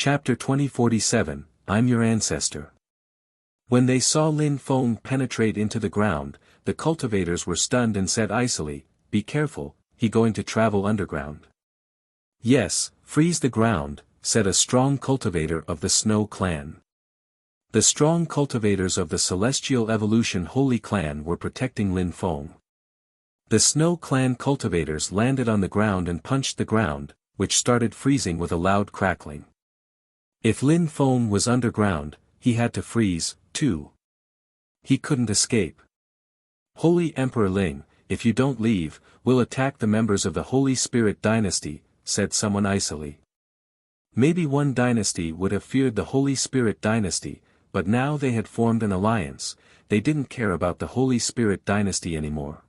Chapter 2047, I'm Your Ancestor. When they saw Lin Feng penetrate into the ground, the cultivators were stunned and said icily, "Be careful, he going to travel underground." "Yes, freeze the ground," said a strong cultivator of the Snow clan. The strong cultivators of the Celestial Evolution Holy Clan were protecting Lin Feng. The Snow clan cultivators landed on the ground and punched the ground, which started freezing with a loud crackling. If Lin Feng was underground, he had to freeze, too. He couldn't escape. "Holy Emperor Ling, if you don't leave, we'll attack the members of the Holy Spirit Dynasty," said someone icily. Maybe one dynasty would have feared the Holy Spirit Dynasty, but now they had formed an alliance, they didn't care about the Holy Spirit Dynasty anymore.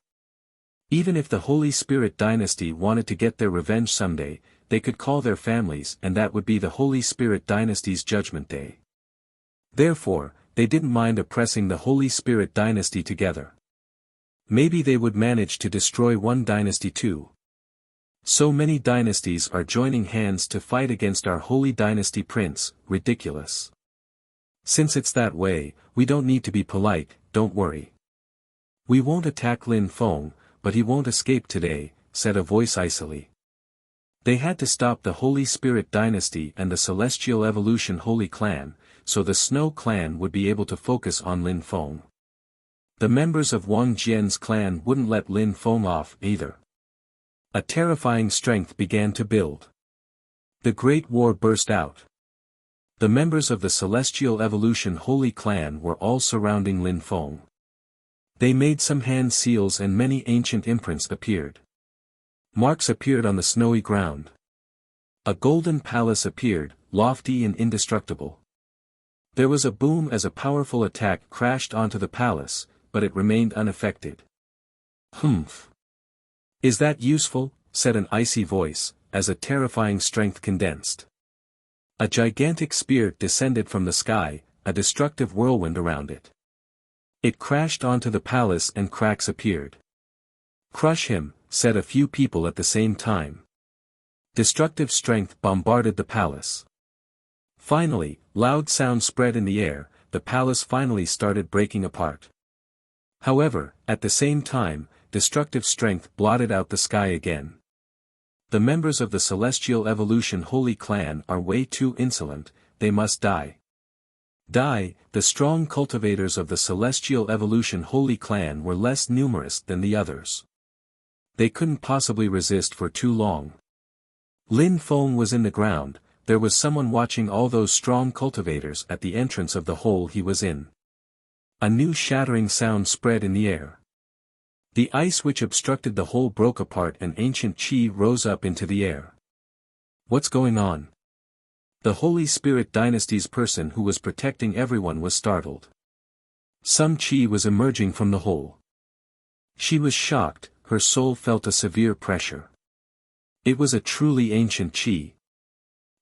Even if the Holy Spirit Dynasty wanted to get their revenge someday, they could call their families and that would be the Holy Spirit Dynasty's Judgment Day. Therefore, they didn't mind oppressing the Holy Spirit Dynasty together. Maybe they would manage to destroy one dynasty too. So many dynasties are joining hands to fight against our Holy Dynasty Prince, ridiculous. Since it's that way, we don't need to be polite, don't worry. "We won't attack Lin Feng, but he won't escape today," said a voice icily. They had to stop the Holy Spirit Dynasty and the Celestial Evolution Holy Clan, so the Snow clan would be able to focus on Lin Feng. The members of Wang Jian's clan wouldn't let Lin Feng off either. A terrifying strength began to build. The Great War burst out. The members of the Celestial Evolution Holy Clan were all surrounding Lin Feng. They made some hand seals and many ancient imprints appeared. Marks appeared on the snowy ground. A golden palace appeared, lofty and indestructible. There was a boom as a powerful attack crashed onto the palace, but it remained unaffected. "Humph. Is that useful?" said an icy voice, as a terrifying strength condensed. A gigantic spear descended from the sky, a destructive whirlwind around it. It crashed onto the palace and cracks appeared. "Crush him," said a few people at the same time. Destructive strength bombarded the palace. Finally, loud sound spread in the air, the palace finally started breaking apart. However, at the same time, destructive strength blotted out the sky again. The members of the Celestial Evolution Holy Clan are way too insolent, they must die. Die, the strong cultivators of the Celestial Evolution Holy Clan were less numerous than the others. They couldn't possibly resist for too long. Lin Feng was in the ground, there was someone watching all those strong cultivators at the entrance of the hole he was in. A new shattering sound spread in the air. The ice which obstructed the hole broke apart and ancient chi rose up into the air. "What's going on?" The Holy Spirit Dynasty's person who was protecting everyone was startled. Some chi was emerging from the hole. She was shocked, her soul felt a severe pressure. It was a truly ancient chi.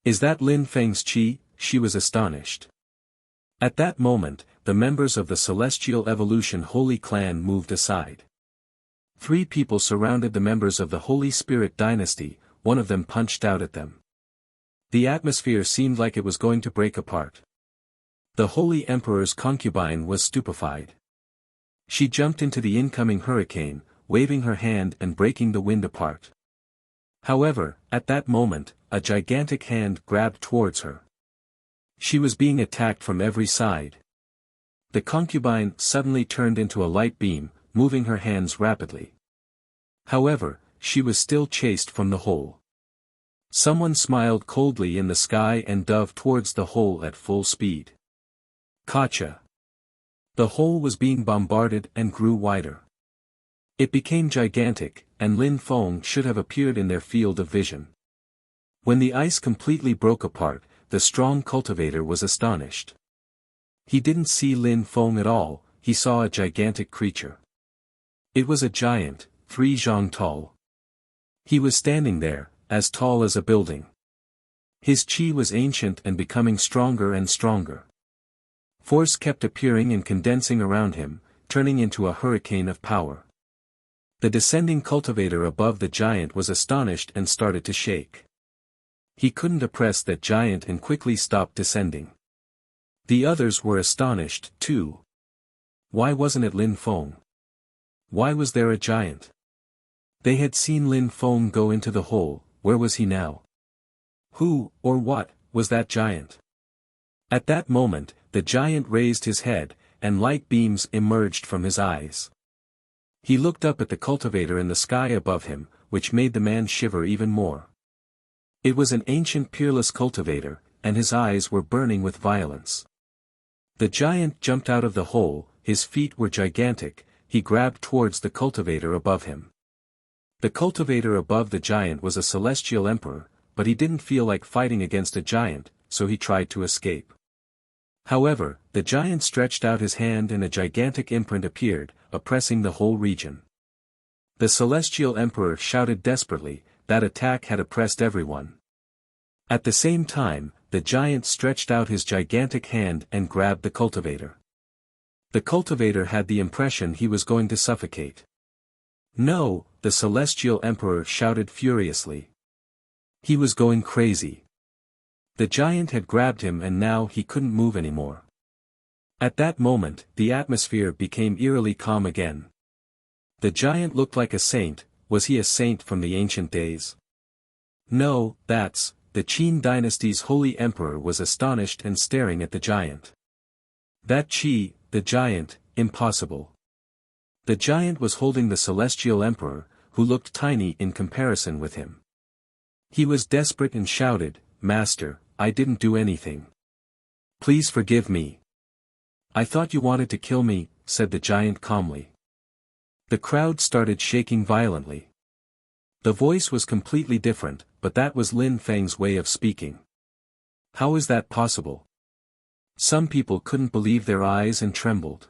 "Is that Lin Feng's chi?" She was astonished. At that moment, the members of the Celestial Evolution Holy Clan moved aside. 3 people surrounded the members of the Holy Spirit Dynasty, one of them punched out at them. The atmosphere seemed like it was going to break apart. The Holy Emperor's concubine was stupefied. She jumped into the incoming hurricane, waving her hand and breaking the wind apart. However, at that moment, a gigantic hand grabbed towards her. She was being attacked from every side. The concubine suddenly turned into a light beam, moving her hands rapidly. However, she was still chased from the hole. Someone smiled coldly in the sky and dove towards the hole at full speed. Gotcha. The hole was being bombarded and grew wider. It became gigantic, and Lin Feng should have appeared in their field of vision. When the ice completely broke apart, the strong cultivator was astonished. He didn't see Lin Feng at all, he saw a gigantic creature. It was a giant, 3 zhang tall. He was standing there, as tall as a building. His chi was ancient and becoming stronger and stronger. Force kept appearing and condensing around him, turning into a hurricane of power. The descending cultivator above the giant was astonished and started to shake. He couldn't oppress that giant and quickly stopped descending. The others were astonished, too. Why wasn't it Lin Feng? Why was there a giant? They had seen Lin Feng go into the hole, where was he now? Who, or what, was that giant? At that moment, the giant raised his head, and light beams emerged from his eyes. He looked up at the cultivator in the sky above him, which made the man shiver even more. It was an ancient Peerless cultivator, and his eyes were burning with violence. The giant jumped out of the hole, his feet were gigantic, he grabbed towards the cultivator above him. The cultivator above the giant was a celestial emperor, but he didn't feel like fighting against a giant, so he tried to escape. However, the giant stretched out his hand and a gigantic imprint appeared, oppressing the whole region. The celestial emperor shouted desperately, that attack had oppressed everyone. At the same time, the giant stretched out his gigantic hand and grabbed the cultivator. The cultivator had the impression he was going to suffocate. No, the celestial emperor shouted furiously. He was going crazy. The giant had grabbed him and now he couldn't move anymore. At that moment, the atmosphere became eerily calm again. The giant looked like a saint. Was he a saint from the ancient days? No, that's, the Qin dynasty's holy emperor was astonished and staring at the giant. That Qi, the giant, impossible. The giant was holding the celestial emperor, who looked tiny in comparison with him. He was desperate and shouted, "Master, I didn't do anything. Please forgive me." "I thought you wanted to kill me," said the giant calmly. The crowd started shaking violently. The voice was completely different, but that was Lin Feng's way of speaking. How is that possible? Some people couldn't believe their eyes and trembled.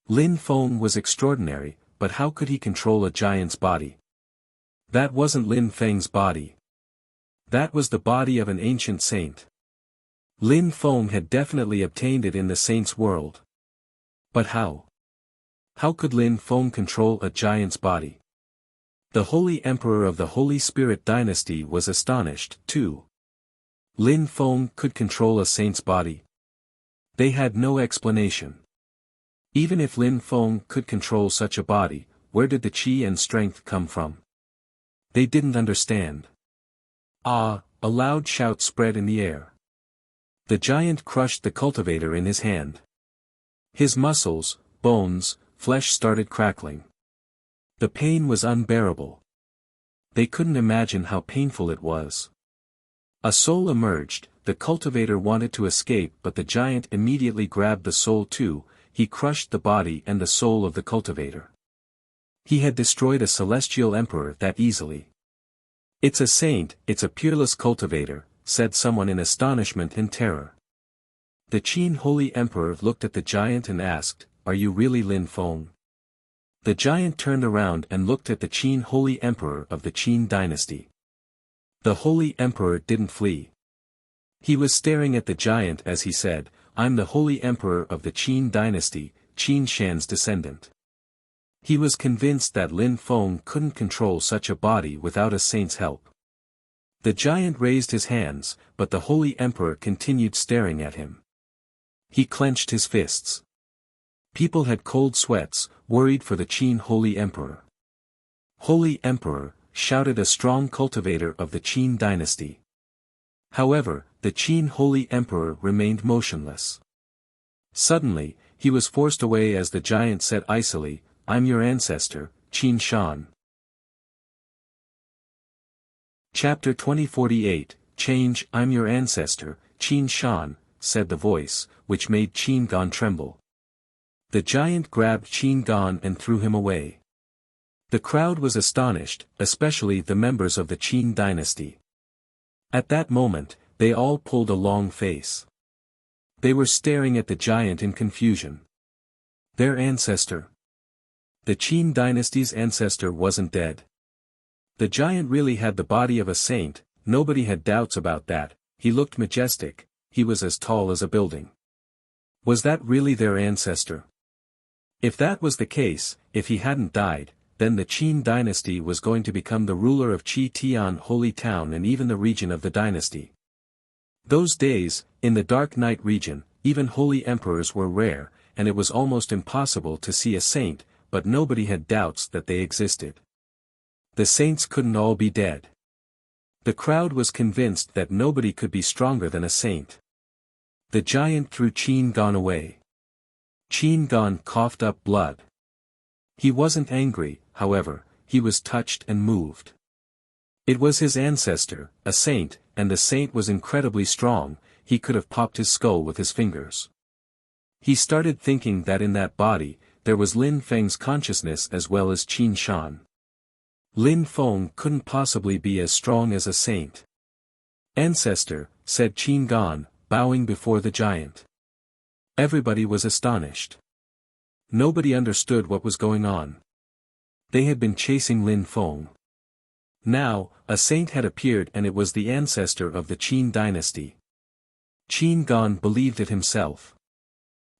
Lin Feng was extraordinary, but how could he control a giant's body? That wasn't Lin Feng's body. That was the body of an ancient saint. Lin Feng had definitely obtained it in the saint's world. But how? How could Lin Feng control a giant's body? The holy emperor of the Holy Spirit dynasty was astonished, too. Lin Feng could control a saint's body? They had no explanation. Even if Lin Feng could control such a body, where did the qi and strength come from? They didn't understand. Ah, a loud shout spread in the air. The giant crushed the cultivator in his hand. His muscles, bones, flesh started crackling. The pain was unbearable. They couldn't imagine how painful it was. A soul emerged. The cultivator wanted to escape but the giant immediately grabbed the soul too. He crushed the body and the soul of the cultivator. He had destroyed a celestial emperor that easily. "It's a saint, it's a peerless cultivator," said someone in astonishment and terror. The Qin holy emperor looked at the giant and asked, "Are you really Lin Feng?" The giant turned around and looked at the Qin holy emperor of the Qin dynasty. The holy emperor didn't flee. He was staring at the giant as he said, "I'm the holy emperor of the Qin dynasty, Qin Shan's descendant." He was convinced that Lin Feng couldn't control such a body without a saint's help. The giant raised his hands, but the holy emperor continued staring at him. He clenched his fists. People had cold sweats, worried for the Qin holy emperor. "Holy emperor," shouted a strong cultivator of the Qin dynasty. However, the Qin holy emperor remained motionless. Suddenly, he was forced away as the giant said icily, "I'm your ancestor, Qin Shan." Chapter 2048, Change. "I'm your ancestor, Qin Shan," said the voice, which made Qin Gan tremble. The giant grabbed Qin Gan and threw him away. The crowd was astonished, especially the members of the Qin dynasty. At that moment, they all pulled a long face. They were staring at the giant in confusion. Their ancestor. The Qin dynasty's ancestor wasn't dead. The giant really had the body of a saint, nobody had doubts about that. He looked majestic, he was as tall as a building. Was that really their ancestor? If that was the case, if he hadn't died, then the Qin dynasty was going to become the ruler of Qi Tian Holy Town and even the region of the dynasty. Those days, in the Dark Night region, even holy emperors were rare, and it was almost impossible to see a saint, but nobody had doubts that they existed. The saints couldn't all be dead. The crowd was convinced that nobody could be stronger than a saint. The giant threw Qin Gan away. Qin Gan coughed up blood. He wasn't angry, however, he was touched and moved. It was his ancestor, a saint, and the saint was incredibly strong, he could have popped his skull with his fingers. He started thinking that in that body, there was Lin Feng's consciousness as well as Qin Shan. Lin Feng couldn't possibly be as strong as a saint. Ancestor, said Qin Gan, bowing before the giant. Everybody was astonished. Nobody understood what was going on. They had been chasing Lin Feng. Now, a saint had appeared and it was the ancestor of the Qin dynasty. Qin Gan believed it himself.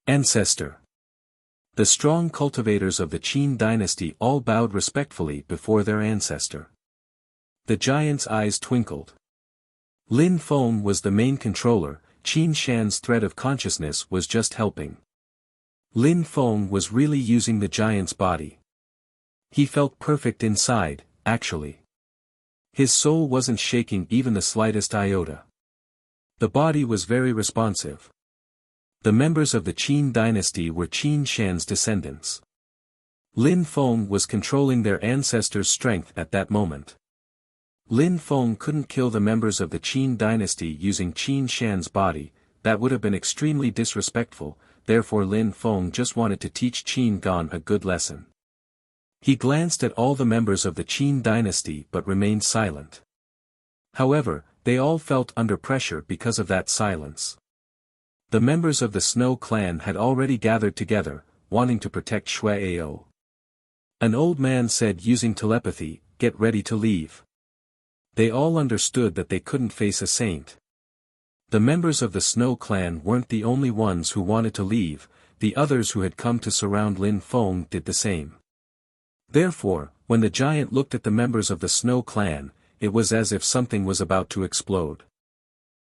Ancestor. The strong cultivators of the Qin dynasty all bowed respectfully before their ancestor. The giant's eyes twinkled. Lin Feng was the main controller, Qin Shan's thread of consciousness was just helping. Lin Feng was really using the giant's body. He felt perfect inside, actually. His soul wasn't shaking even the slightest iota. The body was very responsive. The members of the Qin dynasty were Qin Shan's descendants. Lin Feng was controlling their ancestors' strength at that moment. Lin Feng couldn't kill the members of the Qin dynasty using Qin Shan's body, that would have been extremely disrespectful, therefore Lin Feng just wanted to teach Qin Gan a good lesson. He glanced at all the members of the Qin dynasty but remained silent. However, they all felt under pressure because of that silence. The members of the Snow clan had already gathered together, wanting to protect Shui Ao. An old man said using telepathy, "Get ready to leave." They all understood that they couldn't face a saint. The members of the Snow clan weren't the only ones who wanted to leave, the others who had come to surround Lin Feng did the same. Therefore, when the giant looked at the members of the Snow clan, it was as if something was about to explode.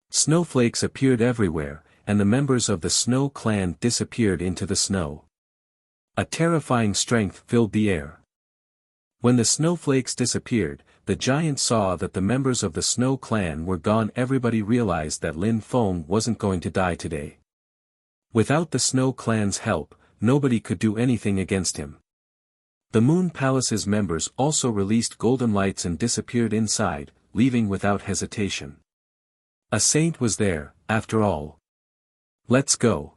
Snowflakes appeared everywhere, and the members of the Snow clan disappeared into the snow. A terrifying strength filled the air. When the snowflakes disappeared, the giant saw that the members of the Snow clan were gone. Everybody realized that Lin Feng wasn't going to die today. Without the Snow clan's help, nobody could do anything against him. The Moon Palace's members also released golden lights and disappeared inside, leaving without hesitation. A saint was there, after all. Let's go.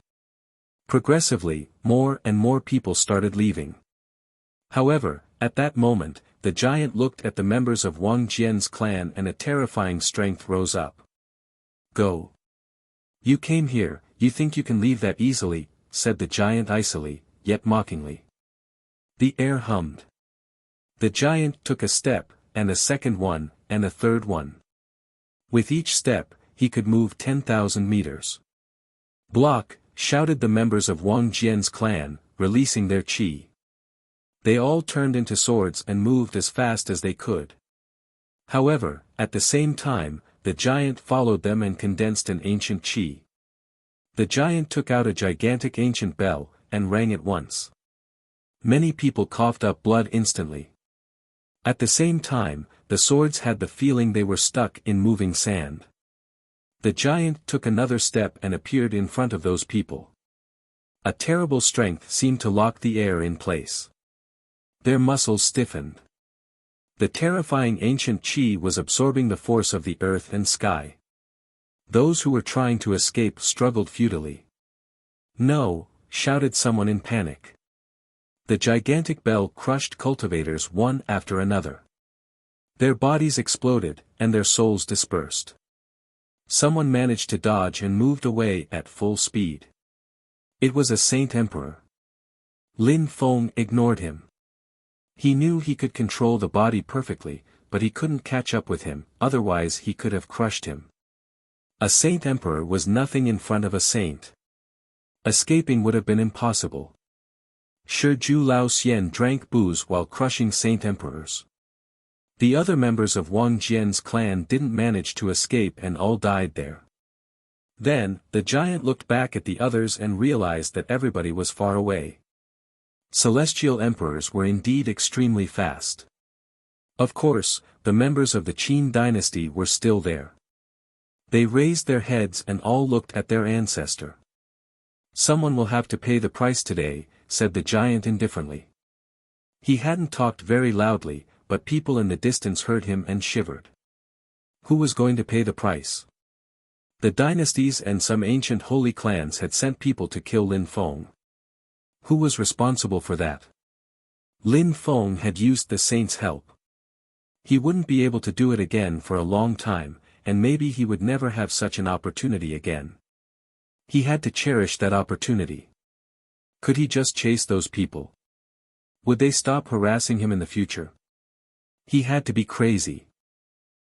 Progressively, more and more people started leaving. However, at that moment, the giant looked at the members of Wang Jian's clan and a terrifying strength rose up. Go. You came here, you think you can leave that easily, said the giant icily, yet mockingly. The air hummed. The giant took a step, and a second one, and a third one. With each step, he could move 10,000 meters. Block, shouted the members of Wang Jian's clan, releasing their qi. They all turned into swords and moved as fast as they could. However, at the same time, the giant followed them and condensed an ancient qi. The giant took out a gigantic ancient bell, and rang it once. Many people coughed up blood instantly. At the same time, the swords had the feeling they were stuck in moving sand. The giant took another step and appeared in front of those people. A terrible strength seemed to lock the air in place. Their muscles stiffened. The terrifying ancient qi was absorbing the force of the earth and sky. Those who were trying to escape struggled futilely. No, shouted someone in panic. The gigantic bell crushed cultivators one after another. Their bodies exploded, and their souls dispersed. Someone managed to dodge and moved away at full speed. It was a Saint Emperor. Lin Feng ignored him. He knew he could control the body perfectly, but he couldn't catch up with him, otherwise he could have crushed him. A Saint Emperor was nothing in front of a saint. Escaping would have been impossible. Shi Ju Lao Xian drank booze while crushing saint emperors. The other members of Wang Jian's clan didn't manage to escape and all died there. Then, the giant looked back at the others and realized that everybody was far away. Celestial emperors were indeed extremely fast. Of course, the members of the Qin dynasty were still there. They raised their heads and all looked at their ancestor. "Someone will have to pay the price today," said the giant indifferently. He hadn't talked very loudly, but people in the distance heard him and shivered. Who was going to pay the price? The dynasties and some ancient holy clans had sent people to kill Lin Feng. Who was responsible for that? Lin Feng had used the saint's help. He wouldn't be able to do it again for a long time, and maybe he would never have such an opportunity again. He had to cherish that opportunity. Could he just chase those people? Would they stop harassing him in the future? He had to be crazy.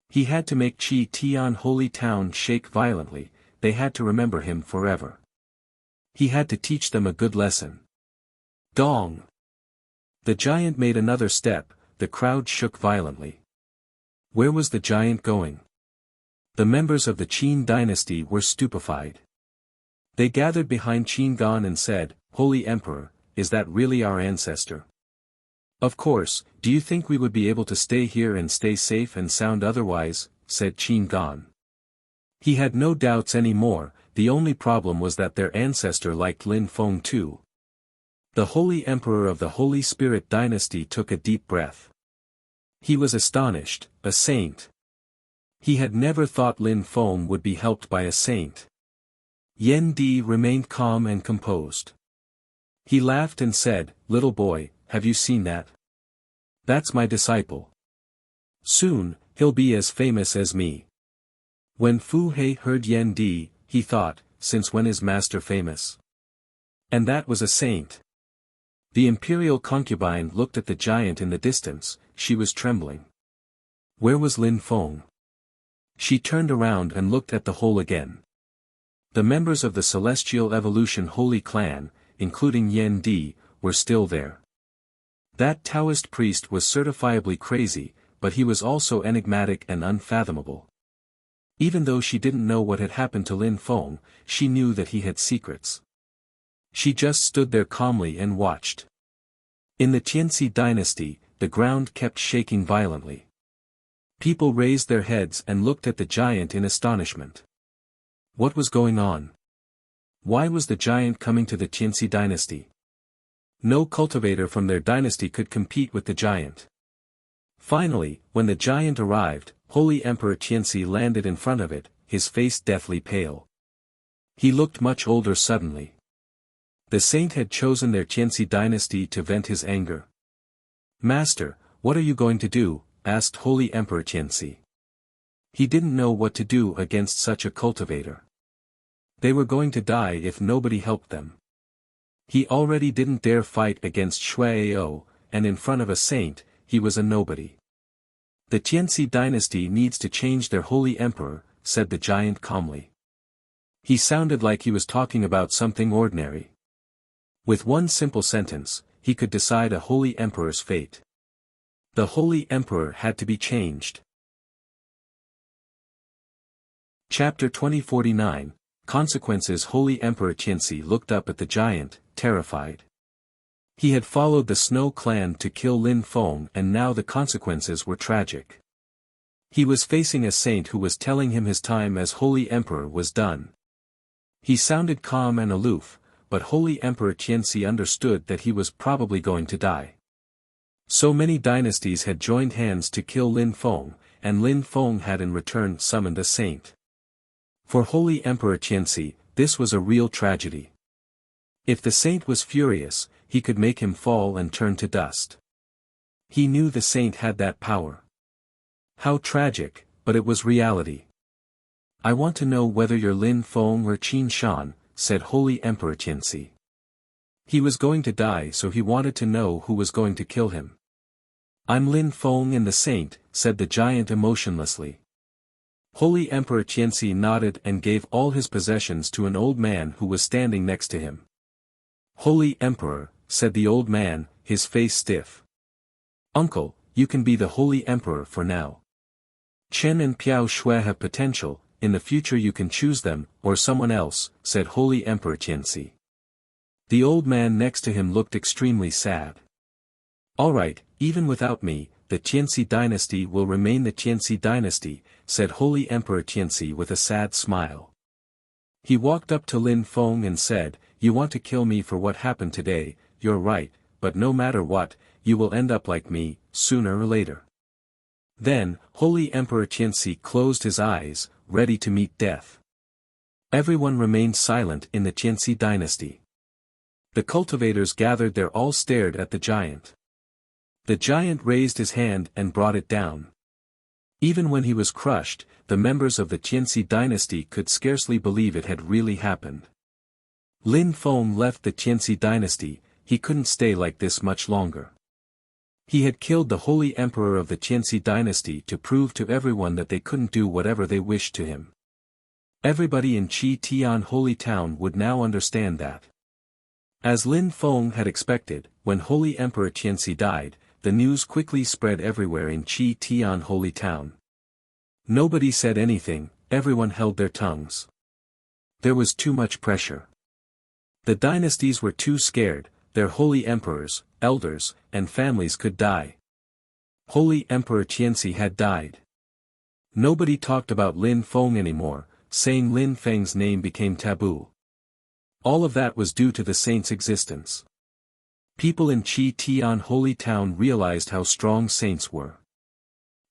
He had to make Qi Tian holy town shake violently. They had to remember him forever. He had to teach them a good lesson. Dong! The giant made another step. The crowd shook violently. Where was the giant going? The members of the Qin dynasty were stupefied. They gathered behind Qin Gan and said, "Holy Emperor, is that really our ancestor?" "Of course, do you think we would be able to stay here and stay safe and sound otherwise?" said Qin Gan. He had no doubts anymore. The only problem was that their ancestor liked Lin Feng too. The Holy Emperor of the Holy Spirit dynasty took a deep breath. He was astonished, a saint. He had never thought Lin Feng would be helped by a saint. Yan Di remained calm and composed. He laughed and said, "Little boy, have you seen that? That's my disciple. Soon, he'll be as famous as me." When Fu He heard Yan Di, he thought, since when is master famous? And that was a saint. The imperial concubine looked at the giant in the distance. She was trembling. Where was Lin Feng? She turned around and looked at the hole again. The members of the Celestial Evolution Holy Clan, including Yan Di, were still there. That Taoist priest was certifiably crazy, but he was also enigmatic and unfathomable. Even though she didn't know what had happened to Lin Feng, she knew that he had secrets. She just stood there calmly and watched. In the Tianxi dynasty, the ground kept shaking violently. People raised their heads and looked at the giant in astonishment. What was going on? Why was the giant coming to the Tianxi dynasty? No cultivator from their dynasty could compete with the giant. Finally, when the giant arrived, Holy Emperor Tianxi landed in front of it, his face deathly pale. He looked much older suddenly. The saint had chosen their Tianxi dynasty to vent his anger. "Master, what are you going to do?" asked Holy Emperor Tianxi. He didn't know what to do against such a cultivator. They were going to die if nobody helped them. He already didn't dare fight against Shuai, and in front of a saint, he was a nobody. "The Tianxi dynasty needs to change their holy emperor," said the giant calmly. He sounded like he was talking about something ordinary. With one simple sentence, he could decide a holy emperor's fate. The holy emperor had to be changed. Chapter 2049, Consequences. Holy Emperor Tianxi looked up at the giant, terrified. He had followed the Snow clan to kill Lin Feng and now the consequences were tragic. He was facing a saint who was telling him his time as Holy Emperor was done. He sounded calm and aloof, but Holy Emperor Tianxi understood that he was probably going to die. So many dynasties had joined hands to kill Lin Feng, and Lin Feng had in return summoned a saint. For Holy Emperor Tianxi, this was a real tragedy. If the saint was furious, he could make him fall and turn to dust. He knew the saint had that power. How tragic, but it was reality. "I want to know whether you're Lin Feng or Qin Shan," said Holy Emperor Tianxi. He was going to die, so he wanted to know who was going to kill him. "I'm Lin Feng and the saint," said the giant emotionlessly. Holy Emperor Tianxi nodded and gave all his possessions to an old man who was standing next to him. "Holy Emperor," said the old man, his face stiff. Uncle, you can be the Holy Emperor for now. Chen and Piao Shui have potential, in the future you can choose them, or someone else, said Holy Emperor Qianxi. The old man next to him looked extremely sad. Alright, even without me, the Qianxi dynasty will remain the Qianxi dynasty, said Holy Emperor Qianxi with a sad smile. He walked up to Lin Feng and said, "You want to kill me for what happened today, you're right, but no matter what, you will end up like me, sooner or later." Then, Holy Emperor Qianxi closed his eyes, ready to meet death. Everyone remained silent in the Qianxi dynasty. The cultivators gathered there all stared at the giant. The giant raised his hand and brought it down. Even when he was crushed, the members of the Qianxi dynasty could scarcely believe it had really happened. Lin Feng left the Qianxi dynasty, he couldn't stay like this much longer. He had killed the holy emperor of the Qianxi dynasty to prove to everyone that they couldn't do whatever they wished to him. Everybody in Qi Tian Holy Town would now understand that. As Lin Feng had expected, when Holy Emperor Qianxi died, the news quickly spread everywhere in Qi Tian Holy Town. Nobody said anything, everyone held their tongues. There was too much pressure. The dynasties were too scared, their holy emperors, elders, and families could die. Holy Emperor Qianxi had died. Nobody talked about Lin Feng anymore, saying Lin Feng's name became taboo. All of that was due to the saint's existence. People in Qi Tian Holy Town realized how strong saints were.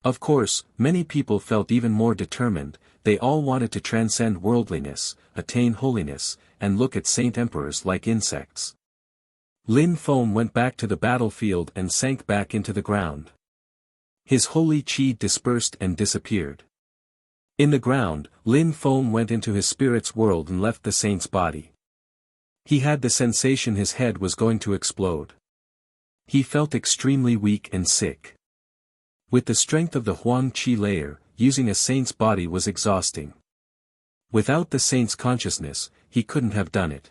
Of course, many people felt even more determined, they all wanted to transcend worldliness, attain holiness, and look at saint emperors like insects. Lin Feng went back to the battlefield and sank back into the ground. His holy qi dispersed and disappeared. In the ground, Lin Feng went into his spirit's world and left the saint's body. He had the sensation his head was going to explode. He felt extremely weak and sick. With the strength of the Huang Qi layer, using a saint's body was exhausting. Without the saint's consciousness, he couldn't have done it.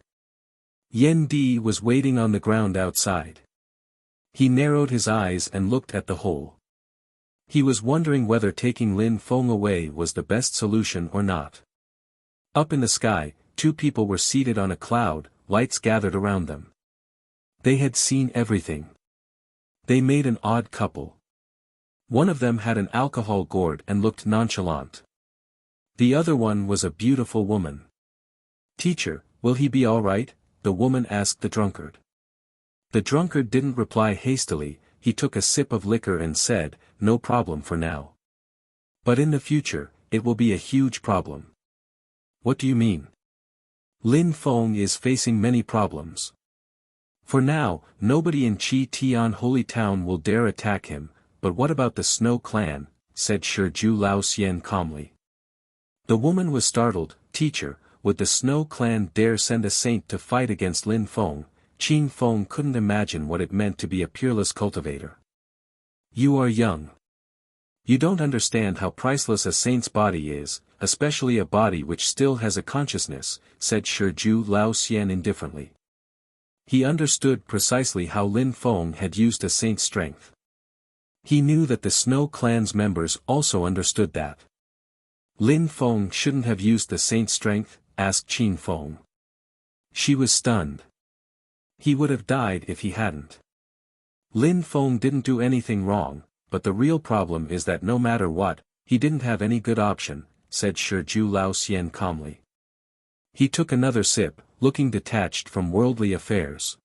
Yen Di was waiting on the ground outside. He narrowed his eyes and looked at the hole. He was wondering whether taking Lin Feng away was the best solution or not. Up in the sky, two people were seated on a cloud, lights gathered around them. They had seen everything. They made an odd couple. One of them had an alcohol gourd and looked nonchalant. The other one was a beautiful woman. "Teacher, will he be all right?" the woman asked the drunkard. The drunkard didn't reply hastily, he took a sip of liquor and said, "No problem for now. But in the future, it will be a huge problem." "What do you mean?" "Lin Feng is facing many problems. For now, nobody in Qi Tian Holy Town will dare attack him, but what about the Snow Clan?" said Shiju Lao Xian calmly. The woman was startled. "Teacher, would the Snow Clan dare send a saint to fight against Lin Feng?" Qin Feng couldn't imagine what it meant to be a peerless cultivator. "You are young. You don't understand how priceless a saint's body is, especially a body which still has a consciousness," said Shiju Lao Xian indifferently. He understood precisely how Lin Feng had used a saint's strength. He knew that the Snow Clan's members also understood that. "Lin Feng shouldn't have used the saint's strength?" asked Qin Feng. She was stunned. He would have died if he hadn't. Lin Feng didn't do anything wrong, but the real problem is that no matter what, he didn't have any good option, said Shiju Lao Xian calmly. He took another sip, looking detached from worldly affairs.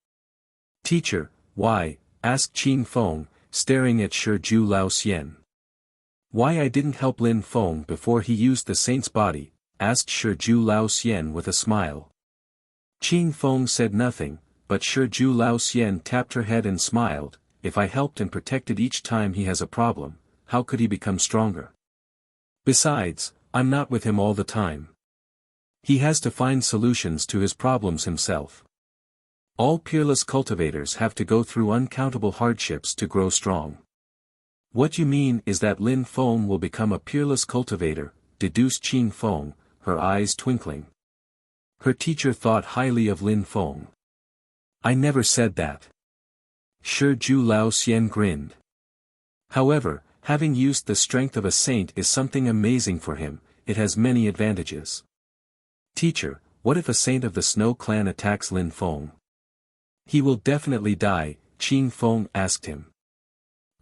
"Teacher, why?" asked Qin Feng, staring at Shiju Lao Xian. "Why I didn't help Lin Feng before he used the saint's body?" asked Shiju Lao Xian with a smile. Qin Feng said nothing, but Shiju Lao Xian tapped her head and smiled. "If I helped and protected each time he has a problem, how could he become stronger? Besides, I'm not with him all the time. He has to find solutions to his problems himself. All peerless cultivators have to go through uncountable hardships to grow strong." "What you mean is that Lin Feng will become a peerless cultivator," deduced Qin Feng, her eyes twinkling. Her teacher thought highly of Lin Feng. "I never said that. Shi Lao Xian grinned. However, having used the strength of a saint is something amazing for him, it has many advantages. Teacher, what if a saint of the Snow Clan attacks Lin Feng? He will definitely die, Qing Feng asked him.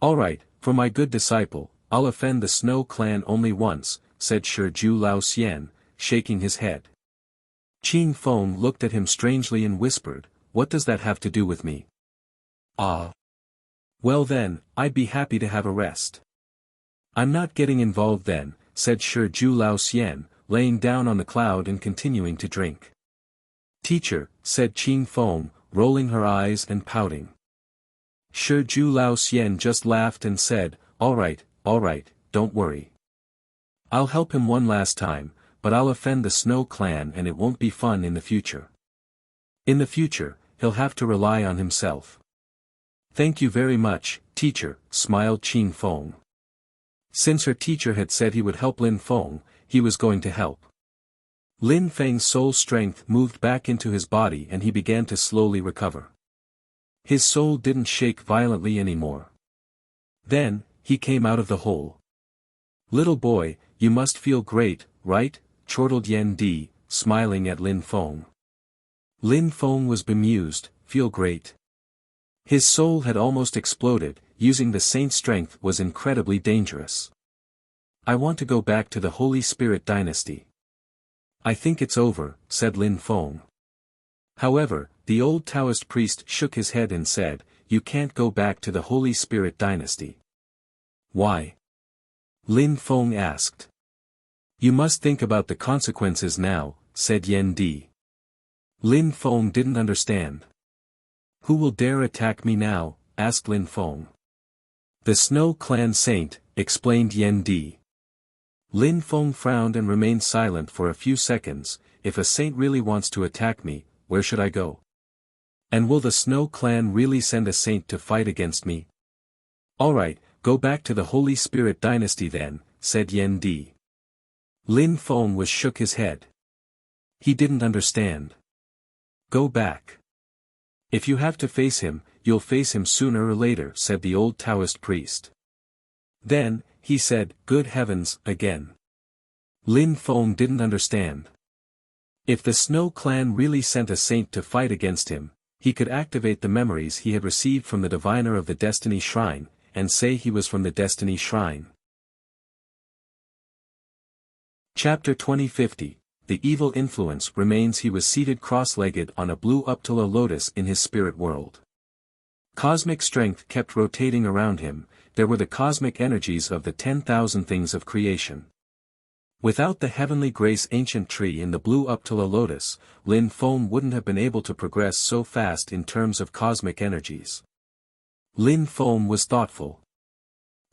Alright, for my good disciple, I'll offend the Snow Clan only once, said Shi Lao Xian, shaking his head. Qing Feng looked at him strangely and whispered, what does that have to do with me? Ah. Well then, I'd be happy to have a rest. I'm not getting involved then, said Shi Lao Xian, laying down on the cloud and continuing to drink. Teacher, said Qing Feng, rolling her eyes and pouting. Shi Lao Xian just laughed and said, alright, don't worry. I'll help him one last time, but I'll offend the Snow Clan and it won't be fun in the future. In the future, he'll have to rely on himself. Thank you very much, teacher, smiled Qing Feng. Since her teacher had said he would help Lin Feng, he was going to help. Lin Feng's soul strength moved back into his body and he began to slowly recover. His soul didn't shake violently anymore. Then, he came out of the hole. Little boy, you must feel great, right? Chortled Yan Di, smiling at Lin Feng. Lin Feng was bemused, feel great. His soul had almost exploded, using the saint's strength was incredibly dangerous. I want to go back to the Holy Spirit dynasty. I think it's over, said Lin Feng. However, the old Taoist priest shook his head and said, you can't go back to the Holy Spirit dynasty. Why? Lin Feng asked. You must think about the consequences now, said Yan Di. Lin Feng didn't understand. Who will dare attack me now? Asked Lin Feng. The Snow Clan saint, explained Yan Di. Lin Feng frowned and remained silent for a few seconds. If a saint really wants to attack me, where should I go? And will the Snow Clan really send a saint to fight against me? Alright, go back to the Holy Spirit dynasty then, said Yan Di. Lin Feng shook his head. He didn't understand. Go back. If you have to face him, you'll face him sooner or later, said the old Taoist priest. Then, he said, good heavens, again. Lin Feng didn't understand. If the Snow Clan really sent a saint to fight against him, he could activate the memories he had received from the diviner of the Destiny Shrine, and say he was from the Destiny Shrine. Chapter 2050. The evil influence remains. He was seated cross-legged on a blue Uptala lotus in his spirit world. Cosmic strength kept rotating around him. There were the cosmic energies of the 10,000 things of creation. Without the heavenly grace ancient tree in the blue Uptala lotus, Lin Feng wouldn't have been able to progress so fast in terms of cosmic energies. Lin Feng was thoughtful.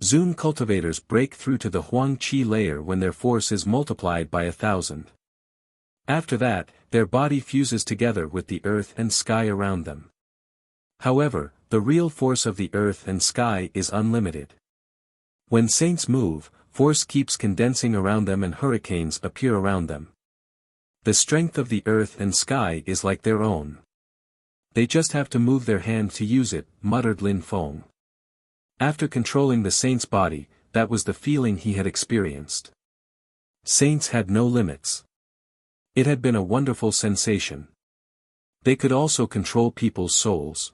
Zun cultivators break through to the Huang Qi layer when their force is multiplied by 1,000. After that, their body fuses together with the earth and sky around them. However, the real force of the earth and sky is unlimited. When saints move, force keeps condensing around them and hurricanes appear around them. The strength of the earth and sky is like their own. They just have to move their hand to use it, muttered Lin Feng. After controlling the saint's body, that was the feeling he had experienced. Saints had no limits. It had been a wonderful sensation. They could also control people's souls.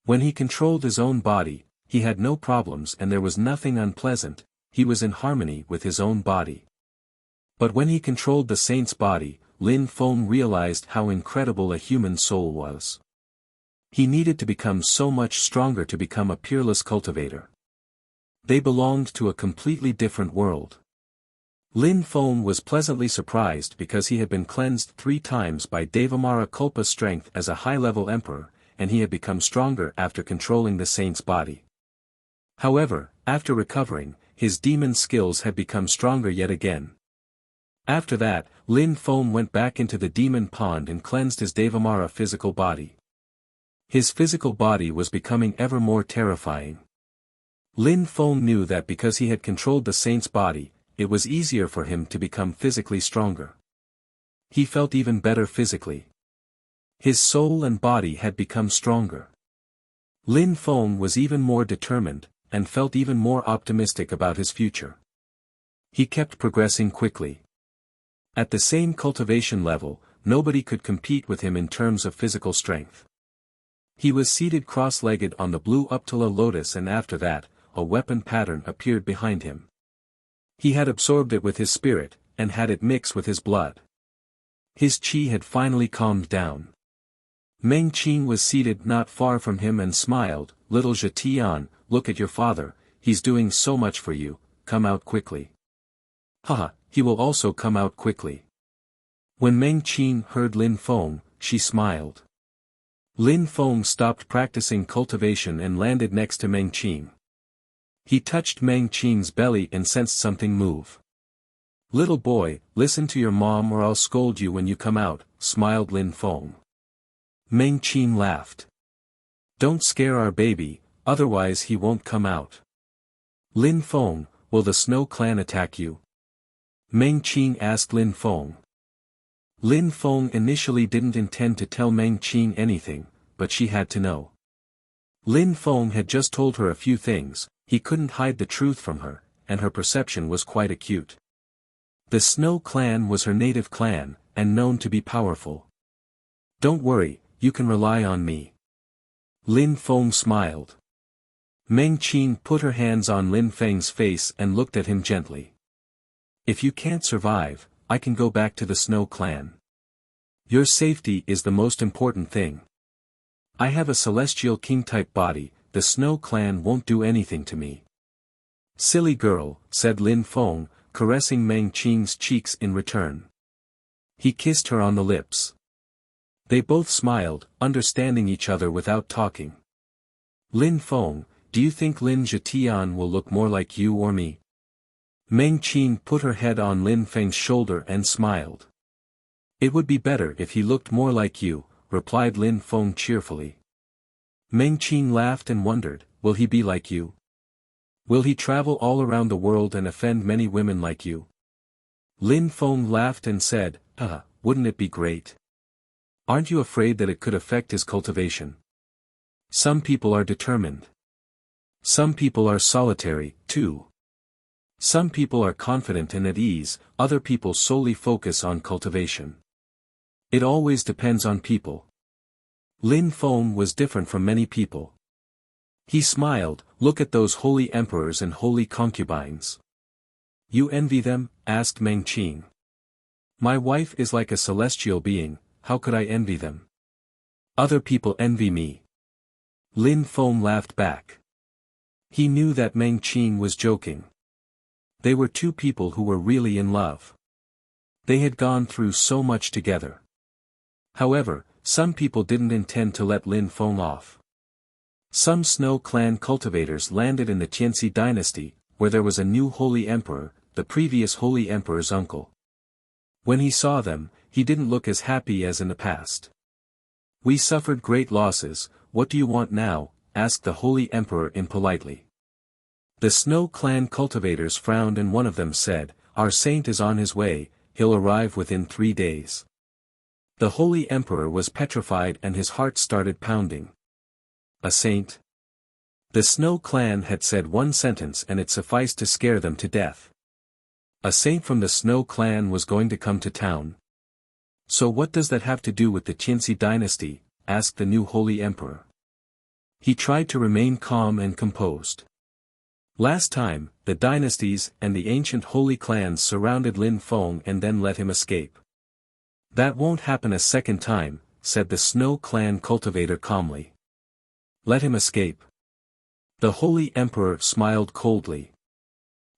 When he controlled his own body, he had no problems and there was nothing unpleasant, he was in harmony with his own body. But when he controlled the saint's body, Lin Feng realized how incredible a human soul was. He needed to become so much stronger to become a peerless cultivator. They belonged to a completely different world. Lin Feng was pleasantly surprised because he had been cleansed 3 times by Devamara Kulpa strength as a high-level emperor, and he had become stronger after controlling the saint's body. However, after recovering, his demon skills had become stronger yet again. After that, Lin Feng went back into the demon pond and cleansed his Devamara physical body. His physical body was becoming ever more terrifying. Lin Feng knew that because he had controlled the saint's body, it was easier for him to become physically stronger. He felt even better physically. His soul and body had become stronger. Lin Feng was even more determined, and felt even more optimistic about his future. He kept progressing quickly. At the same cultivation level, nobody could compete with him in terms of physical strength. He was seated cross-legged on the blue Uptala lotus, and after that, a weapon pattern appeared behind him. He had absorbed it with his spirit, and had it mix with his blood. His chi had finally calmed down. Meng Qing was seated not far from him and smiled. "Little Zhetian, look at your father, he's doing so much for you, come out quickly." "Haha, he will also come out quickly." When Meng Qing heard Lin Feng, she smiled. Lin Feng stopped practicing cultivation and landed next to Meng Qing. He touched Meng Qing's belly and sensed something move. "Little boy, listen to your mom or I'll scold you when you come out," smiled Lin Feng. Meng Qing laughed. "Don't scare our baby, otherwise he won't come out." "Lin Feng, will the Snow Clan attack you?" Meng Qing asked Lin Feng. Lin Feng initially didn't intend to tell Meng Qing anything, but she had to know. Lin Feng had just told her a few things, he couldn't hide the truth from her, and her perception was quite acute. The Snow Clan was her native clan, and known to be powerful. "Don't worry, you can rely on me." Lin Feng smiled. Meng Qing put her hands on Lin Feng's face and looked at him gently. "If you can't survive, I can go back to the Snow Clan. Your safety is the most important thing. I have a celestial king-type body, the Snow Clan won't do anything to me." "Silly girl," said Lin Feng, caressing Meng Qing's cheeks in return. He kissed her on the lips. They both smiled, understanding each other without talking. "Lin Feng, do you think Lin Zhetian will look more like you or me?" Meng Qing put her head on Lin Feng's shoulder and smiled. "It would be better if he looked more like you," replied Lin Feng cheerfully. Meng Qing laughed and wondered, "Will he be like you? Will he travel all around the world and offend many women like you?" Lin Feng laughed and said, Wouldn't it be great? Aren't you afraid that it could affect his cultivation? Some people are determined. Some people are solitary, too. Some people are confident and at ease, other people solely focus on cultivation. It always depends on people. Lin Feng was different from many people. He smiled, "Look at those holy emperors and holy concubines." "You envy them?" asked Meng Qing. "My wife is like a celestial being, how could I envy them? Other people envy me." Lin Feng laughed back. He knew that Meng Qing was joking. They were two people who were really in love. They had gone through so much together. However, some people didn't intend to let Lin Feng off. Some Snow Clan cultivators landed in the Tianxi dynasty, where there was a new holy emperor, the previous holy emperor's uncle. When he saw them, he didn't look as happy as in the past. "We suffered great losses, what do you want now?" asked the holy emperor impolitely. The Snow Clan cultivators frowned and one of them said, "Our saint is on his way, he'll arrive within 3 days." The holy emperor was petrified and his heart started pounding. A saint? The Snow Clan had said one sentence and it sufficed to scare them to death. A saint from the Snow Clan was going to come to town. "So what does that have to do with the Tianxi dynasty?" asked the new holy emperor. He tried to remain calm and composed. "Last time, the dynasties and the ancient holy clans surrounded Lin Feng and then let him escape. That won't happen a second time," said the Snow Clan cultivator calmly. "Let him escape." The holy emperor smiled coldly.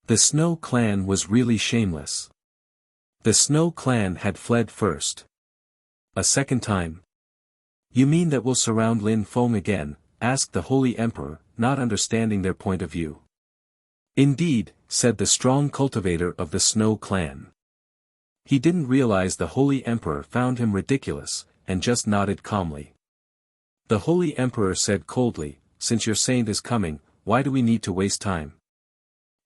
The Snow Clan was really shameless. The Snow Clan had fled first. A second time? "You mean that we'll surround Lin Feng again?" asked the holy emperor, not understanding their point of view. "Indeed," said the strong cultivator of the Snow Clan. He didn't realize the holy emperor found him ridiculous, and just nodded calmly. The holy emperor said coldly, "Since your saint is coming, why do we need to waste time?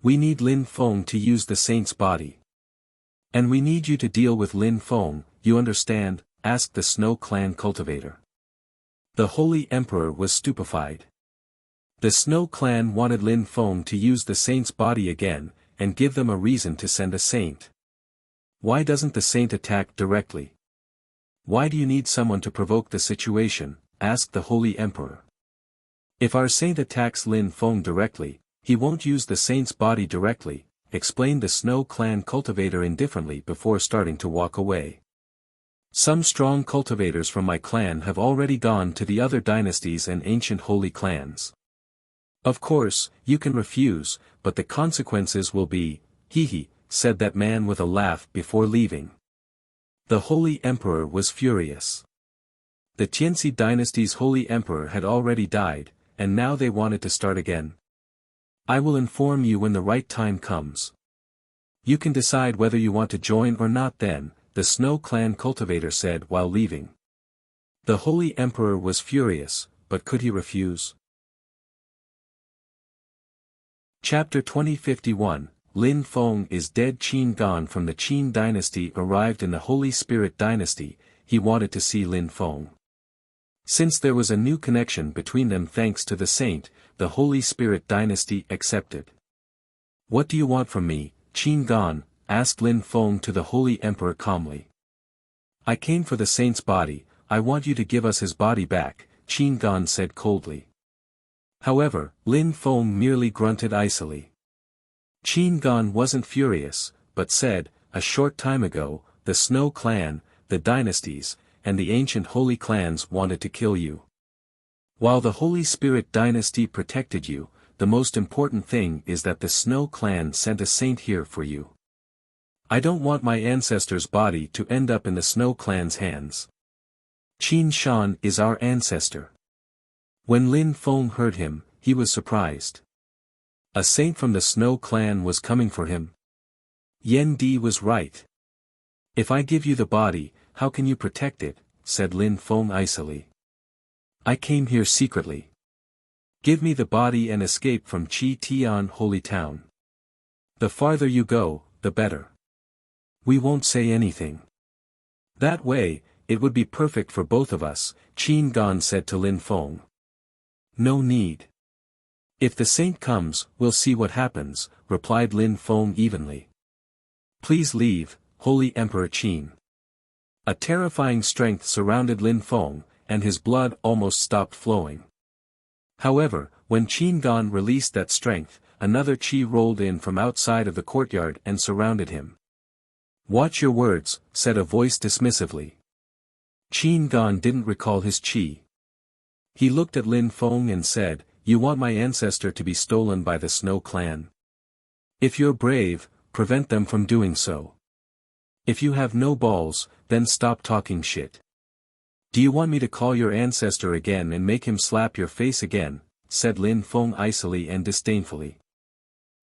We need Lin Feng to use the saint's body. And we need you to deal with Lin Feng, you understand?" asked the Snow Clan cultivator. The holy emperor was stupefied. The Snow clan wanted Lin Feng to use the saint's body again, and give them a reason to send a saint. Why doesn't the saint attack directly? Why do you need someone to provoke the situation? Asked the Holy Emperor. If our saint attacks Lin Feng directly, he won't use the saint's body directly, explained the Snow clan cultivator indifferently before starting to walk away. Some strong cultivators from my clan have already gone to the other dynasties and ancient holy clans. Of course, you can refuse, but the consequences will be, hee, said that man with a laugh before leaving. The Holy Emperor was furious. The Tianxi dynasty's Holy Emperor had already died, and now they wanted to start again. I will inform you when the right time comes. You can decide whether you want to join or not then, the Snow clan cultivator said while leaving. The Holy Emperor was furious, but could he refuse? Chapter 2051, Lin Feng is dead. Qin Gan from the Qin dynasty arrived in the Holy Spirit dynasty. He wanted to see Lin Feng. Since there was a new connection between them thanks to the saint, the Holy Spirit dynasty accepted. What do you want from me, Qin Gan? Asked Lin Feng to the Holy Emperor calmly. I came for the saint's body. I want you to give us his body back, Qin Gan said coldly. However, Lin Feng merely grunted icily. Qin Gan wasn't furious, but said, a short time ago, the Snow clan, the dynasties, and the ancient holy clans wanted to kill you. While the Holy Spirit dynasty protected you, the most important thing is that the Snow clan sent a saint here for you. I don't want my ancestor's body to end up in the Snow clan's hands. Qin Shan is our ancestor. When Lin Feng heard him, he was surprised. A saint from the Snow clan was coming for him. Yan Di was right. If I give you the body, how can you protect it? Said Lin Feng icily. I came here secretly. Give me the body and escape from Qi Tian Holy Town. The farther you go, the better. We won't say anything. That way, it would be perfect for both of us, Qin Gan said to Lin Feng. No need. If the saint comes, we'll see what happens, replied Lin Feng evenly. Please leave, Holy Emperor Qin. A terrifying strength surrounded Lin Feng, and his blood almost stopped flowing. However, when Qin Gan released that strength, another qi rolled in from outside of the courtyard and surrounded him. Watch your words, said a voice dismissively. Qin Gan didn't recall his qi. He looked at Lin Feng and said, You want my ancestor to be stolen by the Snow clan? If you're brave, prevent them from doing so. If you have no balls, then stop talking shit. Do you want me to call your ancestor again and make him slap your face again? Said Lin Feng icily and disdainfully.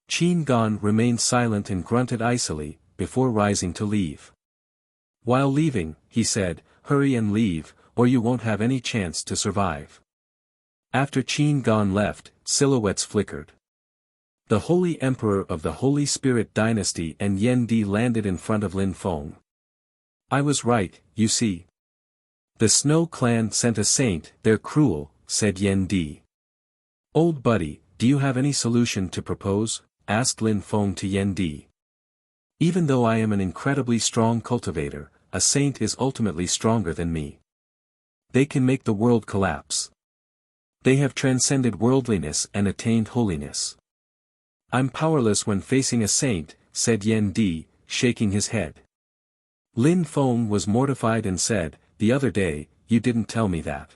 Qin Gan remained silent and grunted icily, before rising to leave. While leaving, he said, Hurry and leave, or you won't have any chance to survive. After Qin Gan left, silhouettes flickered. The Holy Emperor of the Holy Spirit dynasty and Yan Di landed in front of Lin Feng. I was right, you see. The Snow clan sent a saint. They're cruel, said Yan Di. Old buddy, do you have any solution to propose? Asked Lin Feng to Yan Di. Even though I am an incredibly strong cultivator, a saint is ultimately stronger than me. They can make the world collapse. They have transcended worldliness and attained holiness. I'm powerless when facing a saint, said Yan Di, shaking his head. Lin Feng was mortified and said, The other day, you didn't tell me that.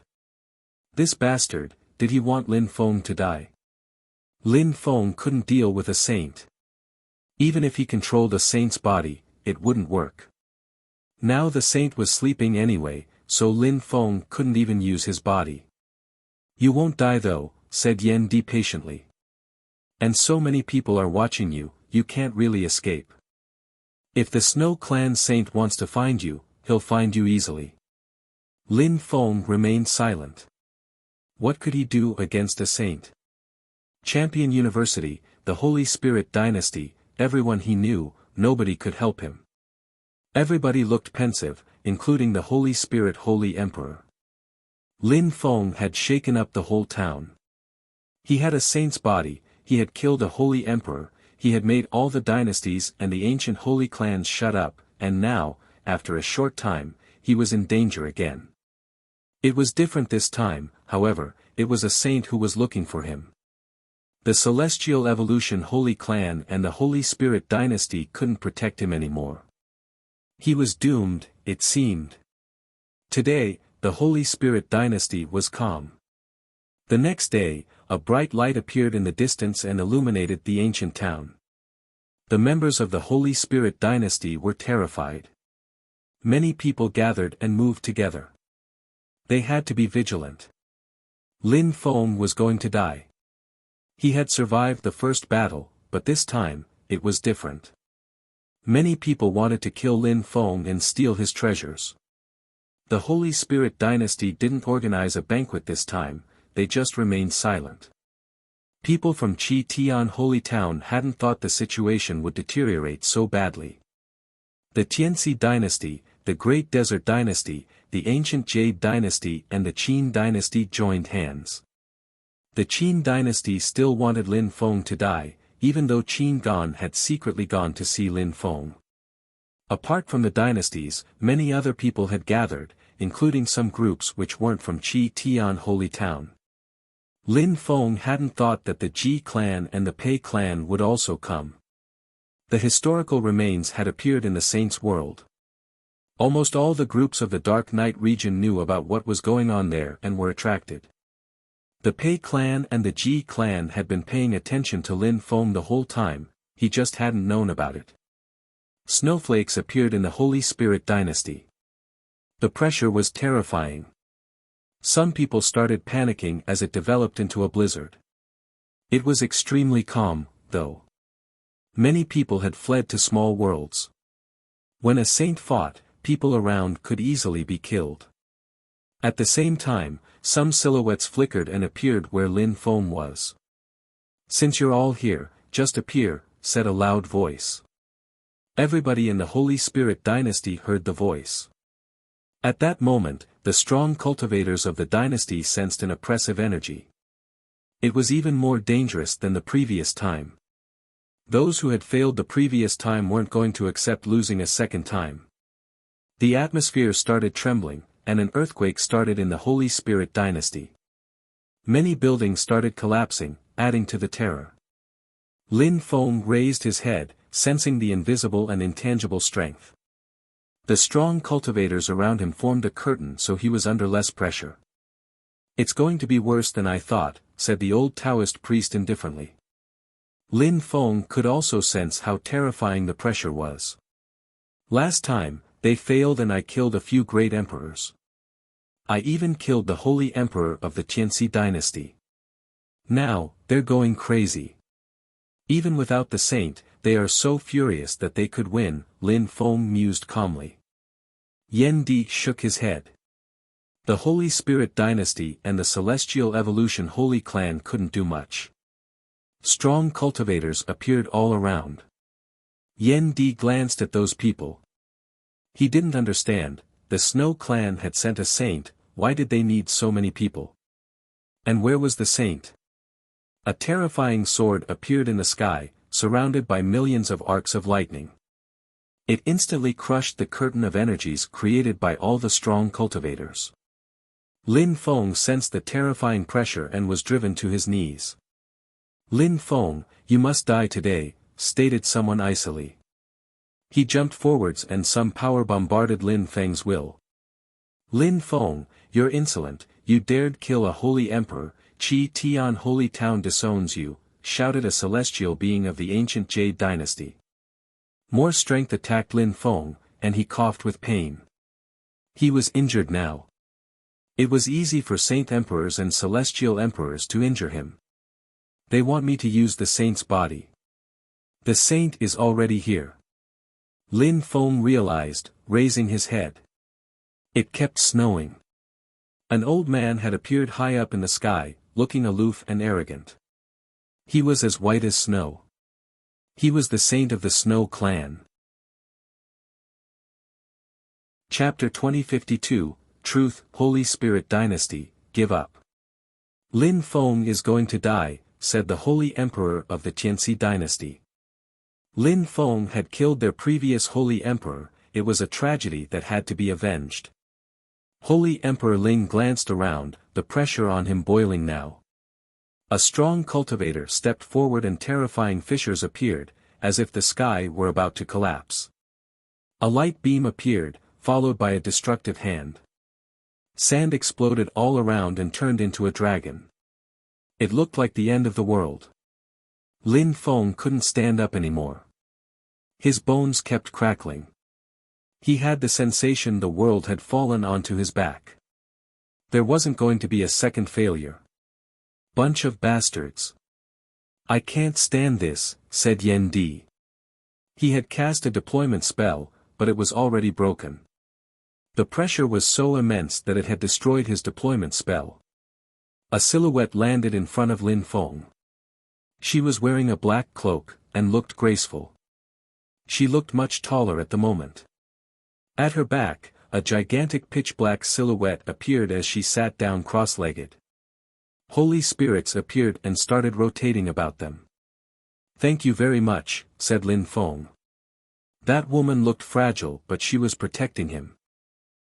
This bastard, did he want Lin Feng to die? Lin Feng couldn't deal with a saint. Even if he controlled a saint's body, it wouldn't work. Now the saint was sleeping anyway, so Lin Feng couldn't even use his body. You won't die though, said Yan Di patiently. And so many people are watching you, you can't really escape. If the Snow clan saint wants to find you, he'll find you easily. Lin Feng remained silent. What could he do against a saint? Champion University, the Holy Spirit dynasty, everyone he knew, nobody could help him. Everybody looked pensive, including the Holy Spirit Holy Emperor. Lin Feng had shaken up the whole town. He had a saint's body, he had killed a holy emperor, he had made all the dynasties and the ancient holy clans shut up, and now, after a short time, he was in danger again. It was different this time, however, it was a saint who was looking for him. The Celestial Evolution Holy Clan and the Holy Spirit Dynasty couldn't protect him anymore. He was doomed, it seemed. Today, the Holy Spirit Dynasty was calm. The next day, a bright light appeared in the distance and illuminated the ancient town. The members of the Holy Spirit Dynasty were terrified. Many people gathered and moved together. They had to be vigilant. Lin Feng was going to die. He had survived the first battle, but this time, it was different. Many people wanted to kill Lin Feng and steal his treasures. The Holy Spirit Dynasty didn't organize a banquet this time, they just remained silent. People from Chi Tian Holy Town hadn't thought the situation would deteriorate so badly. The Tianxi Dynasty, the Great Desert Dynasty, the Ancient Jade Dynasty and the Qin Dynasty joined hands. The Qin Dynasty still wanted Lin Feng to die, even though Qin Gan had secretly gone to see Lin Feng. Apart from the dynasties, many other people had gathered, including some groups which weren't from Chi Tian Holy Town. Lin Feng hadn't thought that the Ji clan and the Pei clan would also come. The historical remains had appeared in the Saints' world. Almost all the groups of the Dark Knight region knew about what was going on there and were attracted. The Pei clan and the Ji clan had been paying attention to Lin Feng the whole time, he just hadn't known about it. Snowflakes appeared in the Holy Spirit Dynasty. The pressure was terrifying. Some people started panicking as it developed into a blizzard. It was extremely calm, though. Many people had fled to small worlds. When a saint fought, people around could easily be killed. At the same time, some silhouettes flickered and appeared where Lin Feng was. "Since you're all here, just appear," said a loud voice. Everybody in the Holy Spirit Dynasty heard the voice. At that moment, the strong cultivators of the dynasty sensed an oppressive energy. It was even more dangerous than the previous time. Those who had failed the previous time weren't going to accept losing a second time. The atmosphere started trembling, and an earthquake started in the Holy Spirit Dynasty. Many buildings started collapsing, adding to the terror. Lin Feng raised his head, sensing the invisible and intangible strength. The strong cultivators around him formed a curtain so he was under less pressure. "It's going to be worse than I thought," said the old Taoist priest indifferently. Lin Feng could also sense how terrifying the pressure was. "Last time, they failed and I killed a few great emperors. I even killed the holy emperor of the Tianxi dynasty. Now, they're going crazy. Even without the saint, they are so furious that they could win," Lin Feng mused calmly. Yan Di shook his head. The Holy Spirit Dynasty and the Celestial Evolution Holy Clan couldn't do much. Strong cultivators appeared all around. Yan Di glanced at those people. He didn't understand, the Snow Clan had sent a saint, why did they need so many people? And where was the saint? A terrifying sword appeared in the sky, surrounded by millions of arcs of lightning. It instantly crushed the curtain of energies created by all the strong cultivators. Lin Feng sensed the terrifying pressure and was driven to his knees. "Lin Feng, you must die today," stated someone icily. He jumped forwards and some power bombarded Lin Feng's will. "Lin Feng, you're insolent, you dared kill a holy emperor, Chi Tian Holy Town disowns you," shouted a celestial being of the ancient Jade dynasty. More strength attacked Lin Feng, and he coughed with pain. He was injured now. It was easy for saint emperors and celestial emperors to injure him. "They want me to use the saint's body. The saint is already here." Lin Feng realized, raising his head. It kept snowing. An old man had appeared high up in the sky, looking aloof and arrogant. He was as white as snow. He was the saint of the Snow Clan. Chapter 2052, Truth, Holy Spirit Dynasty, Give Up. Lin Feng is going to die, said the Holy Emperor of the Tianxi dynasty. Lin Feng had killed their previous Holy Emperor. It was a tragedy that had to be avenged. Holy Emperor Ling glanced around, the pressure on him boiling now. A strong cultivator stepped forward and terrifying fissures appeared, as if the sky were about to collapse. A light beam appeared, followed by a destructive hand. Sand exploded all around and turned into a dragon. It looked like the end of the world. Lin Feng couldn't stand up anymore. His bones kept crackling. He had the sensation the world had fallen onto his back. There wasn't going to be a second failure. Bunch of bastards. I can't stand this, said Yen Di. He had cast a deployment spell, but it was already broken. The pressure was so immense that it had destroyed his deployment spell. A silhouette landed in front of Lin Feng. She was wearing a black cloak, and looked graceful. She looked much taller at the moment. At her back, a gigantic pitch-black silhouette appeared as she sat down cross-legged. Holy spirits appeared and started rotating about them. Thank you very much, said Lin Feng. That woman looked fragile but she was protecting him.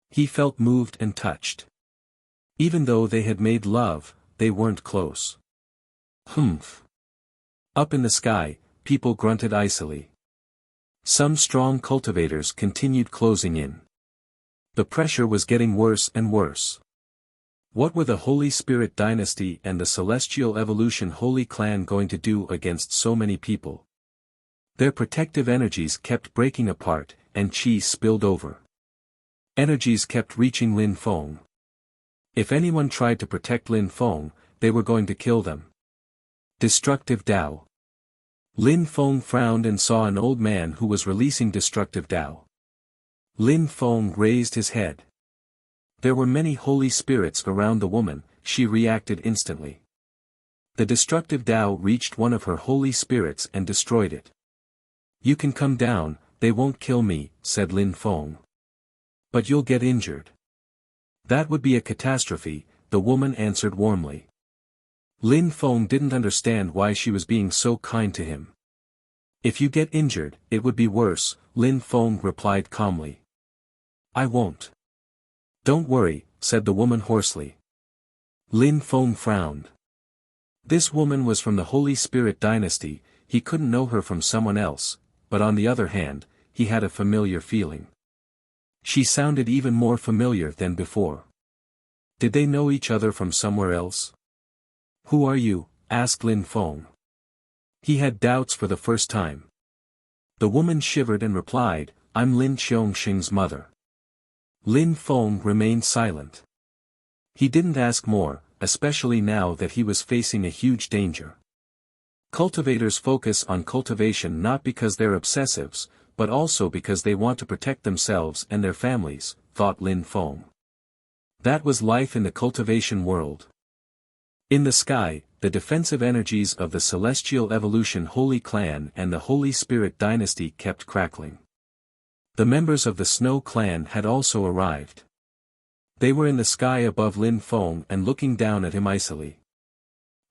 He felt moved and touched. Even though they had made love, they weren't close. Humph. Up in the sky, people grunted icily. Some strong cultivators continued closing in. The pressure was getting worse and worse. What were the Holy Spirit dynasty and the Celestial Evolution Holy Clan going to do against so many people? Their protective energies kept breaking apart, and chi spilled over. Energies kept reaching Lin Feng. If anyone tried to protect Lin Feng, they were going to kill them. Destructive Tao. Lin Feng frowned and saw an old man who was releasing destructive Tao. Lin Feng raised his head. There were many holy spirits around the woman. She reacted instantly. The destructive Tao reached one of her holy spirits and destroyed it. You can come down, they won't kill me, said Lin Feng. But you'll get injured. That would be a catastrophe, the woman answered warmly. Lin Feng didn't understand why she was being so kind to him. If you get injured, it would be worse, Lin Feng replied calmly. I won't. Don't worry, said the woman hoarsely. Lin Feng frowned. This woman was from the Holy Spirit dynasty. He couldn't know her from someone else, but on the other hand, he had a familiar feeling. She sounded even more familiar than before. Did they know each other from somewhere else? Who are you? Asked Lin Feng. He had doubts for the first time. The woman shivered and replied, I'm Lin Qiongxing's mother. Lin Feng remained silent. He didn't ask more, especially now that he was facing a huge danger. Cultivators focus on cultivation not because they're obsessives, but also because they want to protect themselves and their families, thought Lin Feng. That was life in the cultivation world. In the sky, the defensive energies of the Celestial Evolution Holy Clan and the Holy Spirit dynasty kept crackling. The members of the Snow Clan had also arrived. They were in the sky above Lin Feng and looking down at him icily.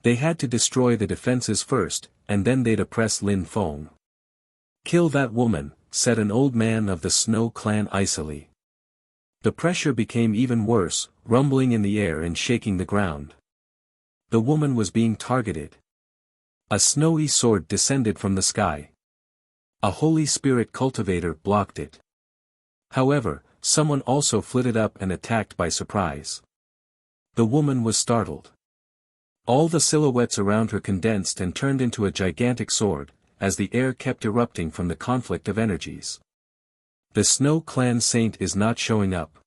They had to destroy the defenses first, and then they'd oppress Lin Feng. Kill that woman, said an old man of the Snow Clan icily. The pressure became even worse, rumbling in the air and shaking the ground. The woman was being targeted. A snowy sword descended from the sky. A Holy Spirit cultivator blocked it. However, someone also flitted up and attacked by surprise. The woman was startled. All the silhouettes around her condensed and turned into a gigantic sword, as the air kept erupting from the conflict of energies. The Snow Clan saint is not showing up.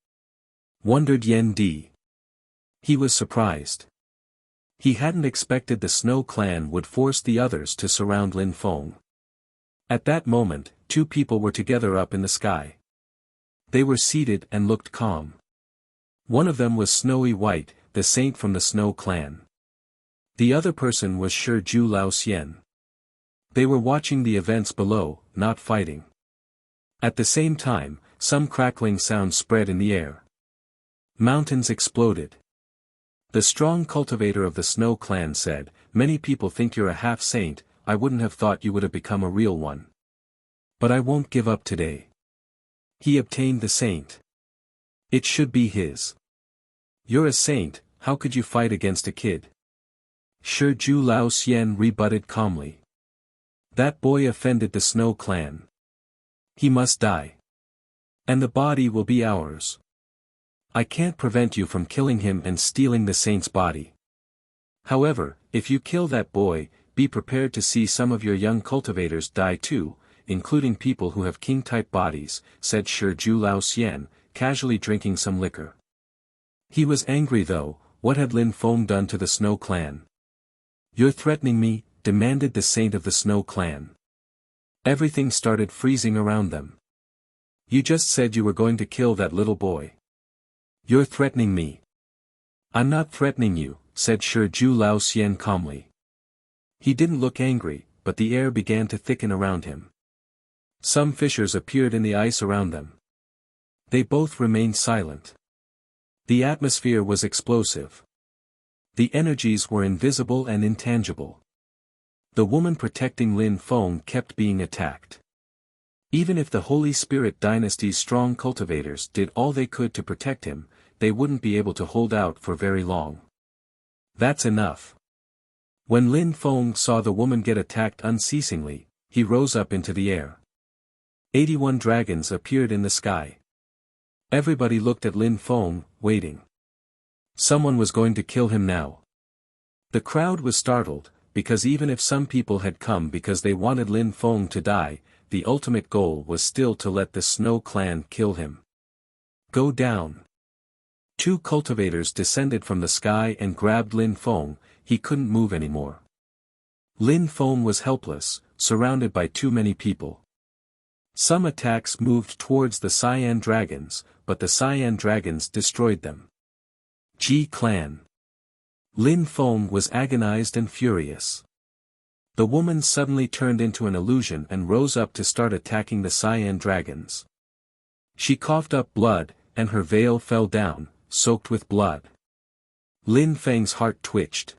Wondered Yen Di. He was surprised. He hadn't expected the Snow Clan would force the others to surround Lin Feng. At that moment, two people were together up in the sky. They were seated and looked calm. One of them was Snowy White, the saint from the Snow Clan. The other person was Shi Ju Lao Xian. They were watching the events below, not fighting. At the same time, some crackling sounds spread in the air. Mountains exploded. The strong cultivator of the Snow clan said, "Many people think you're a half-saint, I wouldn't have thought you would have become a real one. But I won't give up today." He obtained the saint. It should be his. "You're a saint, how could you fight against a kid?" Shi Ju Lao Xian rebutted calmly. "That boy offended the Snow clan. He must die. And the body will be ours. I can't prevent you from killing him and stealing the saint's body. However, if you kill that boy, be prepared to see some of your young cultivators die too, including people who have king-type bodies," said Shi Ju Lao Xian, casually drinking some liquor. He was angry though. What had Lin Feng done to the Snow clan? "You're threatening me," demanded the saint of the Snow clan. Everything started freezing around them. "You just said you were going to kill that little boy. You're threatening me." "I'm not threatening you," said Shi Ju Lao Xian calmly. He didn't look angry, but the air began to thicken around him. Some fissures appeared in the ice around them. They both remained silent. The atmosphere was explosive. The energies were invisible and intangible. The woman protecting Lin Feng kept being attacked. Even if the Holy Spirit dynasty's strong cultivators did all they could to protect him, they wouldn't be able to hold out for very long. "That's enough." When Lin Feng saw the woman get attacked unceasingly, he rose up into the air. 81 dragons appeared in the sky. Everybody looked at Lin Feng, waiting. Someone was going to kill him now. The crowd was startled, because even if some people had come because they wanted Lin Feng to die, the ultimate goal was still to let the Snow clan kill him. "Go down." 2 cultivators descended from the sky and grabbed Lin Feng. He couldn't move anymore. Lin Feng was helpless, surrounded by too many people. Some attacks moved towards the Cyan dragons, but the Cyan dragons destroyed them. Ji clan. Lin Feng was agonized and furious. The woman suddenly turned into an illusion and rose up to start attacking the Cyan dragons. She coughed up blood, and her veil fell down, soaked with blood. Lin Feng's heart twitched.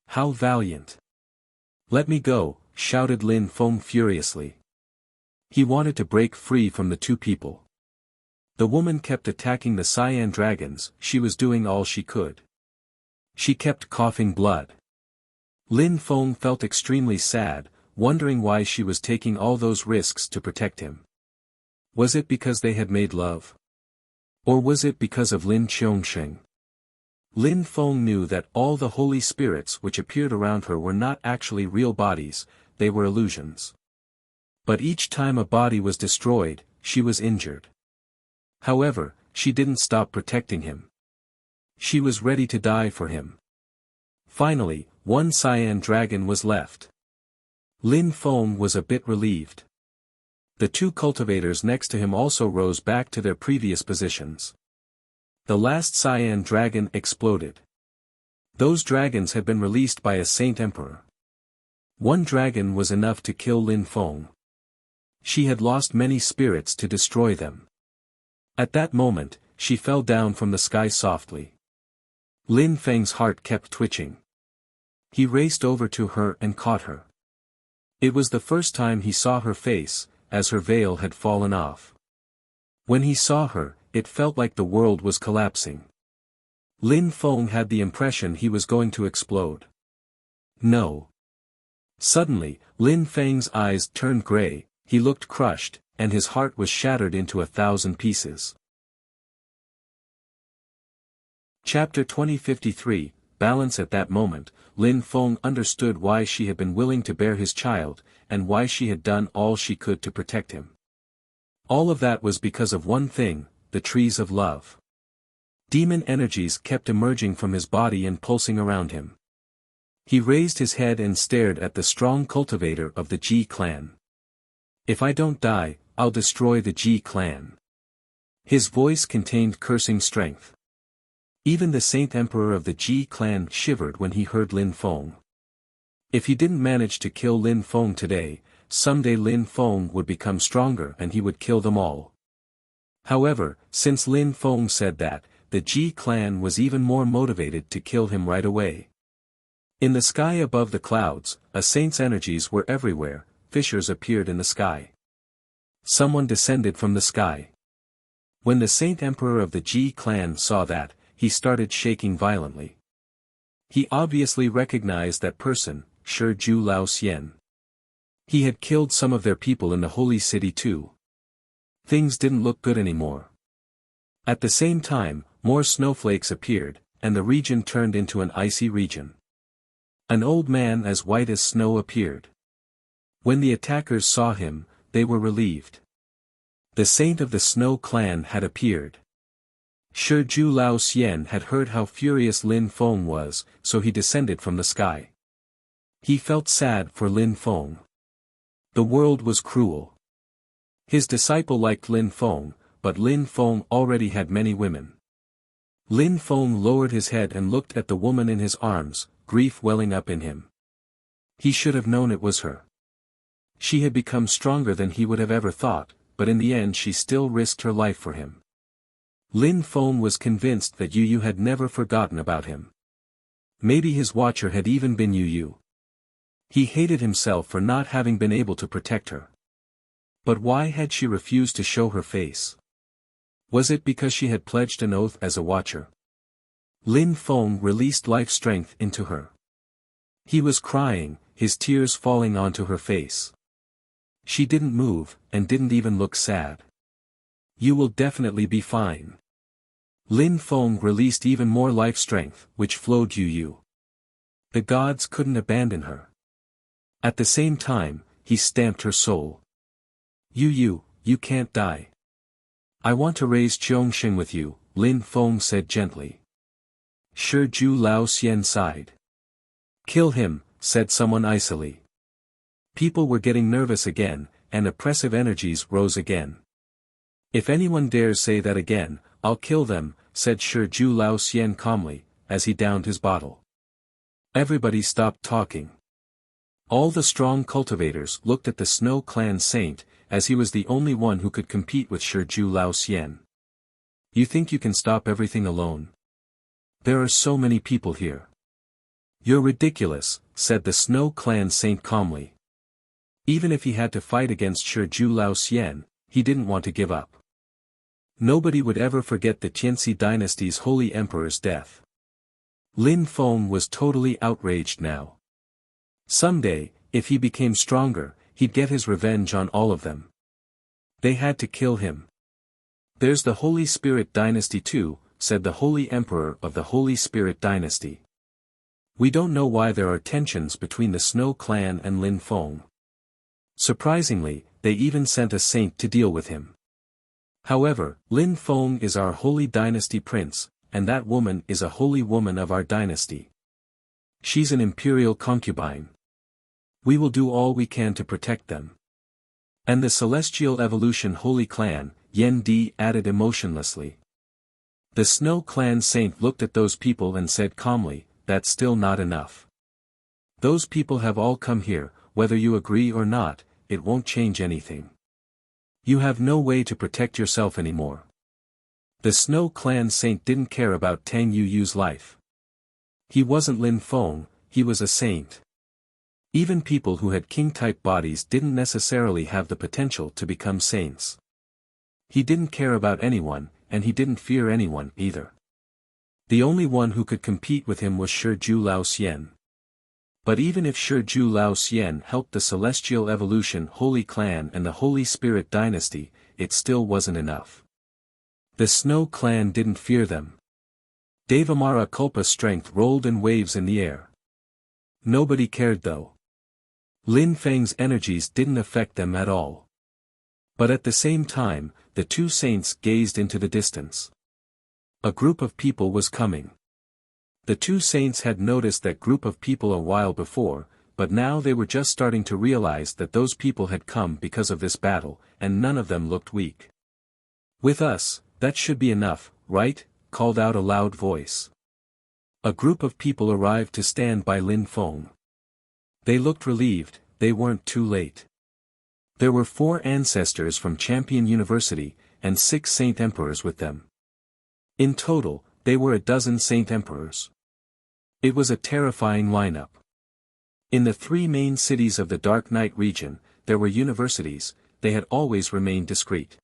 "How valiant!" "Let me go," shouted Lin Feng furiously. He wanted to break free from the 2 people. The woman kept attacking the Cyan dragons. She was doing all she could. She kept coughing blood. Lin Feng felt extremely sad, wondering why she was taking all those risks to protect him. Was it because they had made love? Or was it because of Lin Qiongsheng? Lin Feng knew that all the holy spirits which appeared around her were not actually real bodies, they were illusions. But each time a body was destroyed, she was injured. However, she didn't stop protecting him. She was ready to die for him. Finally, 1 Cyan dragon was left. Lin Feng was a bit relieved. The 2 cultivators next to him also rose back to their previous positions. The last Cyan dragon exploded. Those dragons had been released by a saint emperor. 1 dragon was enough to kill Lin Feng. She had lost many spirits to destroy them. At that moment, she fell down from the sky softly. Lin Feng's heart kept twitching. He raced over to her and caught her. It was the first time he saw her face, as her veil had fallen off. When he saw her, it felt like the world was collapsing. Lin Feng had the impression he was going to explode. No. Suddenly, Lin Feng's eyes turned gray, he looked crushed, and his heart was shattered into 1,000 pieces. Chapter 2053, Balance. At that moment, Lin Feng understood why she had been willing to bear his child, and why she had done all she could to protect him. All of that was because of one thing, the trees of love. Demon energies kept emerging from his body and pulsing around him. He raised his head and stared at the strong cultivator of the Ji clan. "If I don't die, I'll destroy the Ji clan." His voice contained cursing strength. Even the Saint Emperor of the Ji clan shivered when he heard Lin Feng. If he didn't manage to kill Lin Feng today, someday Lin Feng would become stronger and he would kill them all. However, since Lin Feng said that, the Ji clan was even more motivated to kill him right away. In the sky above the clouds, a saint's energies were everywhere. Fissures appeared in the sky. Someone descended from the sky. When the Saint Emperor of the Ji clan saw that, he started shaking violently. He obviously recognized that person, Shi Ju Lao Xian. He had killed some of their people in the holy city too. Things didn't look good anymore. At the same time, more snowflakes appeared, and the region turned into an icy region. An old man as white as snow appeared. When the attackers saw him, they were relieved. The saint of the Snow clan had appeared. Shi Ju Lao Xian had heard how furious Lin Feng was, so he descended from the sky. He felt sad for Lin Feng. The world was cruel. His disciple liked Lin Feng, but Lin Feng already had many women. Lin Feng lowered his head and looked at the woman in his arms, grief welling up in him. He should have known it was her. She had become stronger than he would have ever thought, but in the end she still risked her life for him. Lin Feng was convinced that Yu Yu had never forgotten about him. Maybe his watcher had even been Yu Yu. He hated himself for not having been able to protect her. But why had she refused to show her face? Was it because she had pledged an oath as a watcher? Lin Feng released life strength into her. He was crying, his tears falling onto her face. She didn't move, and didn't even look sad. You will definitely be fine. Lin Feng released even more life strength, which flowed Yu Yu. The gods couldn't abandon her. At the same time, he stamped her soul. Yu Yu, you can't die. I want to raise Chongqing with you, Lin Feng said gently. Shi Ju Lao Xian sighed. Kill him, said someone icily. People were getting nervous again, and oppressive energies rose again. If anyone dares say that again, I'll kill them, said Shi Ju Lao Xian calmly, as he downed his bottle. Everybody stopped talking. All the strong cultivators looked at the Snow clan saint, as he was the only one who could compete with Shi Ju Lao Xian. You think you can stop everything alone? There are so many people here. You're ridiculous, said the Snow clan saint calmly. Even if he had to fight against Shi Ju Lao Xian, he didn't want to give up. Nobody would ever forget the Tianxi dynasty's holy emperor's death. Lin Feng was totally outraged now. Someday, if he became stronger, he'd get his revenge on all of them. They had to kill him. There's the Holy Spirit dynasty too, said the Holy Emperor of the Holy Spirit dynasty. We don't know why there are tensions between the Snow clan and Lin Feng. Surprisingly, they even sent a saint to deal with him. However, Lin Feng is our holy dynasty prince, and that woman is a holy woman of our dynasty. She's an imperial concubine. We will do all we can to protect them. And the Celestial Evolution Holy Clan, Yen Di added emotionlessly. The Snow clan saint looked at those people and said calmly, that's still not enough. Those people have all come here, whether you agree or not, it won't change anything. You have no way to protect yourself anymore. The Snow clan saint didn't care about Tang Yu Yu's life. He wasn't Lin Feng, he was a saint. Even people who had king-type bodies didn't necessarily have the potential to become saints. He didn't care about anyone, and he didn't fear anyone either. The only one who could compete with him was Shi Ju Lao Xian. But even if Shi Ju Lao Xian helped the Celestial Evolution Holy Clan and the Holy Spirit Dynasty, it still wasn't enough. The Snow clan didn't fear them. Devamara Culpa's strength rolled in waves in the air. Nobody cared though. Lin Feng's energies didn't affect them at all. But at the same time, the two saints gazed into the distance. A group of people was coming. The two saints had noticed that group of people a while before, but now they were just starting to realize that those people had come because of this battle, and none of them looked weak. With us, that should be enough, right? Called out a loud voice. A group of people arrived to stand by Lin Feng. They looked relieved, they weren't too late. There were 4 ancestors from Champion University, and 6 Saint Emperors with them. In total, they were a dozen Saint Emperors. It was a terrifying lineup. In the three main cities of the Dark Knight region, there were universities. They had always remained discreet.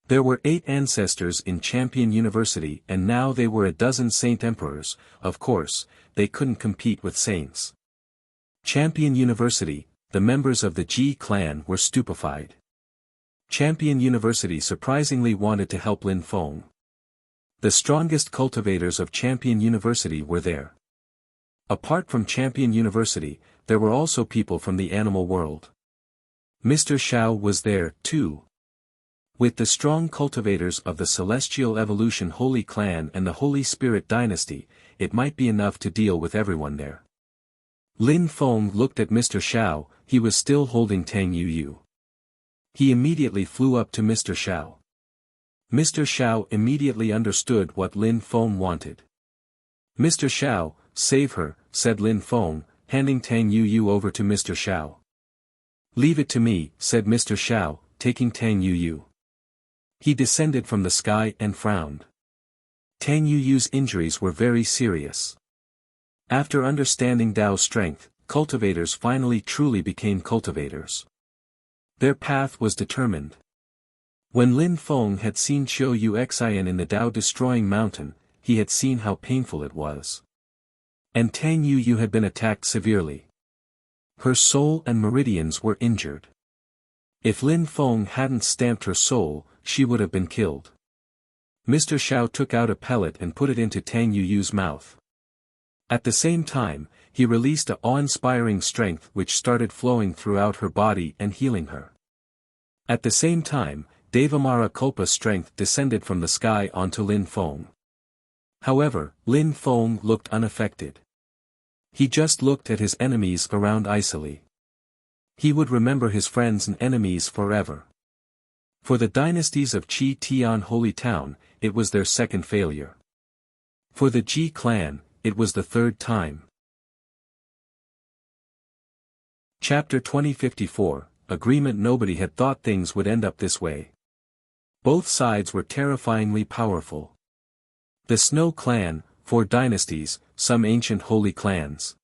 There were 8 ancestors in Champion University and now they were a dozen Saint Emperors. Of course, they couldn't compete with Saints. Champion University, the members of the Ji clan were stupefied. Champion University surprisingly wanted to help Lin Feng. The strongest cultivators of Champion University were there. Apart from Champion University, there were also people from the animal world. Mr. Xiao was there, too. With the strong cultivators of the Celestial Evolution Holy Clan and the Holy Spirit Dynasty, it might be enough to deal with everyone there. Lin Feng looked at Mr. Xiao, he was still holding Tang Yuyu. He immediately flew up to Mr. Xiao. Mr. Xiao immediately understood what Lin Feng wanted. Mr. Xiao, save her, said Lin Feng, handing Tang Yuyu over to Mr. Xiao. Leave it to me, said Mr. Xiao, taking Tang Yuyu. He descended from the sky and frowned. Tang Yuyu's injuries were very serious. After understanding Dao's strength, cultivators finally truly became cultivators. Their path was determined. When Lin Feng had seen Qiu Yuxian in the Dao-destroying mountain, he had seen how painful it was. And Tang Yuyu had been attacked severely. Her soul and meridians were injured. If Lin Feng hadn't stamped her soul, she would have been killed. Mr. Xiao took out a pellet and put it into Tang Yuyu's mouth. At the same time, he released a awe-inspiring strength which started flowing throughout her body and healing her. At the same time, Devamara Kulpa strength descended from the sky onto Lin Feng. However, Lin Feng looked unaffected. He just looked at his enemies around icily. He would remember his friends and enemies forever. For the dynasties of Qi Tian Holy Town, it was their second failure. For the Ji clan, it was the third time. Chapter 2054, Agreement. Nobody had thought things would end up this way. Both sides were terrifyingly powerful. The Snow Clan, 4 dynasties, some ancient holy clans.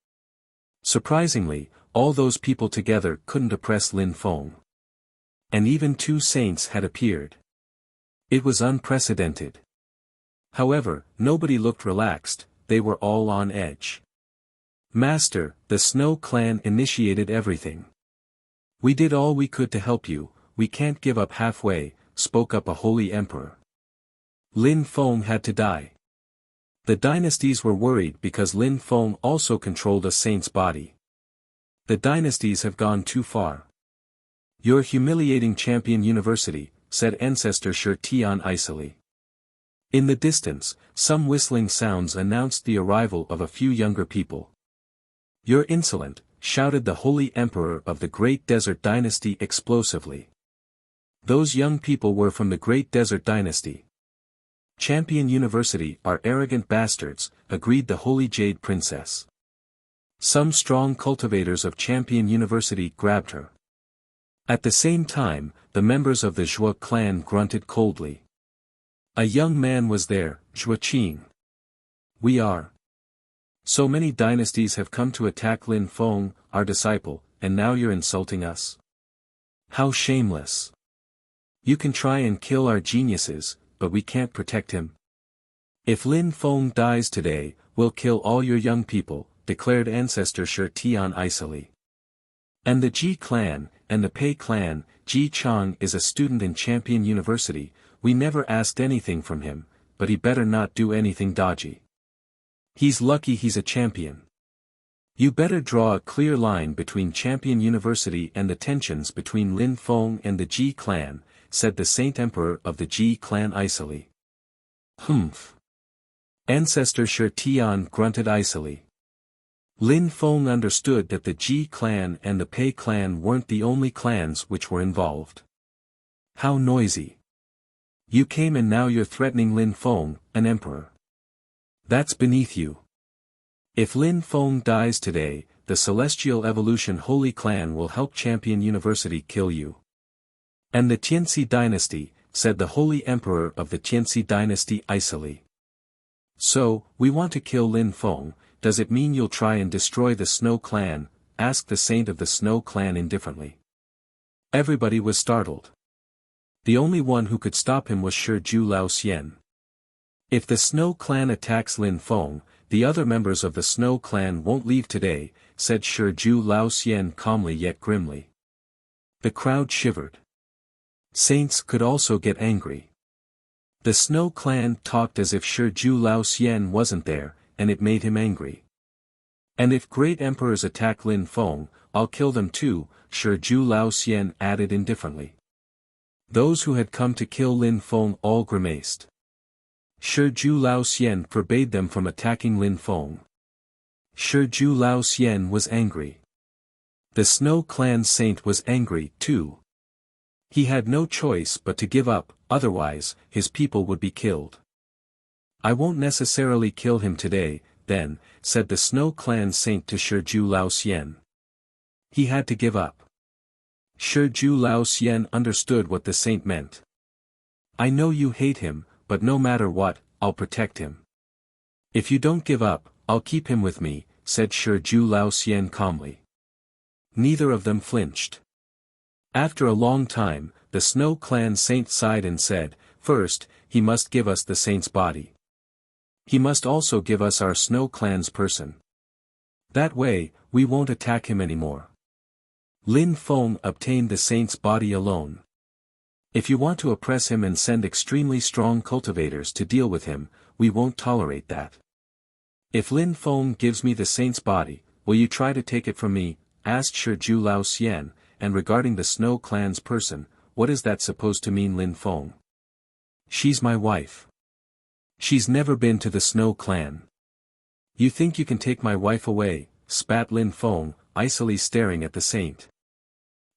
Surprisingly, all those people together couldn't oppress Lin Feng. And even 2 saints had appeared. It was unprecedented. However, nobody looked relaxed, they were all on edge. Master, the Snow Clan initiated everything. We did all we could to help you, we can't give up halfway, spoke up a holy emperor. Lin Feng had to die. The dynasties were worried because Lin Feng also controlled a saint's body. The dynasties have gone too far. You're humiliating Champion University, said Ancestor Shi Tian icily. In the distance, some whistling sounds announced the arrival of a few younger people. You're insolent, shouted the Holy Emperor of the Great Desert Dynasty explosively. Those young people were from the Great Desert Dynasty. Champion University are arrogant bastards, agreed the Holy Jade Princess. Some strong cultivators of Champion University grabbed her. At the same time, the members of the Zhua clan grunted coldly. A young man was there, Zhua Qing. We are. So many dynasties have come to attack Lin Feng, our disciple, and now you're insulting us. How shameless. You can try and kill our geniuses, but we can't protect him. If Lin Feng dies today, we'll kill all your young people, declared Ancestor Shi Tian icily. And the Ji clan, and the Pei clan, Ji Chang is a student in Champion University, we never asked anything from him, but he better not do anything dodgy. He's lucky he's a champion. You better draw a clear line between Champion University and the tensions between Lin Feng and the Ji clan, said the Saint Emperor of the Ji clan icily. Humph. Ancestor Shi Tian grunted icily. Lin Feng understood that the Ji clan and the Pei clan weren't the only clans which were involved. How noisy. You came and now you're threatening Lin Feng, an emperor. That's beneath you. If Lin Feng dies today, the Celestial Evolution Holy Clan will help Champion University kill you. And the Tianxi dynasty, said the Holy Emperor of the Tianxi dynasty icily. So, we want to kill Lin Feng. Does it mean you'll try and destroy the Snow Clan? Asked the saint of the Snow Clan indifferently. Everybody was startled. The only one who could stop him was Shiju Lao Xian. If the Snow Clan attacks Lin Feng, the other members of the Snow Clan won't leave today, said Shiju Lao Xian calmly yet grimly. The crowd shivered. Saints could also get angry. The Snow Clan talked as if Shiju Lao Xian wasn't there, and it made him angry. And if great emperors attack Lin Feng, I'll kill them too, Shiju Lao Xian added indifferently. Those who had come to kill Lin Feng all grimaced. Shiju Lao Xian forbade them from attacking Lin Feng. Shiju Lao Xian was angry. The Snow Clan saint was angry too. He had no choice but to give up, otherwise, his people would be killed. I won't necessarily kill him today, then, said the Snow Clan saint to Shiju Lao Xian. He had to give up. Shiju Lao Xian understood what the saint meant. I know you hate him, but no matter what, I'll protect him. If you don't give up, I'll keep him with me, said Shiju Lao Xian calmly. Neither of them flinched. After a long time, the Snow Clan saint sighed and said, first, he must give us the saint's body. He must also give us our Snow Clan's person. That way, we won't attack him anymore. Lin Feng obtained the saint's body alone. If you want to oppress him and send extremely strong cultivators to deal with him, we won't tolerate that. If Lin Feng gives me the saint's body, will you try to take it from me? Asked Shiju Lao Xian, and regarding the Snow Clan's person, what is that supposed to mean, Lin Feng? She's my wife. She's never been to the Snow Clan. You think you can take my wife away? Spat Lin Feng, icily staring at the saint.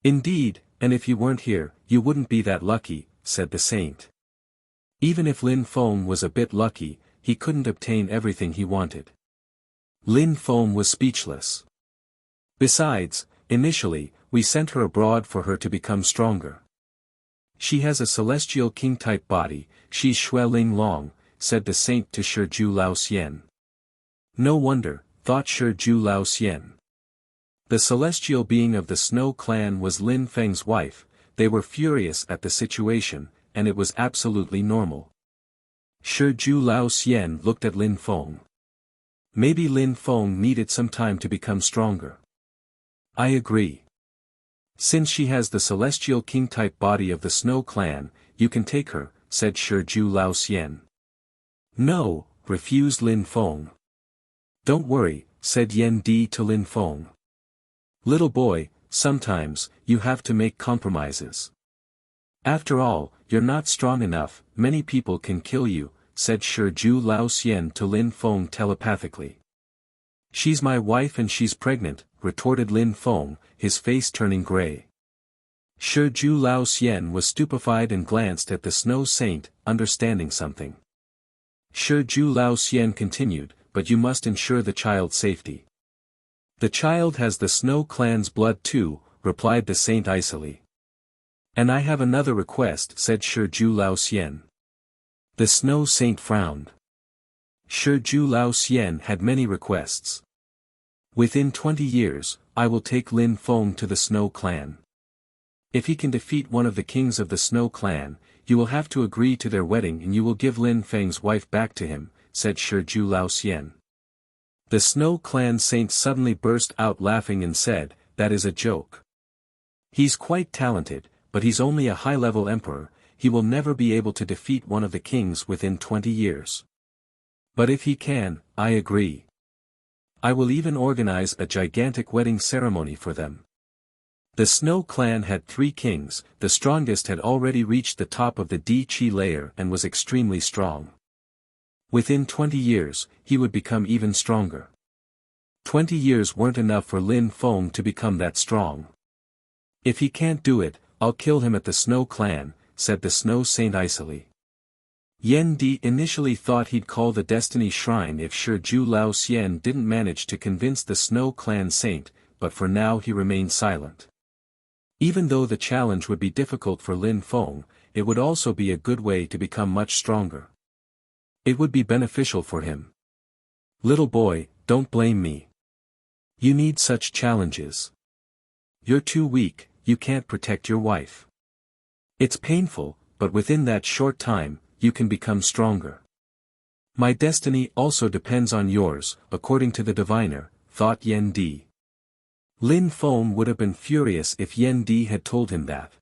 Indeed, and if you weren't here, you wouldn't be that lucky, said the saint. Even if Lin Feng was a bit lucky, he couldn't obtain everything he wanted. Lin Feng was speechless. Besides, initially, we sent her abroad for her to become stronger. She has a celestial king-type body, she's Xue Ling Long, said the saint to Shiju Lao Xian. No wonder, thought Shiju Lao Xian. The celestial being of the Snow Clan was Lin Feng's wife. They were furious at the situation, and it was absolutely normal. Shiju Lao Xian looked at Lin Feng. Maybe Lin Feng needed some time to become stronger. I agree. Since she has the celestial king-type body of the Snow Clan, you can take her, said Shiju Lao Xian. No, refused Lin Feng. Don't worry, said Yan Di to Lin Feng. Little boy, sometimes, you have to make compromises. After all, you're not strong enough, many people can kill you, said Shiju Lao Xian to Lin Feng telepathically. She's my wife and she's pregnant, retorted Lin Feng, his face turning gray. Shiju Lao Xian was stupefied and glanced at the Snow Saint, understanding something. Shiju Lao Xian continued, but you must ensure the child's safety. The child has the Snow Clan's blood too, replied the saint icily. And I have another request, said Shiju Lao Xian. The Snow Saint frowned. Shiju Lao Xian had many requests. Within 20 years, I will take Lin Feng to the Snow Clan. If he can defeat one of the kings of the Snow Clan, you will have to agree to their wedding and you will give Lin Feng's wife back to him, said Shiju Lao Xian. The Snow Clan saint suddenly burst out laughing and said, that is a joke. He's quite talented, but he's only a high-level emperor, he will never be able to defeat one of the kings within 20 years. But if he can, I agree. I will even organize a gigantic wedding ceremony for them. The Snow Clan had 3 kings, the strongest had already reached the top of the Di-Chi layer and was extremely strong. Within 20 years, he would become even stronger. 20 years weren't enough for Lin Feng to become that strong. If he can't do it, I'll kill him at the Snow Clan, said the Snow Saint icily. Yan Di initially thought he'd call the Destiny Shrine if Shiju Lao Xian didn't manage to convince the Snow Clan saint, but for now he remained silent. Even though the challenge would be difficult for Lin Feng, it would also be a good way to become much stronger. It would be beneficial for him. Little boy, don't blame me. You need such challenges. You're too weak, you can't protect your wife. It's painful, but within that short time, you can become stronger. My destiny also depends on yours, according to the diviner, thought Yen Di. Lin Feng would have been furious if Yen Di had told him that.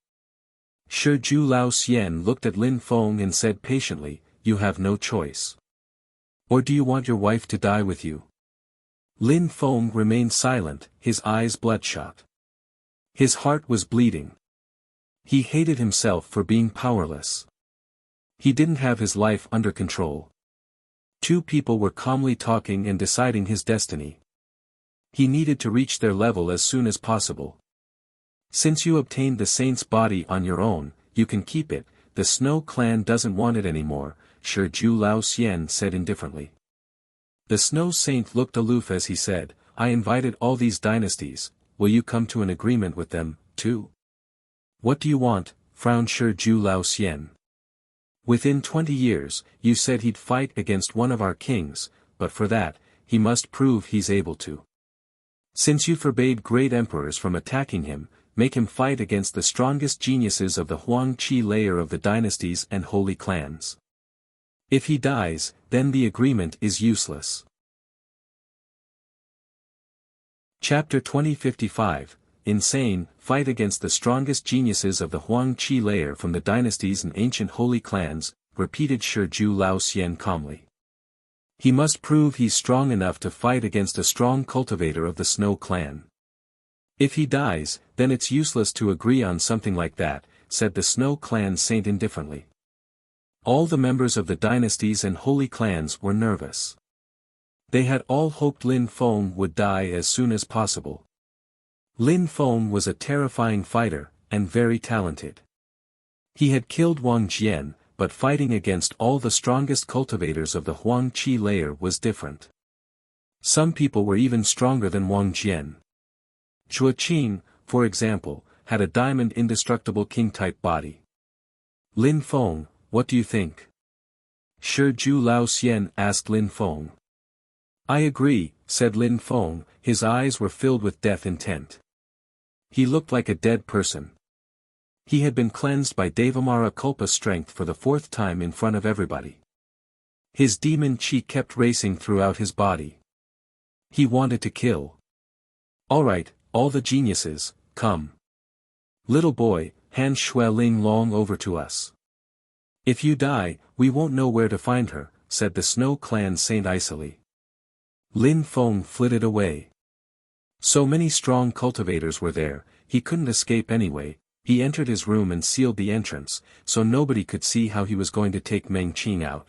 Shi Ju Lao Xian looked at Lin Feng and said patiently, you have no choice. Or do you want your wife to die with you? Lin Feng remained silent, his eyes bloodshot. His heart was bleeding. He hated himself for being powerless. He didn't have his life under control. Two people were calmly talking and deciding his destiny. He needed to reach their level as soon as possible. Since you obtained the saint's body on your own, you can keep it, the Snow clan doesn't want it anymore, Shi Ju Lao Xian said indifferently. The Snow Saint looked aloof as he said, I invited all these dynasties, will you come to an agreement with them, too? What do you want? Frowned Shi Ju Lao Xian. Within 20 years, you said he'd fight against one of our kings, but for that, he must prove he's able to. Since you forbade great emperors from attacking him, make him fight against the strongest geniuses of the Huang Qi layer of the dynasties and holy clans. If he dies, then the agreement is useless. Chapter 2055, Insane, fight against the strongest geniuses of the Huang Qi layer from the dynasties and ancient holy clans, repeated Shi Ju Lao Xian calmly. He must prove he's strong enough to fight against a strong cultivator of the Snow clan. If he dies, then it's useless to agree on something like that, said the Snow clan saint indifferently. All the members of the dynasties and holy clans were nervous. They had all hoped Lin Feng would die as soon as possible. Lin Feng was a terrifying fighter, and very talented. He had killed Wang Jian, but fighting against all the strongest cultivators of the Huang Qi layer was different. Some people were even stronger than Wang Jian. Zhuo Qing, for example, had a diamond indestructible king-type body. Lin Feng, what do you think? Shi Ju Lao Xian asked Lin Feng. I agree, said Lin Feng, his eyes were filled with death intent. He looked like a dead person. He had been cleansed by Devamara Kulpa strength for the 4th time in front of everybody. His demon qi kept racing throughout his body. He wanted to kill. Alright, all the geniuses, come. Little boy, hand Shui Ling Long over to us. If you die, we won't know where to find her, said the Snow clan saint icily. Lin Feng flitted away. So many strong cultivators were there, he couldn't escape anyway. He entered his room and sealed the entrance, so nobody could see how he was going to take Meng Qing out.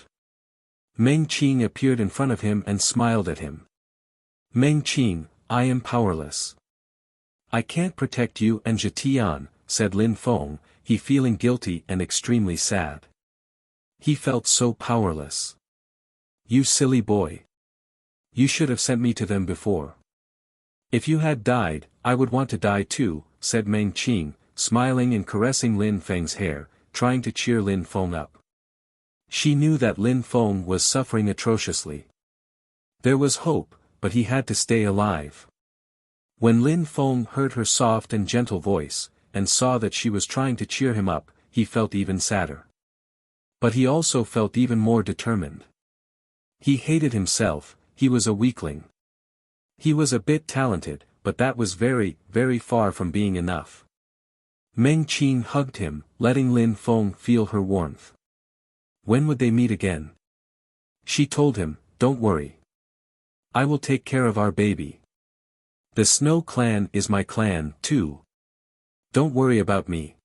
Meng Qing appeared in front of him and smiled at him. Meng Qing, I am powerless. I can't protect you and Zhetian, said Lin Feng, he feeling guilty and extremely sad. He felt so powerless. You silly boy. You should have sent me to them before. If you had died, I would want to die too, said Meng Qing, smiling and caressing Lin Feng's hair, trying to cheer Lin Feng up. She knew that Lin Feng was suffering atrociously. There was hope, but he had to stay alive. When Lin Feng heard her soft and gentle voice, and saw that she was trying to cheer him up, he felt even sadder. But he also felt even more determined. He hated himself, he was a weakling. He was a bit talented, but that was very, very far from being enough. Meng Qing hugged him, letting Lin Feng feel her warmth. When would they meet again? She told him, don't worry. I will take care of our baby. The Snow clan is my clan, too. Don't worry about me.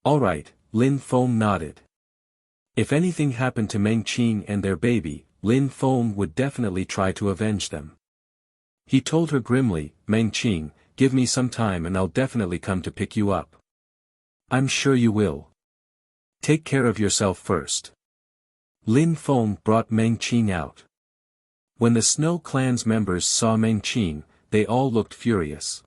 Alright, Lin Feng nodded. If anything happened to Meng Qing and their baby, Lin Feng would definitely try to avenge them. He told her grimly, Meng Qing, give me some time and I'll definitely come to pick you up. I'm sure you will. Take care of yourself first. Lin Feng brought Meng Qing out. When the Snow clan's members saw Meng Qing, they all looked furious.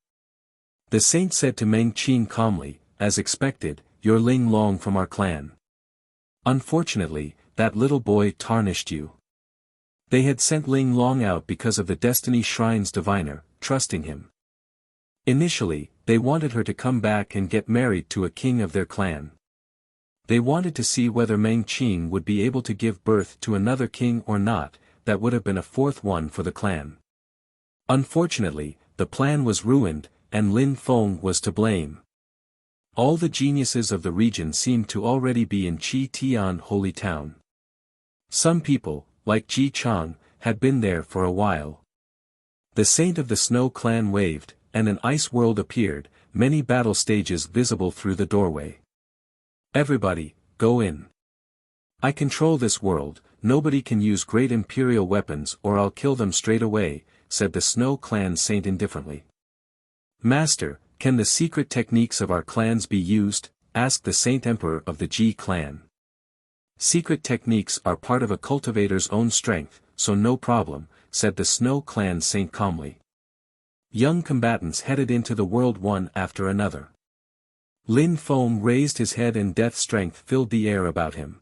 The saint said to Meng Qing calmly, as expected, you're Ling Long from our clan. Unfortunately, that little boy tarnished you. They had sent Ling Long out because of the Destiny Shrine's diviner, trusting him. Initially, they wanted her to come back and get married to a king of their clan. They wanted to see whether Meng Qing would be able to give birth to another king or not. That would have been a fourth one for the clan. Unfortunately, the plan was ruined, and Lin Feng was to blame. All the geniuses of the region seemed to already be in Qi Tian Holy Town. Some people, like Ji Chang, had been there for a while. The Saint of the Snow clan waved, and an ice world appeared, many battle stages visible through the doorway. Everybody, go in. I control this world, nobody can use great imperial weapons or I'll kill them straight away, said the Snow clan saint indifferently. Master, can the secret techniques of our clans be used? Asked the Saint Emperor of the Ji clan. Secret techniques are part of a cultivator's own strength, so no problem, said the Snow clan saint calmly. Young combatants headed into the world one after another. Lin Feng raised his head and death strength filled the air about him.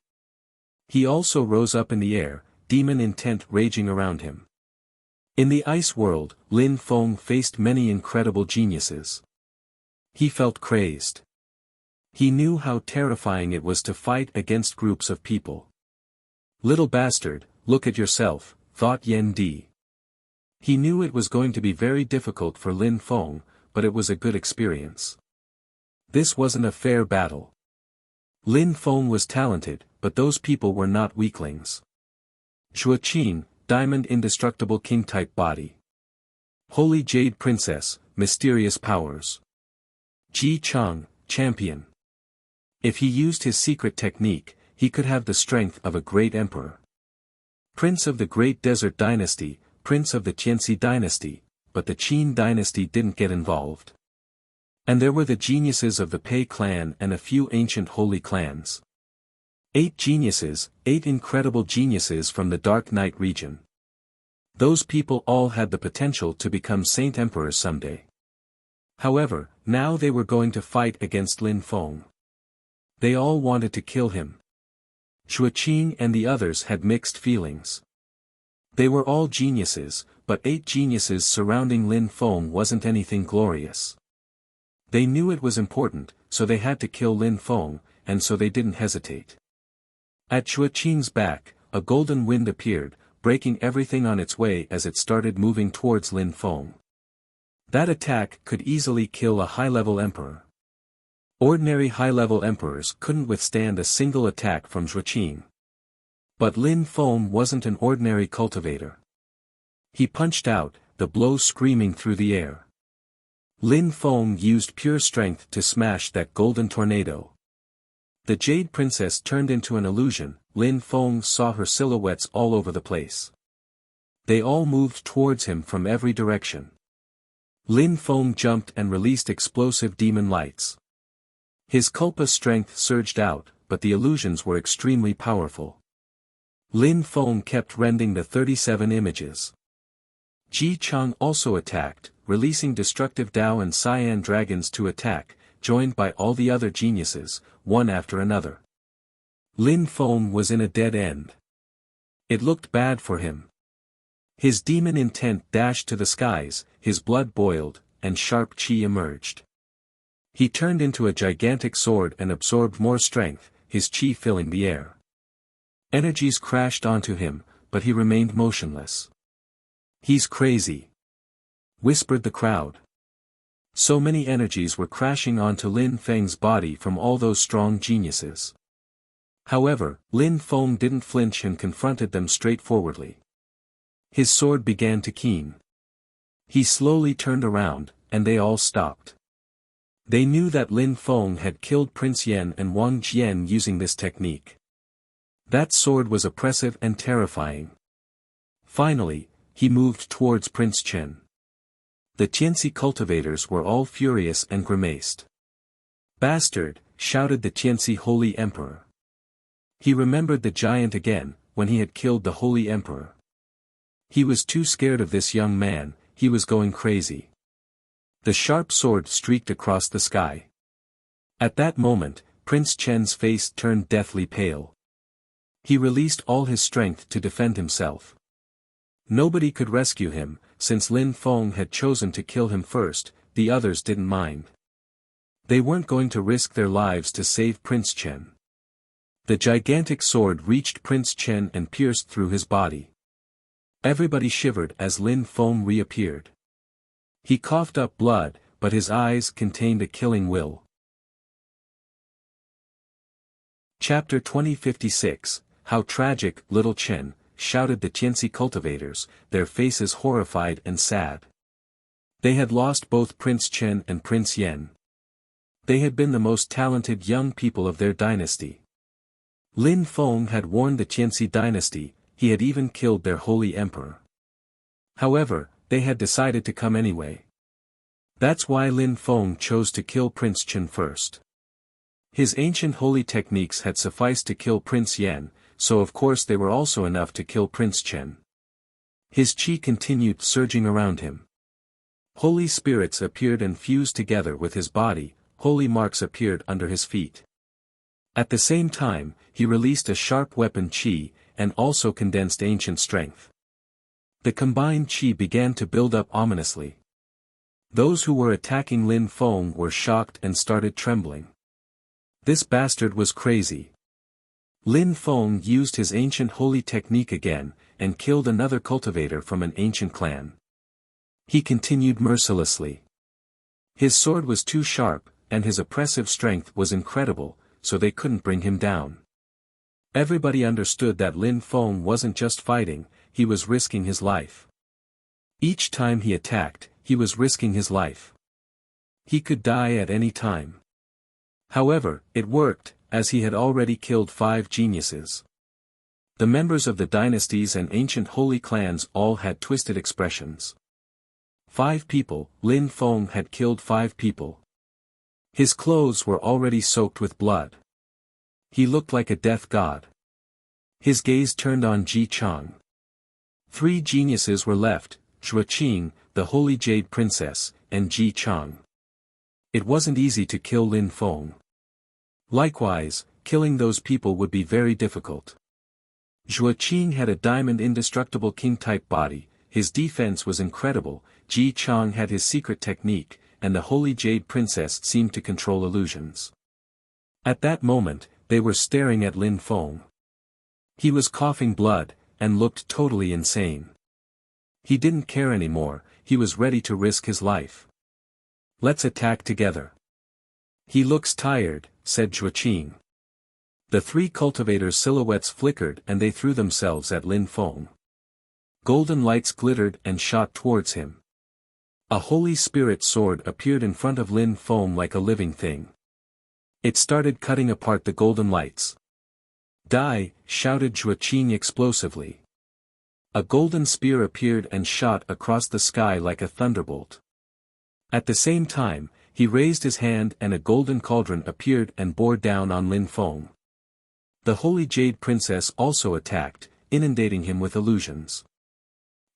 He also rose up in the air, demon intent raging around him. In the ice world, Lin Feng faced many incredible geniuses. He felt crazed. He knew how terrifying it was to fight against groups of people. Little bastard, look at yourself, thought Yen Di. He knew it was going to be very difficult for Lin Feng, but it was a good experience. This wasn't a fair battle. Lin Feng was talented, but those people were not weaklings. Zhuoqin, diamond indestructible king-type body. Holy Jade Princess, mysterious powers. Ji Chang, champion. If he used his secret technique, he could have the strength of a great emperor. Prince of the Great Desert Dynasty, Prince of the Tianxi Dynasty, but the Qin Dynasty didn't get involved. And there were the geniuses of the Pei clan and a few ancient holy clans. 8 geniuses, 8 incredible geniuses from the Dark Knight region. Those people all had the potential to become Saint Emperors someday. However, now they were going to fight against Lin Feng. They all wanted to kill him. Zhuoqin and the others had mixed feelings. They were all geniuses, but 8 geniuses surrounding Lin Feng wasn't anything glorious. They knew it was important, so they had to kill Lin Feng, and so they didn't hesitate. At Zhuoqin's back, a golden wind appeared, breaking everything on its way as it started moving towards Lin Feng. That attack could easily kill a high-level emperor. Ordinary high-level emperors couldn't withstand a single attack from Zhuoqin. But Lin Feng wasn't an ordinary cultivator. He punched out, the blow screaming through the air. Lin Feng used pure strength to smash that golden tornado. The Jade Princess turned into an illusion. Lin Feng saw her silhouettes all over the place. They all moved towards him from every direction. Lin Feng jumped and released explosive demon lights. His Culpa strength surged out, but the illusions were extremely powerful. Lin Feng kept rending the 37 images. Ji Chang also attacked, releasing destructive Dao and Cyan dragons to attack, joined by all the other geniuses, one after another. Lin Feng was in a dead end. It looked bad for him. His demon intent dashed to the skies, his blood boiled, and sharp qi emerged. He turned into a gigantic sword and absorbed more strength, his qi filling the air. Energies crashed onto him, but he remained motionless. He's crazy, whispered the crowd. So many energies were crashing onto Lin Feng's body from all those strong geniuses. However, Lin Feng didn't flinch and confronted them straightforwardly. His sword began to keen. He slowly turned around, and they all stopped. They knew that Lin Feng had killed Prince Yan and Wang Jian using this technique. That sword was oppressive and terrifying. Finally, he moved towards Prince Chen. The Tianxi cultivators were all furious and grimaced. Bastard, shouted the Tianxi Holy Emperor. He remembered the giant again, when he had killed the Holy Emperor. He was too scared of this young man, he was going crazy. The sharp sword streaked across the sky. At that moment, Prince Chen's face turned deathly pale. He released all his strength to defend himself. Nobody could rescue him, since Lin Feng had chosen to kill him first. The others didn't mind. They weren't going to risk their lives to save Prince Chen. The gigantic sword reached Prince Chen and pierced through his body. Everybody shivered as Lin Feng reappeared. He coughed up blood, but his eyes contained a killing will. Chapter 2056, How Tragic, Little Chen, shouted the Tianxi cultivators, their faces horrified and sad. They had lost both Prince Chen and Prince Yan. They had been the most talented young people of their dynasty. Lin Feng had warned the Tianxi dynasty, he had even killed their holy emperor. However, they had decided to come anyway. That's why Lin Feng chose to kill Prince Chen first. His ancient holy techniques had sufficed to kill Prince Yan, so of course they were also enough to kill Prince Chen. His qi continued surging around him. Holy spirits appeared and fused together with his body, holy marks appeared under his feet. At the same time, he released a sharp weapon qi, and also condensed ancient strength. The combined qi began to build up ominously. Those who were attacking Lin Feng were shocked and started trembling. This bastard was crazy. Lin Feng used his ancient holy technique again, and killed another cultivator from an ancient clan. He continued mercilessly. His sword was too sharp, and his oppressive strength was incredible, so they couldn't bring him down. Everybody understood that Lin Feng wasn't just fighting, he was risking his life. Each time he attacked, he was risking his life. He could die at any time. However, it worked, as he had already killed 5 geniuses. The members of the dynasties and ancient holy clans all had twisted expressions. 5 people, Lin Feng had killed 5 people. His clothes were already soaked with blood. He looked like a death god. His gaze turned on Ji Chang. 3 geniuses were left, Zhuoqing, the Holy Jade Princess, and Ji Chang. It wasn't easy to kill Lin Feng. Likewise, killing those people would be very difficult. Zhuoqing had a diamond indestructible king-type body, his defense was incredible, Ji Chang had his secret technique, and the Holy Jade Princess seemed to control illusions. At that moment, they were staring at Lin Feng. He was coughing blood, and looked totally insane. He didn't care anymore, he was ready to risk his life. Let's attack together. He looks tired, said Zhuoqing. The 3 cultivators' silhouettes flickered and they threw themselves at Lin Feng. Golden lights glittered and shot towards him. A holy spirit sword appeared in front of Lin Feng like a living thing. It started cutting apart the golden lights. Die, shouted Zhuoqing explosively. A golden spear appeared and shot across the sky like a thunderbolt. At the same time, he raised his hand and a golden cauldron appeared and bore down on Lin Feng. The Holy Jade Princess also attacked, inundating him with illusions.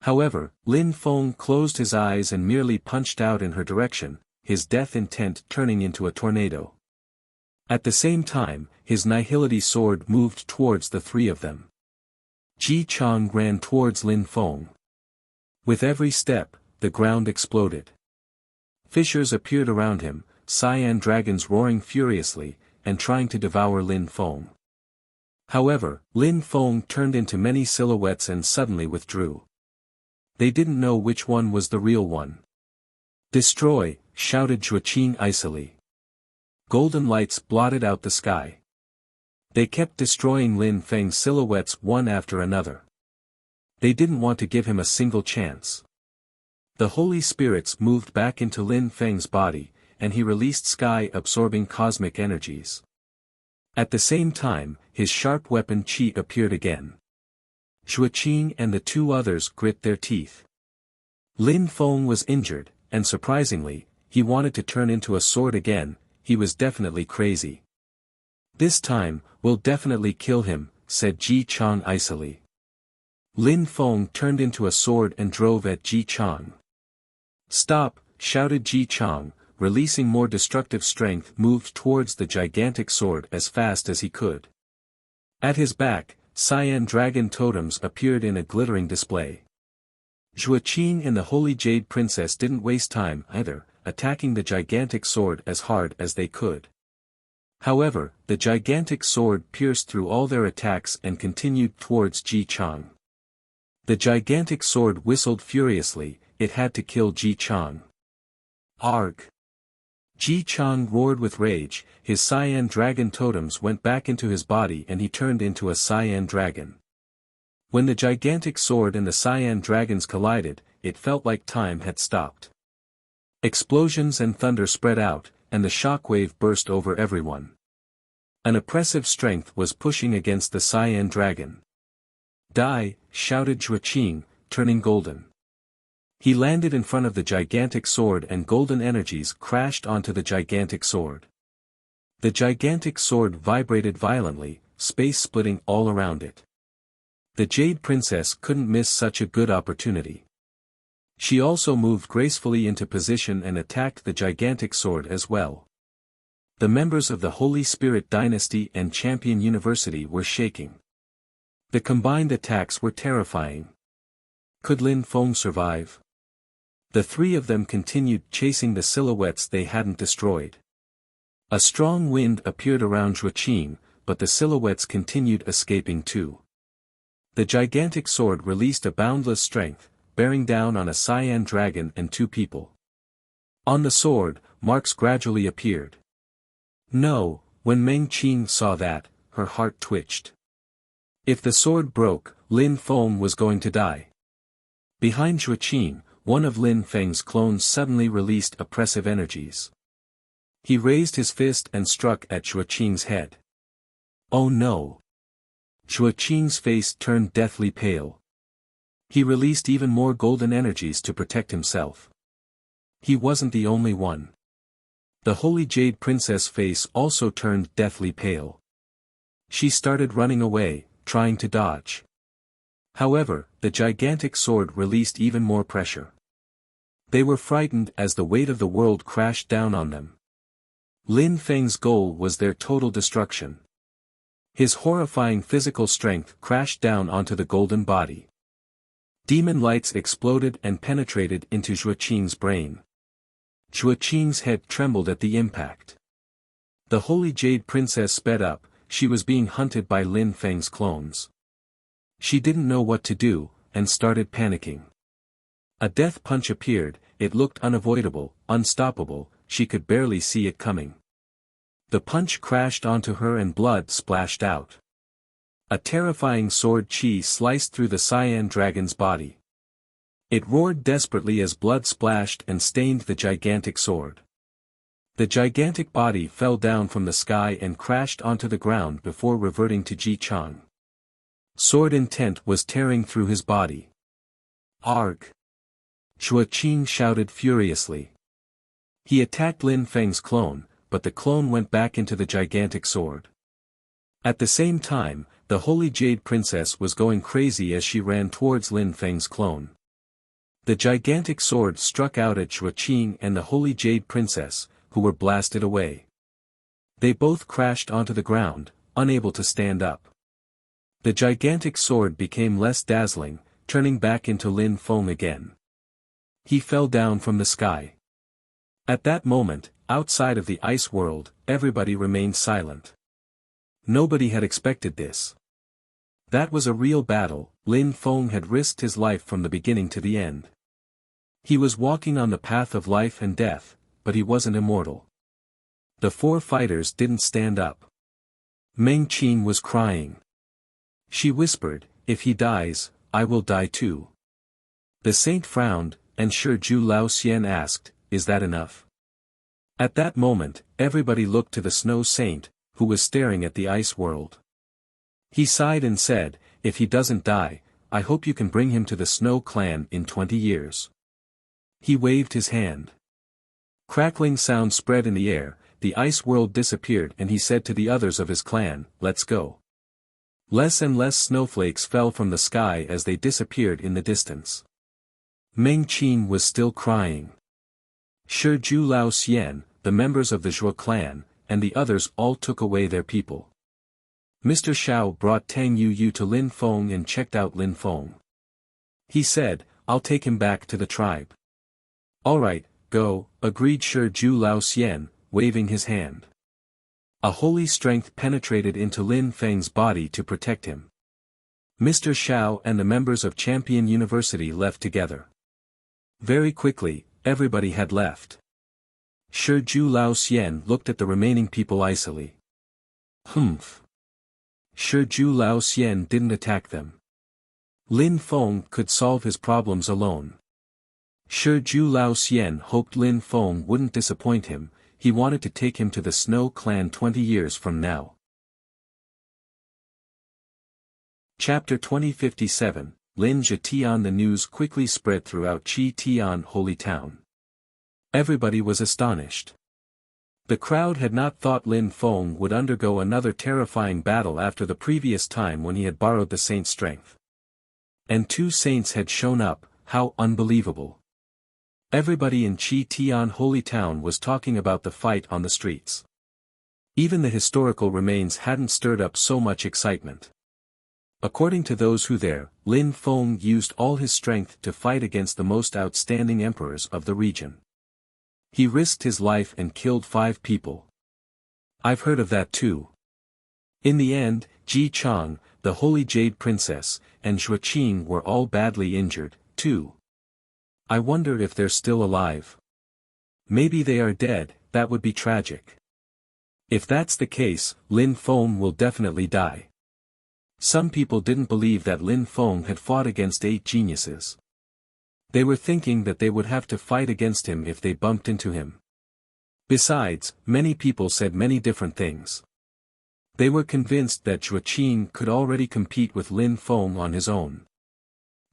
However, Lin Feng closed his eyes and merely punched out in her direction, his death intent turning into a tornado. At the same time, his nihility sword moved towards the 3 of them. Ji Chang ran towards Lin Feng. With every step, the ground exploded. Fissures appeared around him, cyan dragons roaring furiously, and trying to devour Lin Feng. However, Lin Feng turned into many silhouettes and suddenly withdrew. They didn't know which one was the real one. Destroy, shouted Zhuoqing icily. Golden lights blotted out the sky. They kept destroying Lin Feng's silhouettes one after another. They didn't want to give him a single chance. The holy spirits moved back into Lin Feng's body, and he released sky-absorbing cosmic energies. At the same time, his sharp weapon qi appeared again. Zhuoqing and the 2 others grit their teeth. Lin Feng was injured, and surprisingly, he wanted to turn into a sword again, he was definitely crazy. This time, we'll definitely kill him, said Ji Chang icily. Lin Feng turned into a sword and drove at Ji Chang. Stop, shouted Ji Chang, releasing more destructive strength, moved towards the gigantic sword as fast as he could. At his back, cyan dragon totems appeared in a glittering display. Zhuoqing and the Holy Jade Princess didn't waste time either, attacking the gigantic sword as hard as they could. However, the gigantic sword pierced through all their attacks and continued towards Ji Chang. The gigantic sword whistled furiously, it had to kill Ji Chang. Arg! Ji Chang roared with rage, his cyan dragon totems went back into his body and he turned into a cyan dragon. When the gigantic sword and the cyan dragons collided, it felt like time had stopped. Explosions and thunder spread out, and the shockwave burst over everyone. An oppressive strength was pushing against the cyan dragon. Die, shouted Zhuoqing, turning golden. He landed in front of the gigantic sword and golden energies crashed onto the gigantic sword. The gigantic sword vibrated violently, space splitting all around it. The Jade Princess couldn't miss such a good opportunity. She also moved gracefully into position and attacked the gigantic sword as well. The members of the Holy Spirit Dynasty and Champion University were shaking. The combined attacks were terrifying. Could Lin Feng survive? The three of them continued chasing the silhouettes they hadn't destroyed. A strong wind appeared around Zhuoqing, but the silhouettes continued escaping too. The gigantic sword released a boundless strength, bearing down on a cyan dragon and two people. On the sword, marks gradually appeared. No, when Meng Qing saw that, her heart twitched. If the sword broke, Lin Feng was going to die. Behind Zhuoqing, one of Lin Feng's clones suddenly released oppressive energies. He raised his fist and struck at Zhuoqing's head. Oh no! Zhuoqing's face turned deathly pale. He released even more golden energies to protect himself. He wasn't the only one. The Holy Jade Princess' face also turned deathly pale. She started running away, trying to dodge. However, the gigantic sword released even more pressure. They were frightened as the weight of the world crashed down on them. Lin Feng's goal was their total destruction. His horrifying physical strength crashed down onto the golden body. Demon lights exploded and penetrated into Zhuoqing's brain. Zhuoqing's head trembled at the impact. The Holy Jade Princess sped up, she was being hunted by Lin Feng's clones. She didn't know what to do, and started panicking. A death punch appeared, it looked unavoidable, unstoppable, she could barely see it coming. The punch crashed onto her and blood splashed out. A terrifying sword chi sliced through the cyan dragon's body. It roared desperately as blood splashed and stained the gigantic sword. The gigantic body fell down from the sky and crashed onto the ground before reverting to Ji Chang. Sword intent was tearing through his body. Arg! Zhuoqing shouted furiously. He attacked Lin Feng's clone, but the clone went back into the gigantic sword. At the same time, the Holy Jade Princess was going crazy as she ran towards Lin Feng's clone. The gigantic sword struck out at Zhuoqing and the Holy Jade Princess, who were blasted away. They both crashed onto the ground, unable to stand up. The gigantic sword became less dazzling, turning back into Lin Feng again. He fell down from the sky. At that moment, outside of the ice world, everybody remained silent. Nobody had expected this. That was a real battle, Lin Feng had risked his life from the beginning to the end. He was walking on the path of life and death, but he wasn't immortal. The four fighters didn't stand up. Meng Qing was crying. She whispered, "If he dies, I will die too." The saint frowned, and Shi Ju Lao Xian asked, "Is that enough?" At that moment, everybody looked to the snow saint, who was staring at the ice world. He sighed and said, "If he doesn't die, I hope you can bring him to the Snow Clan in 20 years. He waved his hand. Crackling sound spread in the air, the ice world disappeared and he said to the others of his clan, "Let's go." Less and less snowflakes fell from the sky as they disappeared in the distance. Meng Qing was still crying. Shi Zhu Lao Xian, the members of the Zhuo clan, and the others all took away their people. Mr. Xiao brought Tang Yu to Lin Feng and checked out Lin Feng. He said, "I'll take him back to the tribe." "Alright, go," agreed Shi Zhu Lao Xian, waving his hand. A holy strength penetrated into Lin Feng's body to protect him. Mr. Xiao and the members of Champion University left together. Very quickly, everybody had left. Shi Zhu Lao Xian looked at the remaining people icily. Humph. Shi Zhu Lao Xian didn't attack them. Lin Feng could solve his problems alone. Shi Zhu Lao Xian hoped Lin Feng wouldn't disappoint him. He wanted to take him to the Snow Clan 20 years from now. Chapter 2057, Lin Zhetian. The news quickly spread throughout Qi Tian Holy Town. Everybody was astonished. The crowd had not thought Lin Feng would undergo another terrifying battle after the previous time when he had borrowed the saint's strength. And 2 saints had shown up. How unbelievable. Everybody in Qi Tian Holy Town was talking about the fight on the streets. Even the historical remains hadn't stirred up so much excitement. According to those who there, Lin Feng used all his strength to fight against the most outstanding emperors of the region. He risked his life and killed 5 people. I've heard of that too. In the end, Ji Chang, the Holy Jade Princess, and Zhuo Qing were all badly injured, too. I wonder if they're still alive. Maybe they are dead. That would be tragic. If that's the case, Lin Feng will definitely die. Some people didn't believe that Lin Feng had fought against 8 geniuses. They were thinking that they would have to fight against him if they bumped into him. Besides, many people said many different things. They were convinced that Zhuo Qing could already compete with Lin Feng on his own.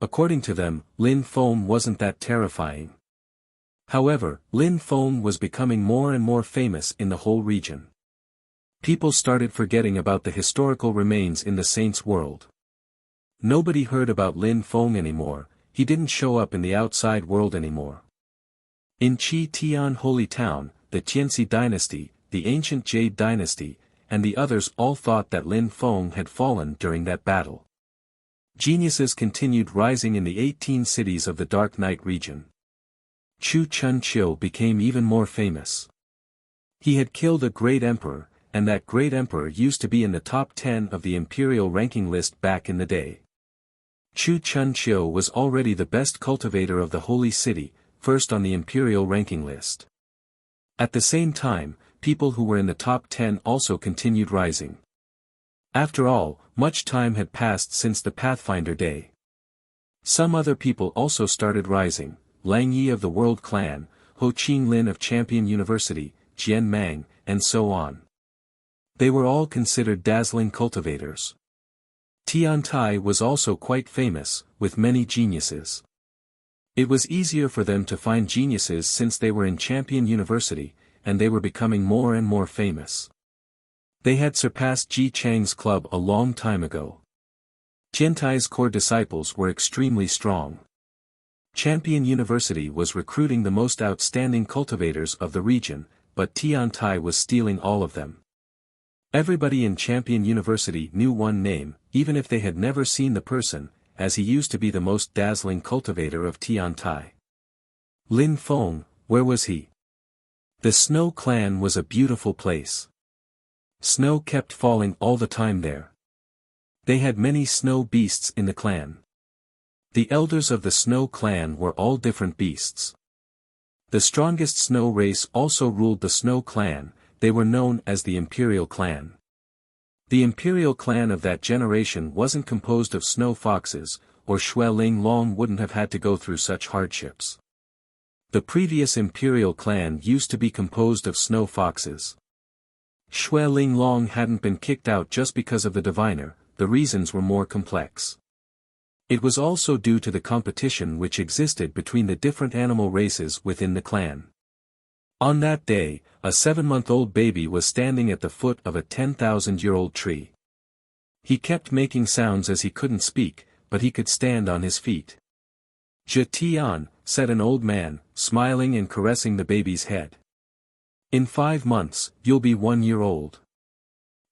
According to them, Lin Feng wasn't that terrifying. However, Lin Feng was becoming more and more famous in the whole region. People started forgetting about the historical remains in the saints' world. Nobody heard about Lin Feng anymore. He didn't show up in the outside world anymore. In Qi Tian Holy Town, the Tianxi dynasty, the ancient Jade dynasty, and the others all thought that Lin Feng had fallen during that battle. Geniuses continued rising in the 18 cities of the Dark Night region. Chu Chunqiu became even more famous. He had killed a great emperor, and that great emperor used to be in the top 10 of the imperial ranking list back in the day. Chu Chunqiu was already the best cultivator of the holy city, first on the imperial ranking list. At the same time, people who were in the top 10 also continued rising. After all, much time had passed since the Pathfinder day. Some other people also started rising: Lang Yi of the World Clan, Ho Qinglin of Champion University, Jian Mang, and so on. They were all considered dazzling cultivators. Tiantai was also quite famous, with many geniuses. It was easier for them to find geniuses since they were in Champion University, and they were becoming more and more famous. They had surpassed Ji Chang's club a long time ago. Tiantai's core disciples were extremely strong. Champion University was recruiting the most outstanding cultivators of the region, but Tiantai was stealing all of them. Everybody in Champion University knew one name, even if they had never seen the person, as he used to be the most dazzling cultivator of Tiantai. Lin Feng, where was he? The Snow Clan was a beautiful place. Snow kept falling all the time there. They had many snow beasts in the clan. The elders of the Snow Clan were all different beasts. The strongest snow race also ruled the Snow Clan. They were known as the Imperial Clan. The Imperial Clan of that generation wasn't composed of snow foxes, or Xue Ling Long wouldn't have had to go through such hardships. The previous Imperial Clan used to be composed of snow foxes. Xue Ling Long hadn't been kicked out just because of the diviner. The reasons were more complex. It was also due to the competition which existed between the different animal races within the clan. On that day, a 7-month-old baby was standing at the foot of a 10,000-year-old tree. He kept making sounds as he couldn't speak, but he could stand on his feet. Zhetian, said an old man, smiling and caressing the baby's head. In 5 months, you'll be 1 year old.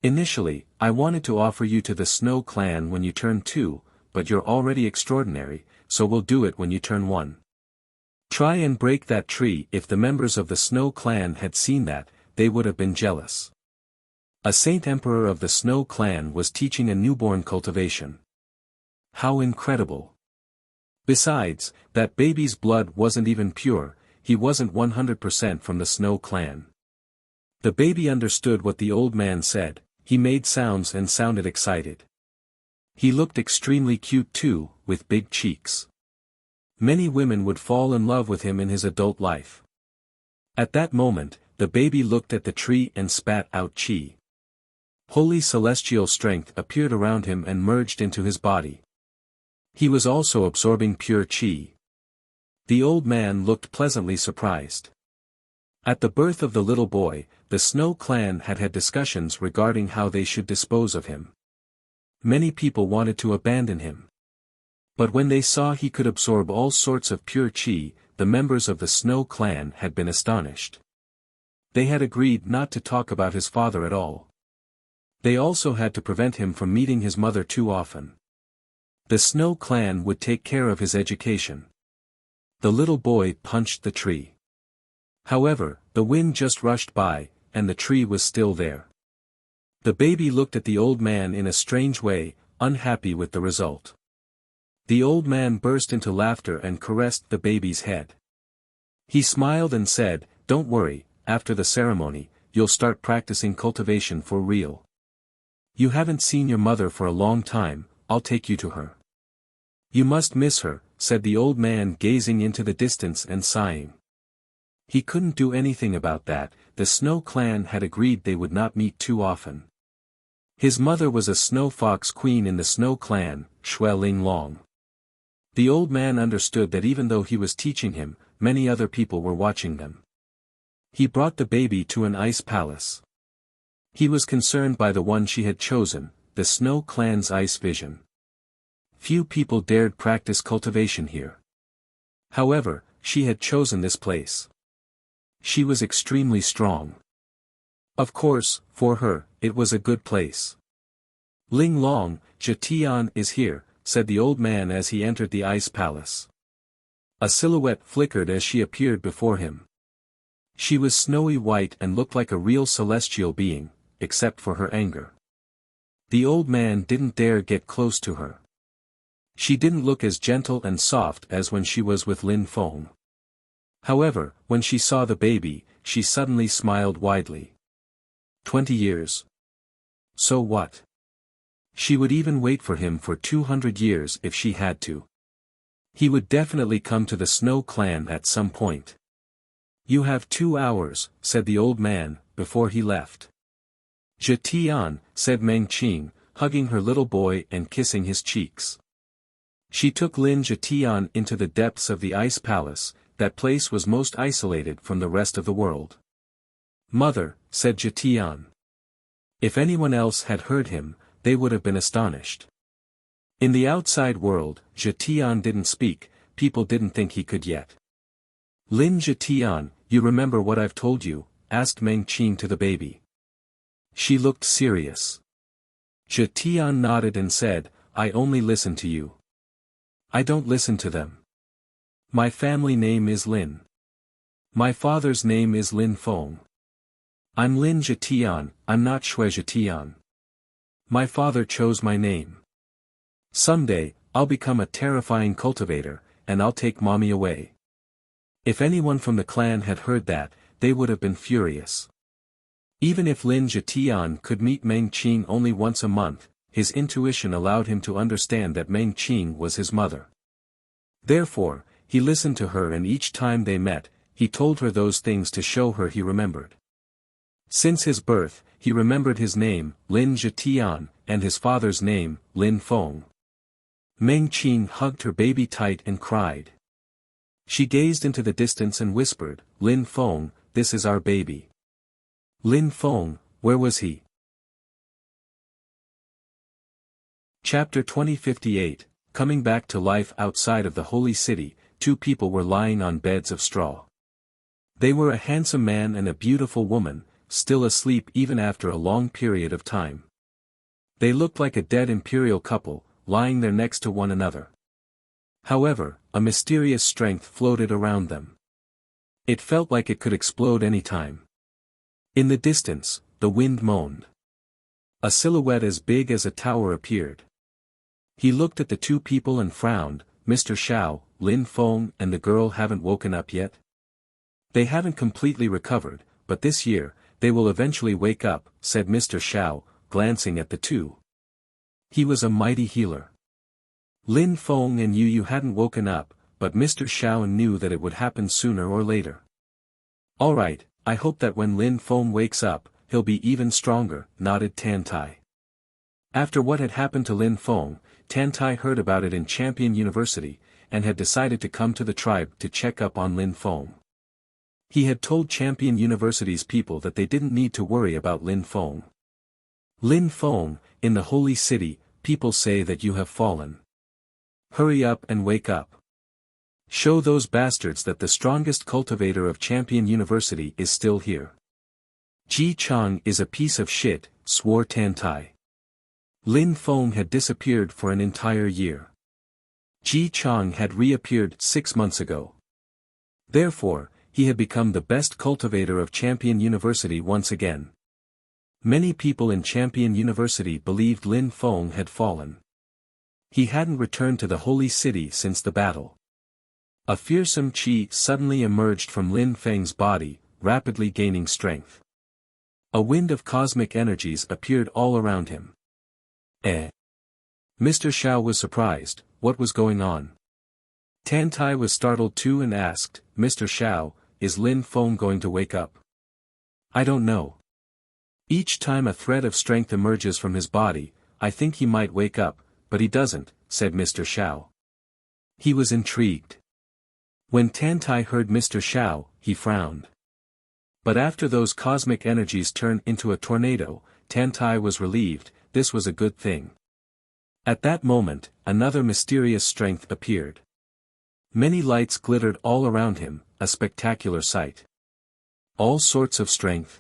Initially, I wanted to offer you to the Snow Clan when you turn 2, but you're already extraordinary, so we'll do it when you turn 1. Try and break that tree. If the members of the Snow Clan had seen that, they would have been jealous. A Saint Emperor of the Snow Clan was teaching a newborn cultivation. How incredible! Besides, that baby's blood wasn't even pure, he wasn't 100% from the Snow Clan. The baby understood what the old man said, he made sounds and sounded excited. He looked extremely cute too, with big cheeks. Many women would fall in love with him in his adult life. At that moment, the baby looked at the tree and spat out chi. Holy celestial strength appeared around him and merged into his body. He was also absorbing pure chi. The old man looked pleasantly surprised. At the birth of the little boy, the Snow Clan had had discussions regarding how they should dispose of him. Many people wanted to abandon him. But when they saw he could absorb all sorts of pure chi, the members of the Snow Clan had been astonished. They had agreed not to talk about his father at all. They also had to prevent him from meeting his mother too often. The Snow Clan would take care of his education. The little boy punched the tree. However, the wind just rushed by, and the tree was still there. The baby looked at the old man in a strange way, unhappy with the result. The old man burst into laughter and caressed the baby's head. He smiled and said, "Don't worry, after the ceremony, you'll start practicing cultivation for real. You haven't seen your mother for a long time, I'll take you to her." "You must miss her," said the old man, gazing into the distance and sighing. He couldn't do anything about that. The Snow Clan had agreed they would not meet too often. His mother was a snow fox queen in the Snow Clan, Xue Ling Long. The old man understood that even though he was teaching him, many other people were watching them. He brought the baby to an ice palace. He was concerned by the one she had chosen, the Snow Clan's ice vision. Few people dared practice cultivation here. However, she had chosen this place. She was extremely strong. Of course, for her, it was a good place. "Ling Long, Jatian is here," said the old man as he entered the ice palace. A silhouette flickered as she appeared before him. She was snowy white and looked like a real celestial being, except for her anger. The old man didn't dare get close to her. She didn't look as gentle and soft as when she was with Lin Feng. However, when she saw the baby, she suddenly smiled widely. 20 years. So what? She would even wait for him for 200 years if she had to. He would definitely come to the Snow Clan at some point. "You have 2 hours," said the old man, before he left. "Jatian," said Meng Qing, hugging her little boy and kissing his cheeks. She took Lin Jatian into the depths of the ice palace. That place was most isolated from the rest of the world. "Mother," said Jatian. If anyone else had heard him, they would have been astonished. In the outside world, Jatian didn't speak, people didn't think he could yet. "Lin Jatian, you remember what I've told you?" asked Meng Qing to the baby. She looked serious. Jatian nodded and said, "I only listen to you. I don't listen to them. My family name is Lin. My father's name is Lin Feng. I'm Lin Jatian, I'm not Xue Jatian. My father chose my name. Someday, I'll become a terrifying cultivator, and I'll take mommy away." If anyone from the clan had heard that, they would have been furious. Even if Lin Jatian could meet Meng Qing only once a month, his intuition allowed him to understand that Meng Qing was his mother. Therefore, he listened to her, and each time they met, he told her those things to show her he remembered. Since his birth, he remembered his name, Lin Jatian, and his father's name, Lin Feng. Meng Qing hugged her baby tight and cried. She gazed into the distance and whispered, "Lin Feng, this is our baby." Lin Feng, where was he? Chapter 2058, Coming Back to Life Outside of the Holy City. two people were lying on beds of straw. They were a handsome man and a beautiful woman, still asleep even after a long period of time. They looked like a dead imperial couple, lying there next to one another. However, a mysterious strength floated around them. It felt like it could explode any time. In the distance, the wind moaned. A silhouette as big as a tower appeared. He looked at the two people and frowned. Mr. Xiao, Lin Feng and the girl haven't woken up yet? They haven't completely recovered, but this year, they will eventually wake up, said Mr. Xiao, glancing at the two. He was a mighty healer. Lin Feng and Yu hadn't woken up, but Mr. Xiao knew that it would happen sooner or later. Alright, I hope that when Lin Feng wakes up, he'll be even stronger, nodded Tantai. After what had happened to Lin Feng, Tantai heard about it in Champion University, and had decided to come to the tribe to check up on Lin Feng. He had told Champion University's people that they didn't need to worry about Lin Feng. Lin Feng, in the holy city, people say that you have fallen. Hurry up and wake up. Show those bastards that the strongest cultivator of Champion University is still here. Ji Chang is a piece of shit, swore Tantai. Lin Feng had disappeared for an entire year. Ji Chang had reappeared 6 months ago. Therefore, he had become the best cultivator of Champion University once again. Many people in Champion University believed Lin Feng had fallen. He hadn't returned to the holy city since the battle. A fearsome qi suddenly emerged from Lin Feng's body, rapidly gaining strength. A wind of cosmic energies appeared all around him. Mr. Xiao was surprised. What was going on? Tantai was startled too and asked, Mr. Xiao, is Lin Feng going to wake up? I don't know. Each time a thread of strength emerges from his body, I think he might wake up, but he doesn't, said Mr. Xiao. He was intrigued. When Tantai heard Mr. Xiao, he frowned. But after those cosmic energies turned into a tornado, Tantai was relieved. This was a good thing. At that moment, another mysterious strength appeared. Many lights glittered all around him, a spectacular sight. All sorts of strength.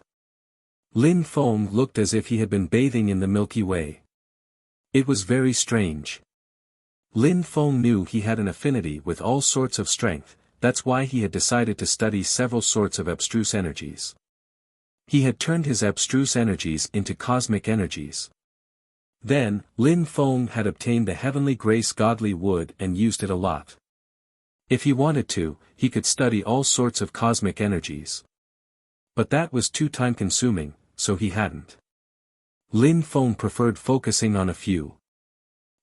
Lin Feng looked as if he had been bathing in the Milky Way. It was very strange. Lin Feng knew he had an affinity with all sorts of strength, that's why he had decided to study several sorts of abstruse energies. He had turned his abstruse energies into cosmic energies. Then, Lin Feng had obtained the heavenly grace godly wood and used it a lot. If he wanted to, he could study all sorts of cosmic energies. But that was too time-consuming, so he hadn't. Lin Feng preferred focusing on a few.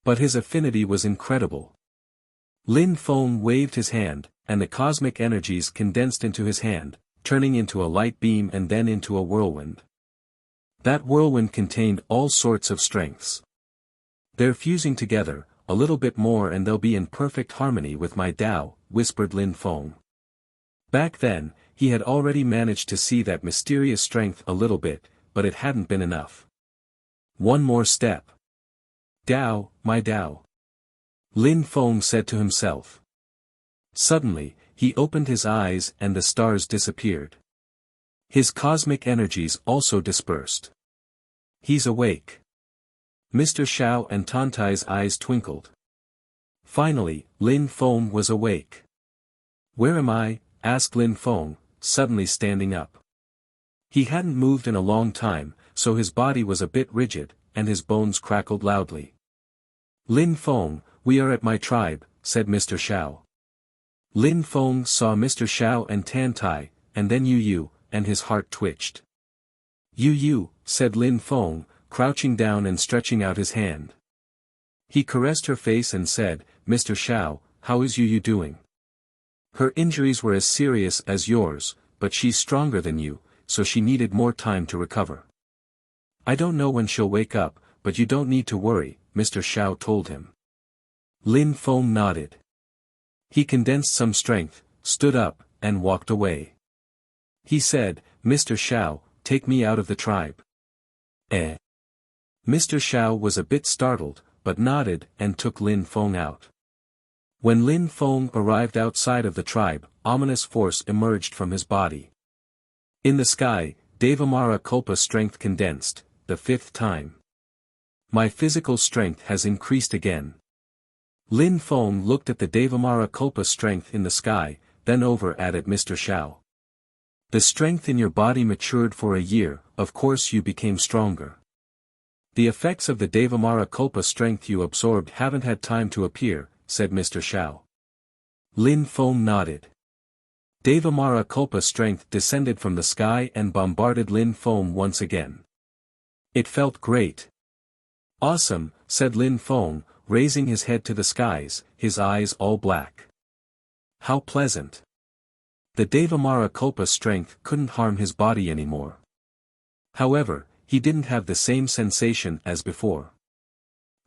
But his affinity was incredible. Lin Feng waved his hand, and the cosmic energies condensed into his hand, turning into a light beam and then into a whirlwind. That whirlwind contained all sorts of strengths. They're fusing together, a little bit more and they'll be in perfect harmony with my Tao, whispered Lin Feng. Back then, he had already managed to see that mysterious strength a little bit, but it hadn't been enough. One more step. Tao, my Tao. Lin Feng said to himself. Suddenly, he opened his eyes and the stars disappeared. His cosmic energies also dispersed. He's awake. Mr. Xiao and Tantai's eyes twinkled. Finally, Lin Feng was awake. Where am I? Asked Lin Feng, suddenly standing up. He hadn't moved in a long time, so his body was a bit rigid, and his bones crackled loudly. Lin Feng, we are at my tribe, said Mr. Xiao. Lin Feng saw Mr. Xiao and Tantai, and then Yu, and his heart twitched. Yu, said Lin Feng, crouching down and stretching out his hand. He caressed her face and said, Mr. Xiao, how is Yu doing? Her injuries were as serious as yours, but she's stronger than you, so she needed more time to recover. I don't know when she'll wake up, but you don't need to worry, Mr. Xiao told him. Lin Feng nodded. He condensed some strength, stood up, and walked away. He said, Mr. Xiao, take me out of the tribe. Mr. Xiao was a bit startled, but nodded and took Lin Feng out. When Lin Feng arrived outside of the tribe, ominous force emerged from his body. In the sky, Devamara Kulpa strength condensed, the 5th time. My physical strength has increased again. Lin Feng looked at the Devamara Kulpa strength in the sky, then over at Mr. Xiao. The strength in your body matured for a year, of course you became stronger. The effects of the Devamara Kulpa strength you absorbed haven't had time to appear, said Mr. Xiao. Lin Feng nodded. Devamara Kulpa strength descended from the sky and bombarded Lin Feng once again. It felt great. Awesome, said Lin Feng, raising his head to the skies, his eyes all black. How pleasant. The Devamara Kulpa strength couldn't harm his body anymore. However, he didn't have the same sensation as before.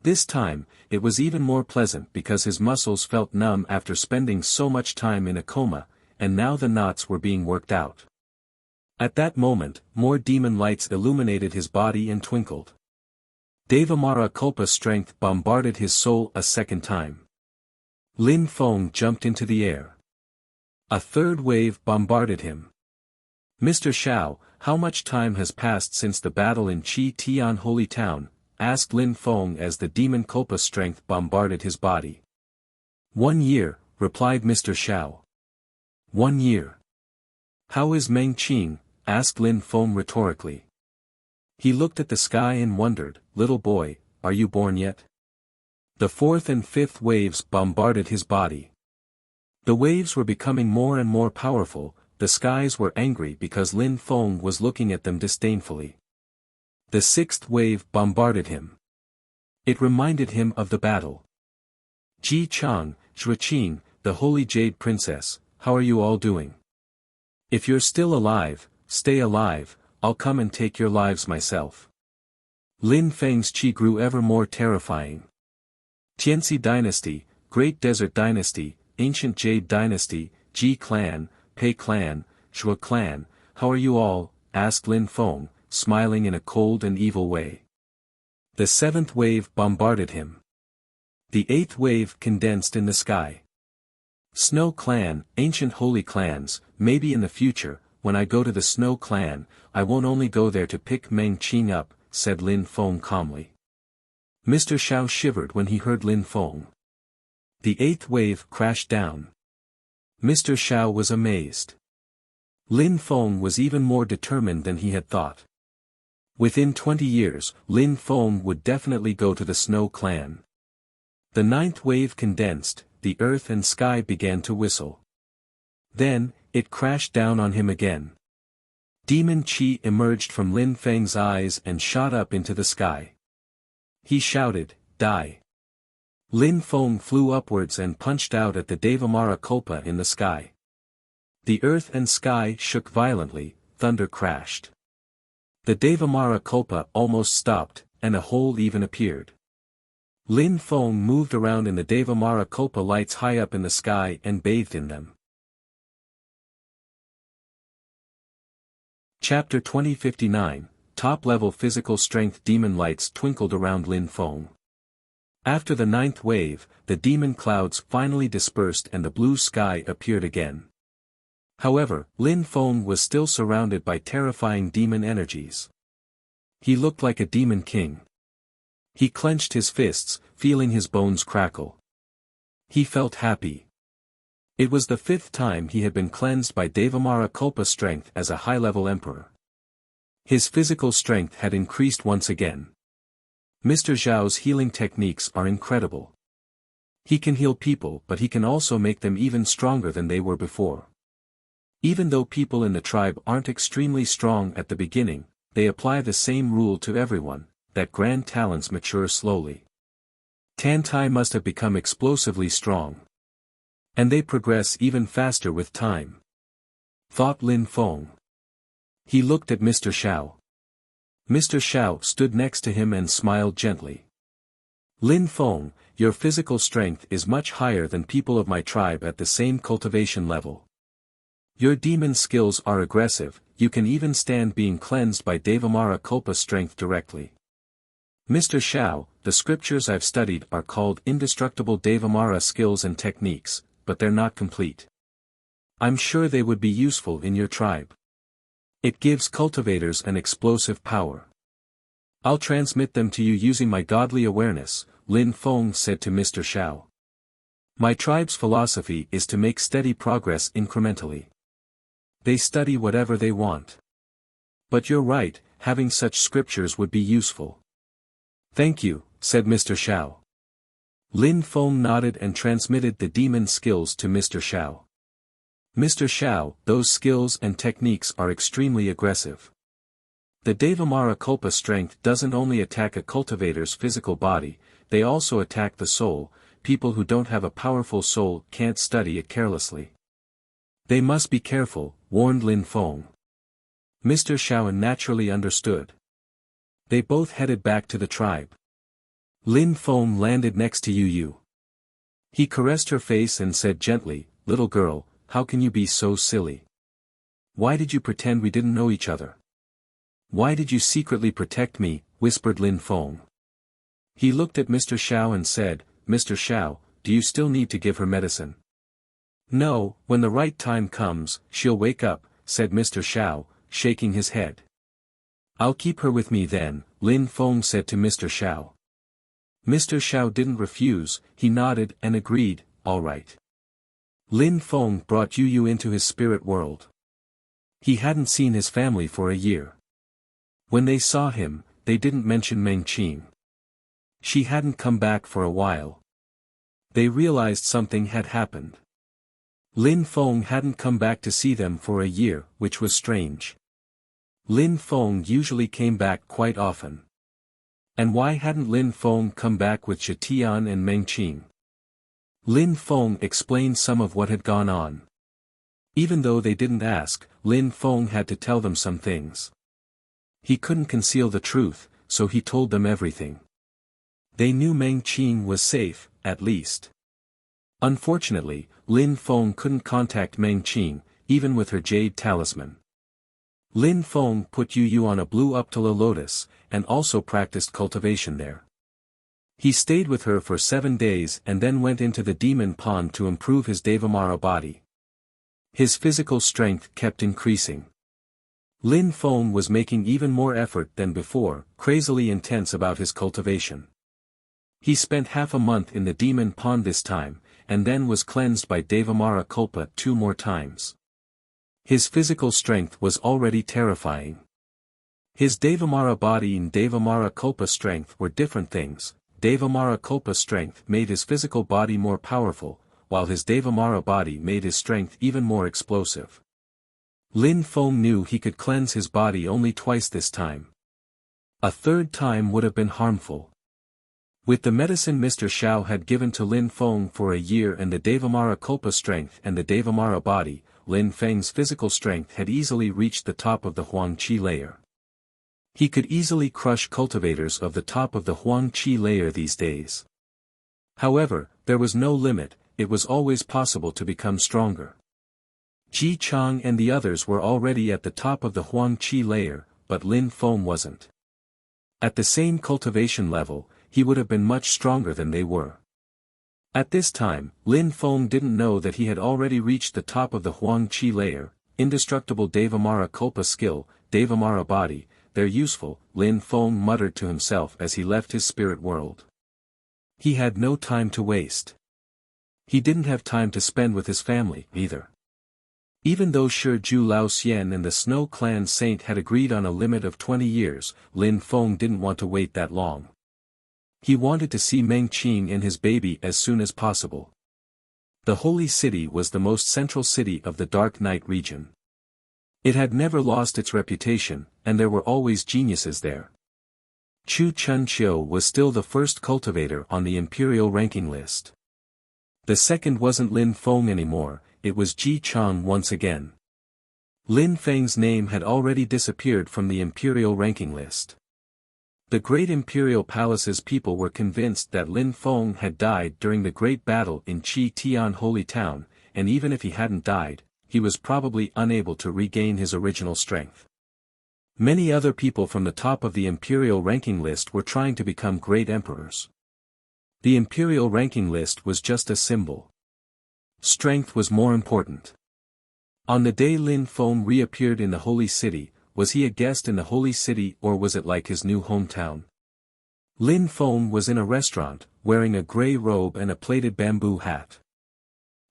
This time, it was even more pleasant because his muscles felt numb after spending so much time in a coma, and now the knots were being worked out. At that moment, more demon lights illuminated his body and twinkled. Devamara Kulpa strength bombarded his soul a second time. Lin Feng jumped into the air. A third wave bombarded him. Mr. Xiao, how much time has passed since the battle in Qi Tian Holy Town? Asked Lin Feng as the demon Kulpa strength bombarded his body. 1 year, replied Mr. Xiao. 1 year. How is Meng Qing? Asked Lin Feng rhetorically. He looked at the sky and wondered, little boy, are you born yet? The 4th and 5th waves bombarded his body. The waves were becoming more and more powerful, the skies were angry because Lin Feng was looking at them disdainfully. The 6th wave bombarded him. It reminded him of the battle. Ji Chang, Zhuqing, the Holy Jade Princess, how are you all doing? If you're still alive, stay alive, I'll come and take your lives myself. Lin Feng's qi grew ever more terrifying. Tianxi Dynasty, Great Desert Dynasty, Ancient Jade Dynasty, Ji Clan, Pei Clan, Shua Clan, how are you all? Asked Lin Feng, smiling in a cold and evil way. The 7th wave bombarded him. The 8th wave condensed in the sky. Snow Clan, Ancient Holy Clans, maybe in the future, when I go to the Snow Clan, I won't only go there to pick Meng Qing up, said Lin Feng calmly. Mr. Xiao shivered when he heard Lin Feng. The 8th wave crashed down. Mr. Xiao was amazed. Lin Feng was even more determined than he had thought. Within 20 years, Lin Feng would definitely go to the Snow Clan. The 9th wave condensed, the earth and sky began to whistle. Then, it crashed down on him again. Demon Qi emerged from Lin Feng's eyes and shot up into the sky. He shouted, die. Lin Feng flew upwards and punched out at the Devamara Kulpa in the sky. The earth and sky shook violently, thunder crashed. The Devamara Kulpa almost stopped, and a hole even appeared. Lin Feng moved around in the Devamara Kulpa lights high up in the sky and bathed in them. Chapter 2059, Top-Level Physical Strength. Demon lights twinkled around Lin Feng. After the 9th wave, the demon clouds finally dispersed and the blue sky appeared again. However, Lin Feng was still surrounded by terrifying demon energies. He looked like a demon king. He clenched his fists, feeling his bones crackle. He felt happy. It was the 5th time he had been cleansed by Devamara Kulpa strength as a high-level emperor. His physical strength had increased once again. Mr. Zhao's healing techniques are incredible. He can heal people, but he can also make them even stronger than they were before. Even though people in the tribe aren't extremely strong at the beginning, they apply the same rule to everyone, that grand talents mature slowly. Tantai must have become explosively strong. And they progress even faster with time. Thought Lin Feng. He looked at Mr. Xiao. Mr. Xiao stood next to him and smiled gently. Lin Feng, your physical strength is much higher than people of my tribe at the same cultivation level. Your demon skills are aggressive, you can even stand being cleansed by Devamara Kulpa strength directly. Mr. Xiao, the scriptures I've studied are called indestructible Devamara skills and techniques, but they're not complete. I'm sure they would be useful in your tribe. It gives cultivators an explosive power. I'll transmit them to you using my godly awareness, Lin Feng said to Mr. Xiao. My tribe's philosophy is to make steady progress incrementally. They study whatever they want. But you're right, having such scriptures would be useful. Thank you, said Mr. Xiao. Lin Feng nodded and transmitted the demon skills to Mr. Xiao. Mr. Xiao, those skills and techniques are extremely aggressive. The Devamara Kulpa strength doesn't only attack a cultivator's physical body, they also attack the soul. People who don't have a powerful soul can't study it carelessly. They must be careful, warned Lin Feng. Mr. Xiao naturally understood. They both headed back to the tribe. Lin Feng landed next to Yu Yu. He caressed her face and said gently, "Little girl, how can you be so silly? Why did you pretend we didn't know each other? Why did you secretly protect me?" whispered Lin Feng. He looked at Mr. Xiao and said, "Mr. Xiao, do you still need to give her medicine?" "No, when the right time comes, she'll wake up," said Mr. Xiao, shaking his head. "I'll keep her with me then," Lin Feng said to Mr. Xiao. Mr. Xiao didn't refuse, he nodded and agreed, "All right." Lin Feng brought Yu Yu into his spirit world. He hadn't seen his family for a year. When they saw him, they didn't mention Meng Qing. She hadn't come back for a while. They realized something had happened. Lin Feng hadn't come back to see them for a year, which was strange. Lin Feng usually came back quite often. And why hadn't Lin Feng come back with Zhetian and Meng Qing? Lin Feng explained some of what had gone on. Even though they didn't ask, Lin Feng had to tell them some things. He couldn't conceal the truth, so he told them everything. They knew Meng Qing was safe, at least. Unfortunately, Lin Feng couldn't contact Meng Qing, even with her jade talisman. Lin Feng put Yu Yu on a blue Uptala lotus, and also practiced cultivation there. He stayed with her for 7 days and then went into the demon pond to improve his Devamara body. His physical strength kept increasing. Lin Feng was making even more effort than before, crazily intense about his cultivation. He spent half a month in the demon pond this time, and then was cleansed by Devamara Kulpa 2 more times. His physical strength was already terrifying. His Devamara body and Devamara Kulpa strength were different things. Devamara Kulpa strength made his physical body more powerful, while his Devamara body made his strength even more explosive. Lin Feng knew he could cleanse his body only twice this time. A third time would have been harmful. With the medicine Mr. Xiao had given to Lin Feng for a year and the Devamara Kulpa strength and the Devamara body, Lin Feng's physical strength had easily reached the top of the Huang Qi layer. He could easily crush cultivators of the top of the Huang Qi layer these days. However, there was no limit, it was always possible to become stronger. Ji Chang and the others were already at the top of the Huang Qi layer, but Lin Feng wasn't. At the same cultivation level, he would have been much stronger than they were. At this time, Lin Feng didn't know that he had already reached the top of the Huang Qi layer. Indestructible Devamara Kulpa skill, Devamara body, they're useful, Lin Feng muttered to himself as he left his spirit world. He had no time to waste. He didn't have time to spend with his family, either. Even though Shi Ju Lao Xian and the Snow Clan Saint had agreed on a limit of 20 years, Lin Feng didn't want to wait that long. He wanted to see Meng Qing and his baby as soon as possible. The Holy City was the most central city of the Dark Night region. It had never lost its reputation, and there were always geniuses there. Chu Chun Chiu was still the first cultivator on the imperial ranking list. The second wasn't Lin Feng anymore, it was Ji Chang once again. Lin Feng's name had already disappeared from the imperial ranking list. The great imperial palace's people were convinced that Lin Feng had died during the great battle in Qi Tian Holy Town, and even if he hadn't died, he was probably unable to regain his original strength. Many other people from the top of the imperial ranking list were trying to become great emperors. The imperial ranking list was just a symbol. Strength was more important. On the day Lin Feng reappeared in the holy city, was he a guest in the holy city or was it like his new hometown? Lin Feng was in a restaurant, wearing a grey robe and a plaited bamboo hat.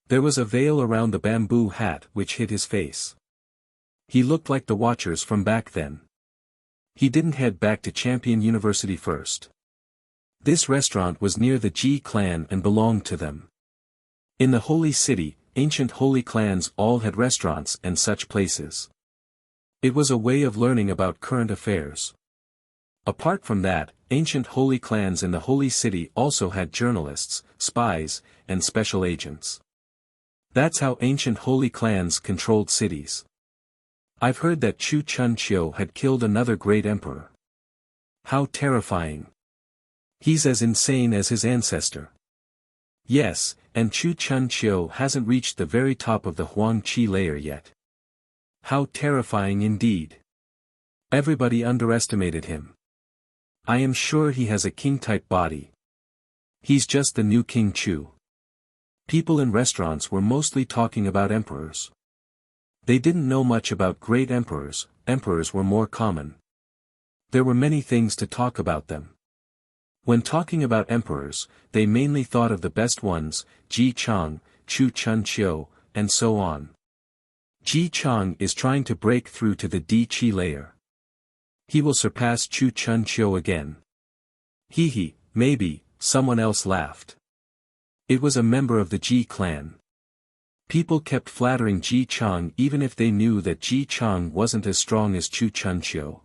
There was a veil around the bamboo hat which hid his face. He looked like the Watchers from back then. He didn't head back to Champion University first. This restaurant was near the Ji clan and belonged to them. In the holy city, ancient holy clans all had restaurants and such places. It was a way of learning about current affairs. Apart from that, ancient holy clans in the holy city also had journalists, spies, and special agents. That's how ancient holy clans controlled cities. I've heard that Chu Chun Chiu had killed another great emperor. How terrifying. He's as insane as his ancestor. Yes, and Chu Chun Chiu hasn't reached the very top of the Huang Qi layer yet. How terrifying indeed. Everybody underestimated him. I am sure he has a king-type body. He's just the new King Chu. People in restaurants were mostly talking about emperors. They didn't know much about great emperors, emperors were more common. There were many things to talk about them. When talking about emperors, they mainly thought of the best ones, Ji Chang, Chu Chun Chiu, and so on. Ji Chang is trying to break through to the Di Qi layer. He will surpass Chu Chun Chiu again. Hee, maybe, someone else laughed. It was a member of the Ji clan. People kept flattering Ji Chang even if they knew that Ji Chang wasn't as strong as Chu Chun Chiu.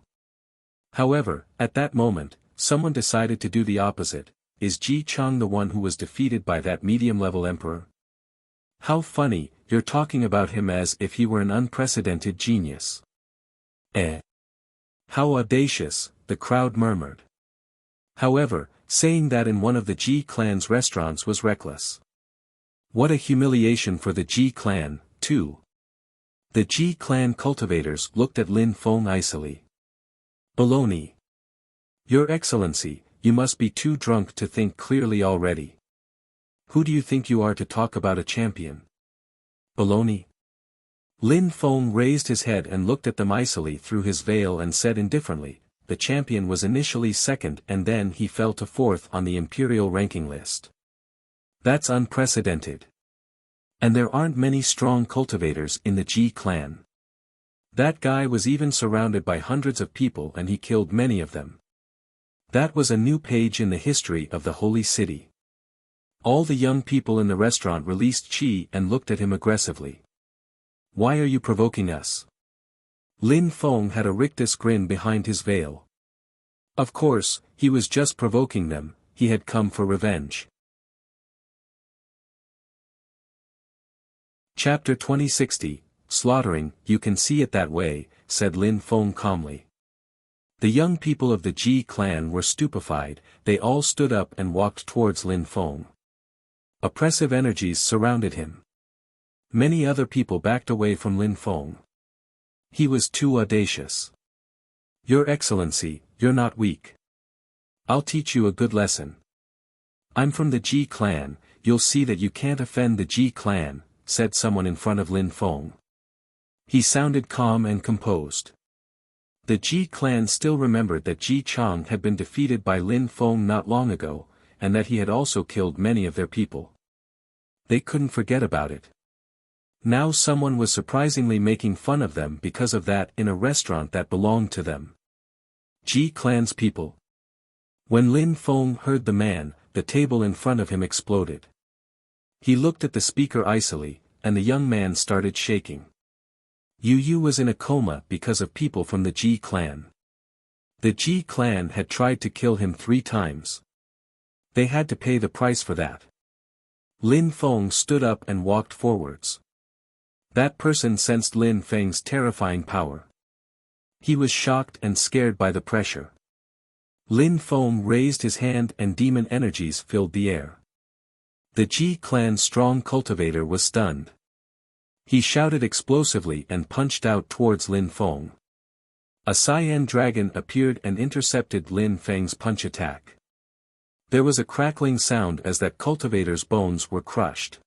However, at that moment, someone decided to do the opposite. Is Ji Chang the one who was defeated by that medium-level emperor? How funny, you're talking about him as if he were an unprecedented genius. How audacious, the crowd murmured. However, saying that in one of the Ji clan's restaurants was reckless. What a humiliation for the Ji clan, too. The Ji clan cultivators looked at Lin Feng icily. Baloney. Your Excellency, you must be too drunk to think clearly already. Who do you think you are to talk about a champion? Baloney. Lin Feng raised his head and looked at them icily through his veil and said indifferently, the champion was initially second and then he fell to fourth on the imperial ranking list. That's unprecedented. And there aren't many strong cultivators in the Ji clan. That guy was even surrounded by hundreds of people and he killed many of them. That was a new page in the history of the holy city. All the young people in the restaurant released chi and looked at him aggressively. Why are you provoking us? Lin Feng had a rictus grin behind his veil. Of course, he was just provoking them, he had come for revenge. Chapter 2060, Slaughtering, you can see it that way, said Lin Feng calmly. The young people of the Ji clan were stupefied, they all stood up and walked towards Lin Feng. Oppressive energies surrounded him. Many other people backed away from Lin Feng. He was too audacious. Your Excellency, you're not weak. I'll teach you a good lesson. I'm from the Ji clan, you'll see that you can't offend the Ji clan, said someone in front of Lin Feng. He sounded calm and composed. The Ji clan still remembered that Ji Chang had been defeated by Lin Feng not long ago, and that he had also killed many of their people. They couldn't forget about it. Now someone was surprisingly making fun of them because of that in a restaurant that belonged to them. Ji clan's people. When Lin Feng heard the man, the table in front of him exploded. He looked at the speaker icily, and the young man started shaking. Yu was in a coma because of people from the Ji clan. The Ji clan had tried to kill him 3 times. They had to pay the price for that. Lin Feng stood up and walked forwards. That person sensed Lin Feng's terrifying power. He was shocked and scared by the pressure. Lin Feng raised his hand and demon energies filled the air. The Ji clan's strong cultivator was stunned. He shouted explosively and punched out towards Lin Feng. A cyan dragon appeared and intercepted Lin Feng's punch attack. There was a crackling sound as that cultivator's bones were crushed.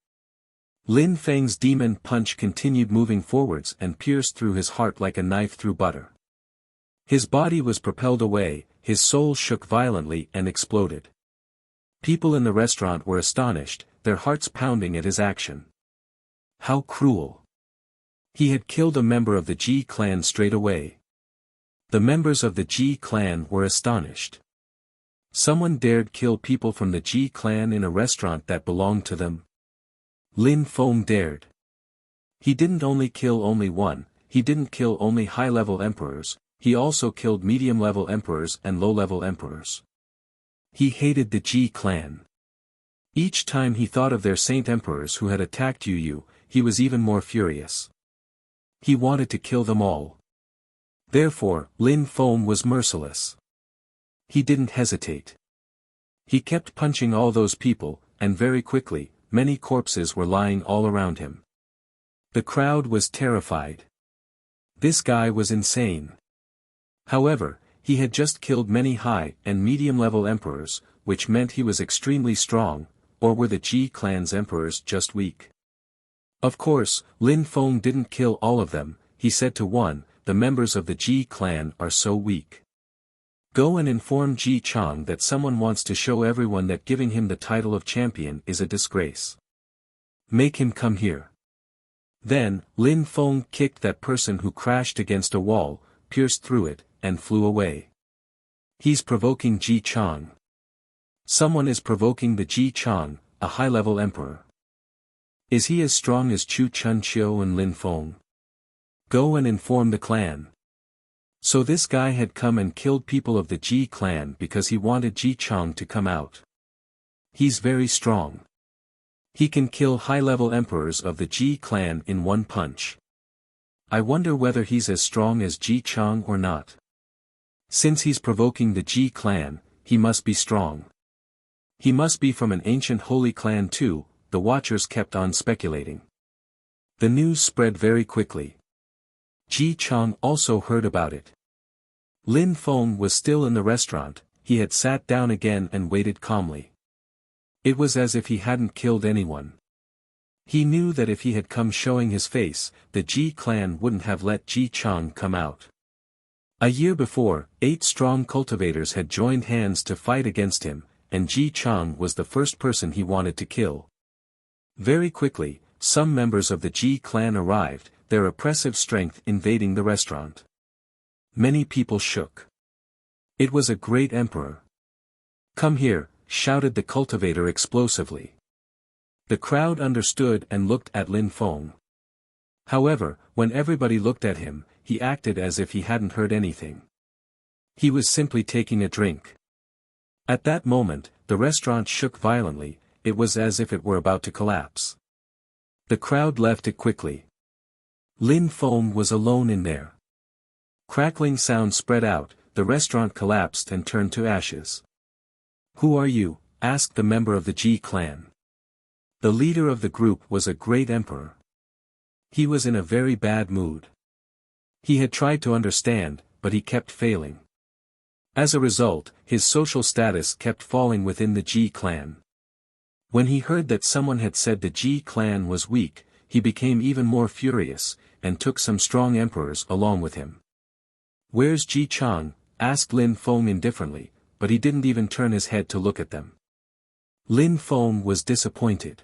Lin Feng's demon punch continued moving forwards and pierced through his heart like a knife through butter. His body was propelled away, his soul shook violently and exploded. People in the restaurant were astonished, their hearts pounding at his action. How cruel! He had killed a member of the Ji clan straight away. The members of the Ji clan were astonished. Someone dared kill people from the Ji clan in a restaurant that belonged to them? Lin Feng dared. He didn't only kill only one, he didn't kill only high-level emperors, he also killed medium-level emperors and low-level emperors. He hated the Ji clan. Each time he thought of their saint emperors who had attacked Yu, he was even more furious. He wanted to kill them all. Therefore, Lin Feng was merciless. He didn't hesitate. He kept punching all those people, and very quickly, many corpses were lying all around him. The crowd was terrified. This guy was insane. However, he had just killed many high and medium-level emperors, which meant he was extremely strong, or were the Ji clan's emperors just weak? Of course, Lin Feng didn't kill all of them, he said to one, the members of the Ji clan are so weak. Go and inform Ji Chang that someone wants to show everyone that giving him the title of champion is a disgrace. Make him come here. Then, Lin Feng kicked that person who crashed against a wall, pierced through it, and flew away. He's provoking Ji Chang. Someone is provoking the Ji Chang, a high-level emperor. Is he as strong as Chu Chun Chiu and Lin Feng? Go and inform the clan. So this guy had come and killed people of the Ji clan because he wanted Ji Chang to come out. He's very strong. He can kill high-level emperors of the Ji clan in one punch. I wonder whether he's as strong as Ji Chang or not. Since he's provoking the Ji clan, he must be strong. He must be from an ancient holy clan too, the watchers kept on speculating. The news spread very quickly. Ji Chang also heard about it. Lin Feng was still in the restaurant, he had sat down again and waited calmly. It was as if he hadn't killed anyone. He knew that if he had come showing his face, the Ji clan wouldn't have let Ji Chang come out. A year before, 8 strong cultivators had joined hands to fight against him, and Ji Chang was the first person he wanted to kill. Very quickly, some members of the Ji clan arrived, their oppressive strength invading the restaurant. Many people shook. It was a great emperor. Come here, shouted the cultivator explosively. The crowd understood and looked at Lin Feng. However, when everybody looked at him, he acted as if he hadn't heard anything. He was simply taking a drink. At that moment, the restaurant shook violently, it was as if it were about to collapse. The crowd left it quickly. Lin Feng was alone in there. Crackling sound spread out, the restaurant collapsed and turned to ashes. Who are you? Asked the member of the Ji clan. The leader of the group was a great emperor. He was in a very bad mood. He had tried to understand, but he kept failing. As a result, his social status kept falling within the Ji clan. When he heard that someone had said the Ji clan was weak, he became even more furious, and took some strong emperors along with him. Where's Ji Chang? Asked Lin Feng indifferently, but he didn't even turn his head to look at them. Lin Feng was disappointed.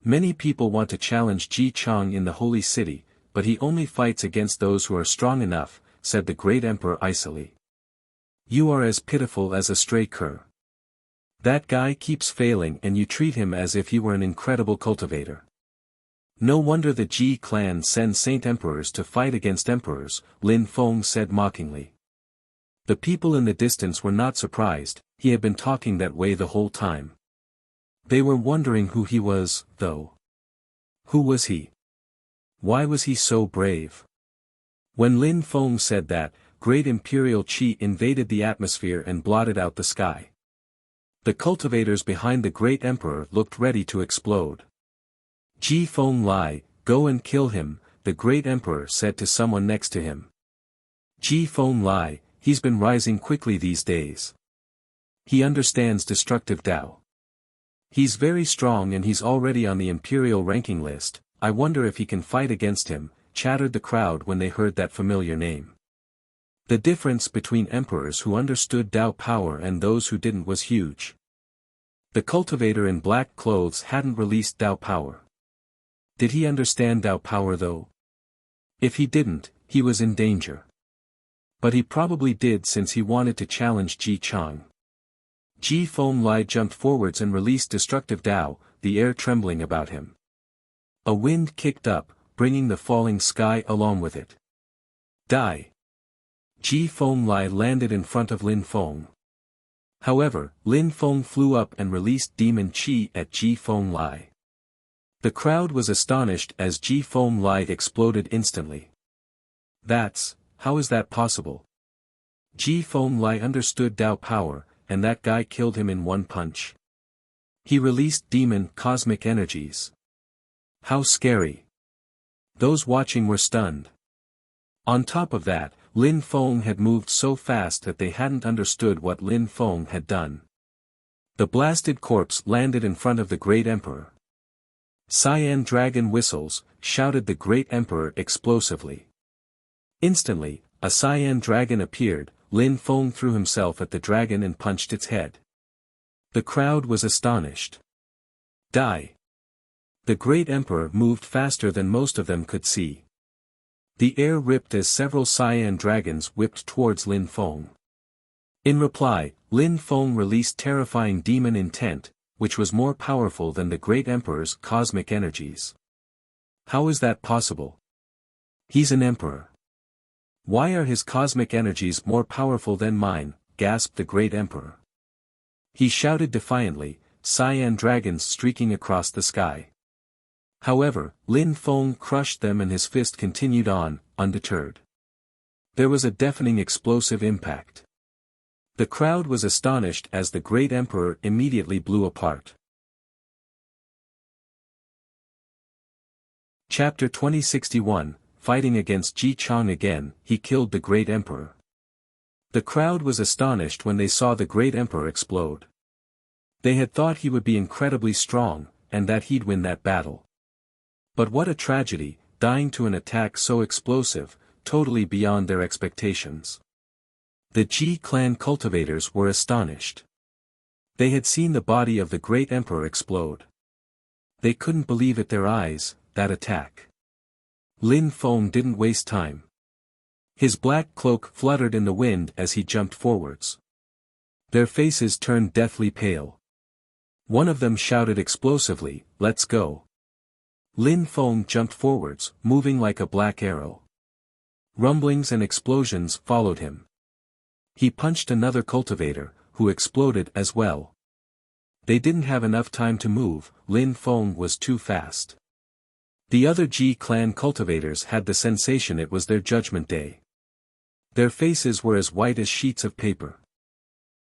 Many people want to challenge Ji Chang in the holy city, but he only fights against those who are strong enough, said the great emperor icily. You are as pitiful as a stray cur. That guy keeps failing and you treat him as if he were an incredible cultivator. No wonder the Ji clan sends saint emperors to fight against emperors, Lin Feng said mockingly. The people in the distance were not surprised, he had been talking that way the whole time. They were wondering who he was, though. Who was he? Why was he so brave? When Lin Feng said that, great imperial qi invaded the atmosphere and blotted out the sky. The cultivators behind the great emperor looked ready to explode. Ji Feng Lai, go and kill him, the great emperor said to someone next to him. Ji Feng Lai, he's been rising quickly these days. He understands destructive Tao. He's very strong and he's already on the imperial ranking list. I wonder if he can fight against him, chattered the crowd when they heard that familiar name. The difference between emperors who understood Tao power and those who didn't was huge. The cultivator in black clothes hadn't released Tao power. Did he understand Tao power though? If he didn't, he was in danger. But he probably did since he wanted to challenge Ji Chang. Ji Feng Lai jumped forwards and released destructive Tao, the air trembling about him. A wind kicked up, bringing the falling sky along with it. Die! Ji Feng Lai landed in front of Lin Feng. However, Lin Feng flew up and released demon chi at Ji Feng Lai. The crowd was astonished as Ji Feng Lai exploded instantly. How is that possible? Ji Feng Lai understood Tao power, and that guy killed him in one punch. He released demon cosmic energies. How scary. Those watching were stunned. On top of that, Lin Feng had moved so fast that they hadn't understood what Lin Feng had done. The blasted corpse landed in front of the great emperor. Cyan dragon whistles, shouted the great emperor explosively. Instantly, a cyan dragon appeared. Lin Feng threw himself at the dragon and punched its head. The crowd was astonished. Die! The great emperor moved faster than most of them could see. The air ripped as several cyan dragons whipped towards Lin Feng. In reply, Lin Feng released terrifying demon intent, which was more powerful than the great emperor's cosmic energies. How is that possible? He's an emperor. Why are his cosmic energies more powerful than mine? Gasped the great emperor. He shouted defiantly, cyan dragons streaking across the sky. However, Lin Feng crushed them and his fist continued on, undeterred. There was a deafening explosive impact. The crowd was astonished as the great emperor immediately blew apart. Chapter 2061, Fighting against Ji Chang again, he killed the great emperor. The crowd was astonished when they saw the great emperor explode. They had thought he would be incredibly strong, and that he'd win that battle. But what a tragedy, dying to an attack so explosive, totally beyond their expectations. The Ji clan cultivators were astonished. They had seen the body of the great emperor explode. They couldn't believe it their eyes, that attack. Lin Feng didn't waste time. His black cloak fluttered in the wind as he jumped forwards. Their faces turned deathly pale. One of them shouted explosively, "Let's go." Lin Feng jumped forwards, moving like a black arrow. Rumblings and explosions followed him. He punched another cultivator, who exploded as well. They didn't have enough time to move, Lin Feng was too fast. The other Ji clan cultivators had the sensation it was their judgment day. Their faces were as white as sheets of paper.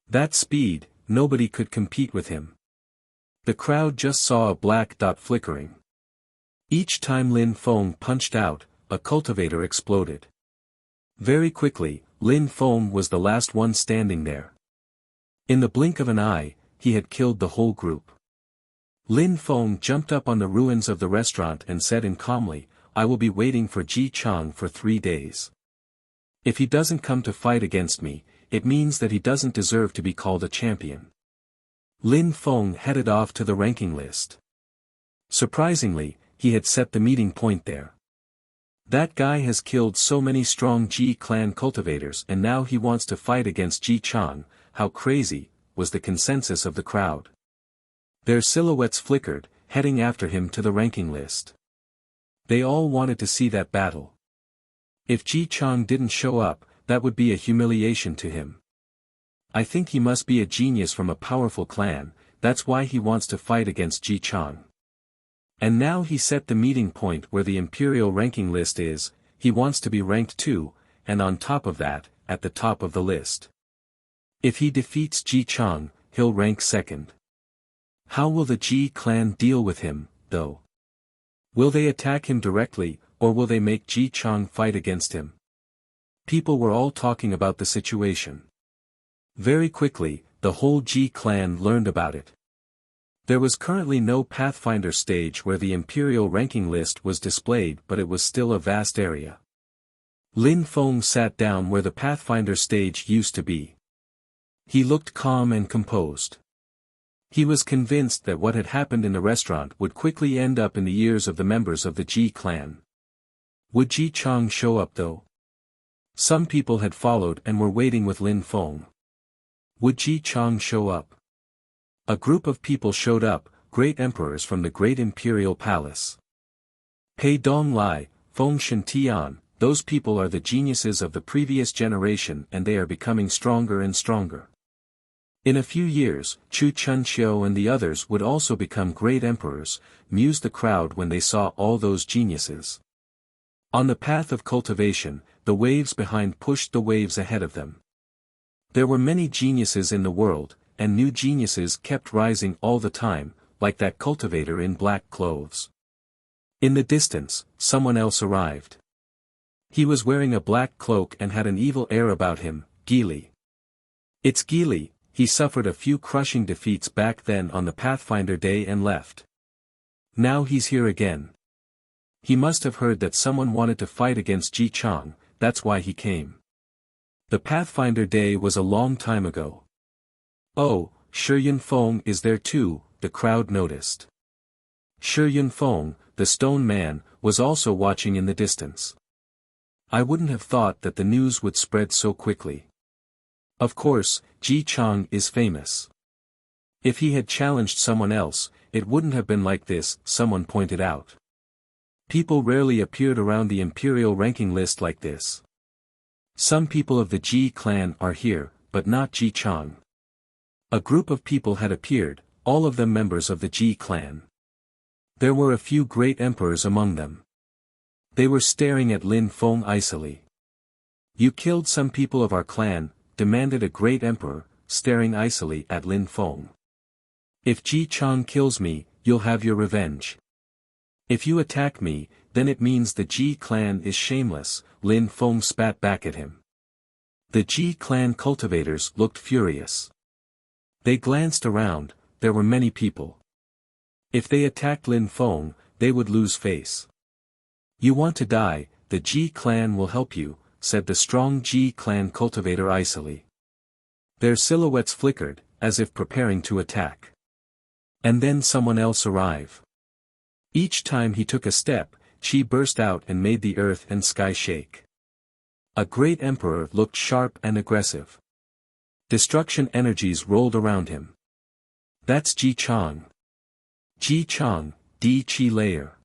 That speed, nobody could compete with him. The crowd just saw a black dot flickering. Each time Lin Feng punched out, a cultivator exploded. Very quickly, Lin Feng was the last one standing there. In the blink of an eye, he had killed the whole group. Lin Feng jumped up on the ruins of the restaurant and said calmly, "I will be waiting for Ji Chang for 3 days. If he doesn't come to fight against me, it means that he doesn't deserve to be called a champion." Lin Feng headed off to the ranking list. Surprisingly, he had set the meeting point there. That guy has killed so many strong Ji clan cultivators and now he wants to fight against Ji Chang, how crazy, was the consensus of the crowd. Their silhouettes flickered, heading after him to the ranking list. They all wanted to see that battle. If Ji Chang didn't show up, that would be a humiliation to him. I think he must be a genius from a powerful clan, that's why he wants to fight against Ji Chang. And now he set the meeting point where the imperial ranking list is, he wants to be ranked 2, and on top of that, at the top of the list. If he defeats Ji Chang, he'll rank 2nd. How will the Ji clan deal with him, though? Will they attack him directly, or will they make Ji Chang fight against him? People were all talking about the situation. Very quickly, the whole Ji clan learned about it. There was currently no Pathfinder stage where the Imperial ranking list was displayed, but it was still a vast area. Lin Feng sat down where the Pathfinder stage used to be. He looked calm and composed. He was convinced that what had happened in the restaurant would quickly end up in the ears of the members of the Ji clan. Would Ji Chang show up though? Some people had followed and were waiting with Lin Feng. Would Ji Chang show up? A group of people showed up, great emperors from the great imperial palace. Pei Dong Lai, Feng Shen Tian, those people are the geniuses of the previous generation and they are becoming stronger and stronger. In a few years, Chu Chunqiu and the others would also become great emperors, mused the crowd when they saw all those geniuses. On the path of cultivation, the waves behind pushed the waves ahead of them. There were many geniuses in the world, and new geniuses kept rising all the time, like that cultivator in black clothes. In the distance, someone else arrived. He was wearing a black cloak and had an evil air about him, Geely. It's Geely, he suffered a few crushing defeats back then on the Pathfinder day and left. Now he's here again. He must have heard that someone wanted to fight against Ji Chang, that's why he came. The Pathfinder day was a long time ago. Oh, Shi Yunfeng is there too, the crowd noticed. Shi Yunfeng, the stone man, was also watching in the distance. I wouldn't have thought that the news would spread so quickly. Of course, Ji Chang is famous. If he had challenged someone else, it wouldn't have been like this, someone pointed out. People rarely appeared around the imperial ranking list like this. Some people of the Ji clan are here, but not Ji Chang. A group of people had appeared, all of them members of the Ji clan. There were a few great emperors among them. They were staring at Lin Feng icily. You killed some people of our clan, demanded a great emperor, staring icily at Lin Feng. If Ji Chang kills me, you'll have your revenge. If you attack me, then it means the Ji clan is shameless, Lin Feng spat back at him. The Ji clan cultivators looked furious. They glanced around, there were many people. If they attacked Lin Feng, they would lose face. You want to die, the Ji clan will help you, said the strong Ji clan cultivator icily. Their silhouettes flickered, as if preparing to attack. And then someone else arrived. Each time he took a step, Qi burst out and made the earth and sky shake. A great emperor looked sharp and aggressive. Destruction energies rolled around him. That's Ji Chang. Ji Chang, Di Qi layer.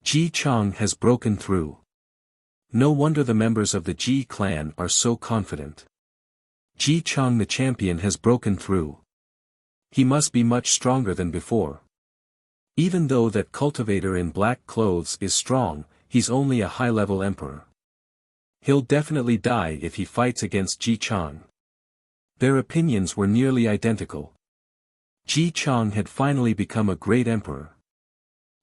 Ji Chang has broken through. No wonder the members of the Ji clan are so confident. Ji Chang the champion has broken through. He must be much stronger than before. Even though that cultivator in black clothes is strong, he's only a high-level emperor. He'll definitely die if he fights against Ji Chang. Their opinions were nearly identical. Ji Chang had finally become a great emperor.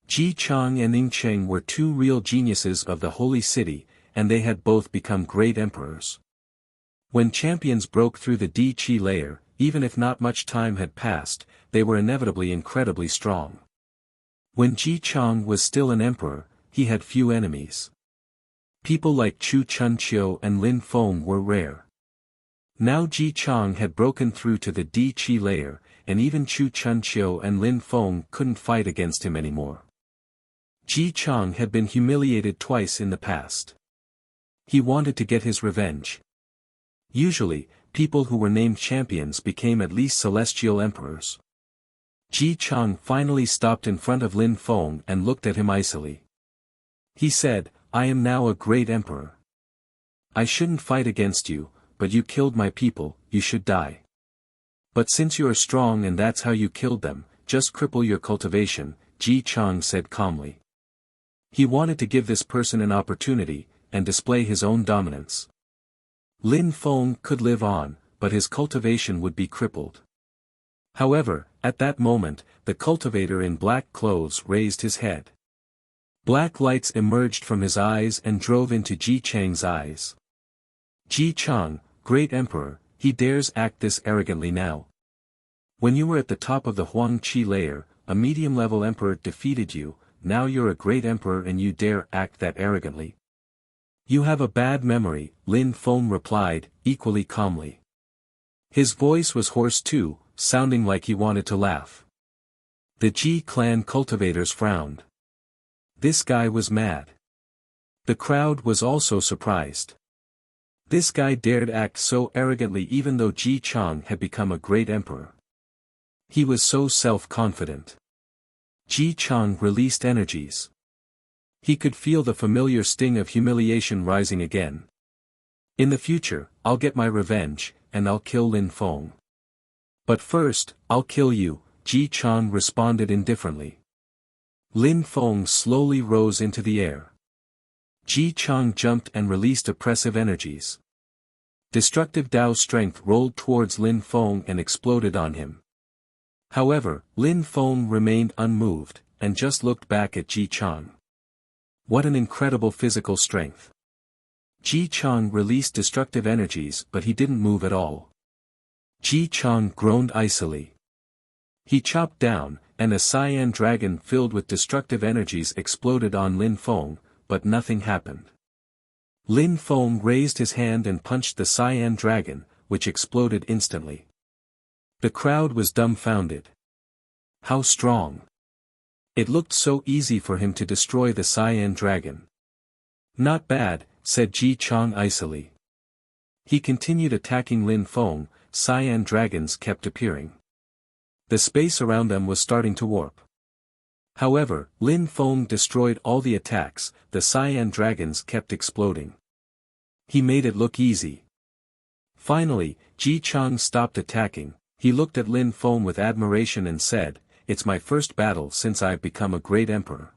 Ji Chang and Ning Cheng were two real geniuses of the holy city, and they had both become great emperors. When champions broke through the Di Qi layer, even if not much time had passed, they were inevitably incredibly strong. When Ji Chang was still an emperor, he had few enemies. People like Chu Chunqiu and Lin Feng were rare. Now Ji Chang had broken through to the Di Qi layer, and even Chu Chunqiu and Lin Feng couldn't fight against him anymore. Ji Chang had been humiliated twice in the past. He wanted to get his revenge. Usually, people who were named champions became at least celestial emperors. Ji Chang finally stopped in front of Lin Feng and looked at him icily. He said, I am now a great emperor. I shouldn't fight against you, but you killed my people, you should die. But since you are strong and that's how you killed them, just cripple your cultivation, Ji Chang said calmly. He wanted to give this person an opportunity, and display his own dominance. Lin Feng could live on, but his cultivation would be crippled. However, at that moment, the cultivator in black clothes raised his head. Black lights emerged from his eyes and drove into Ji Chang's eyes. Ji Chang, great emperor, he dares act this arrogantly now. When you were at the top of the Huang Qi layer, a medium-level emperor defeated you, now you're a great emperor and you dare act that arrogantly. You have a bad memory, Lin Feng replied, equally calmly. His voice was hoarse too, sounding like he wanted to laugh. The Ji clan cultivators frowned. This guy was mad. The crowd was also surprised. This guy dared act so arrogantly even though Ji Chang had become a great emperor. He was so self-confident. Ji Chang released energies. He could feel the familiar sting of humiliation rising again. In the future, I'll get my revenge, and I'll kill Lin Feng. But first, I'll kill you, Ji Chang responded indifferently. Lin Feng slowly rose into the air. Ji Chang jumped and released oppressive energies. Destructive Dao strength rolled towards Lin Feng and exploded on him. However, Lin Feng remained unmoved, and just looked back at Ji Chang. What an incredible physical strength. Ji Chang released destructive energies but he didn't move at all. Ji Chang groaned icily. He chopped down, and a cyan dragon filled with destructive energies exploded on Lin Feng, but nothing happened. Lin Feng raised his hand and punched the cyan dragon, which exploded instantly. The crowd was dumbfounded. How strong! It looked so easy for him to destroy the cyan dragon. Not bad, said Ji Chang icily. He continued attacking Lin Feng, cyan dragons kept appearing. The space around them was starting to warp. However, Lin Feng destroyed all the attacks, the cyan dragons kept exploding. He made it look easy. Finally, Ji Chang stopped attacking. He looked at Lin Feng with admiration and said, "It's my first battle since I've become a great emperor.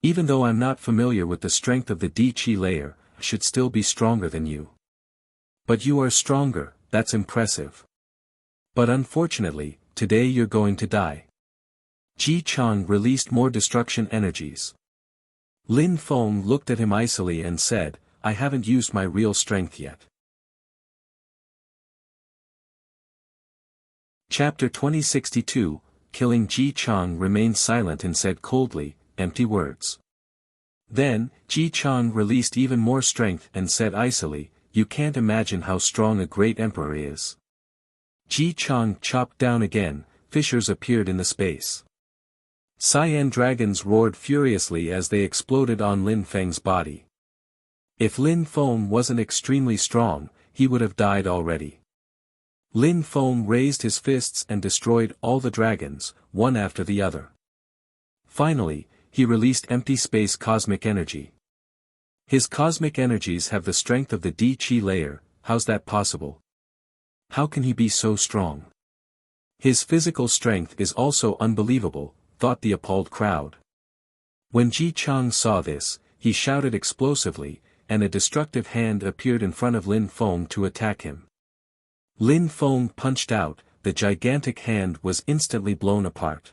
Even though I'm not familiar with the strength of the Di Qi layer, I should still be stronger than you. But you are stronger, that's impressive. But unfortunately, today you're going to die." Ji Chang released more destruction energies. Lin Feng looked at him icily and said, "I haven't used my real strength yet." Chapter 2062, Killing Ji Chang remained silent and said coldly, empty words. Then, Ji Chang released even more strength and said icily, "You can't imagine how strong a great emperor is." Ji Chang chopped down again, fissures appeared in the space. Cyan dragons roared furiously as they exploded on Lin Feng's body. If Lin Feng wasn't extremely strong, he would have died already. Lin Feng raised his fists and destroyed all the dragons, one after the other. Finally, he released empty space cosmic energy. His cosmic energies have the strength of the Di Qi layer, how's that possible? How can he be so strong? His physical strength is also unbelievable, thought the appalled crowd. When Ji Chang saw this, he shouted explosively, and a destructive hand appeared in front of Lin Feng to attack him. Lin Feng punched out, the gigantic hand was instantly blown apart.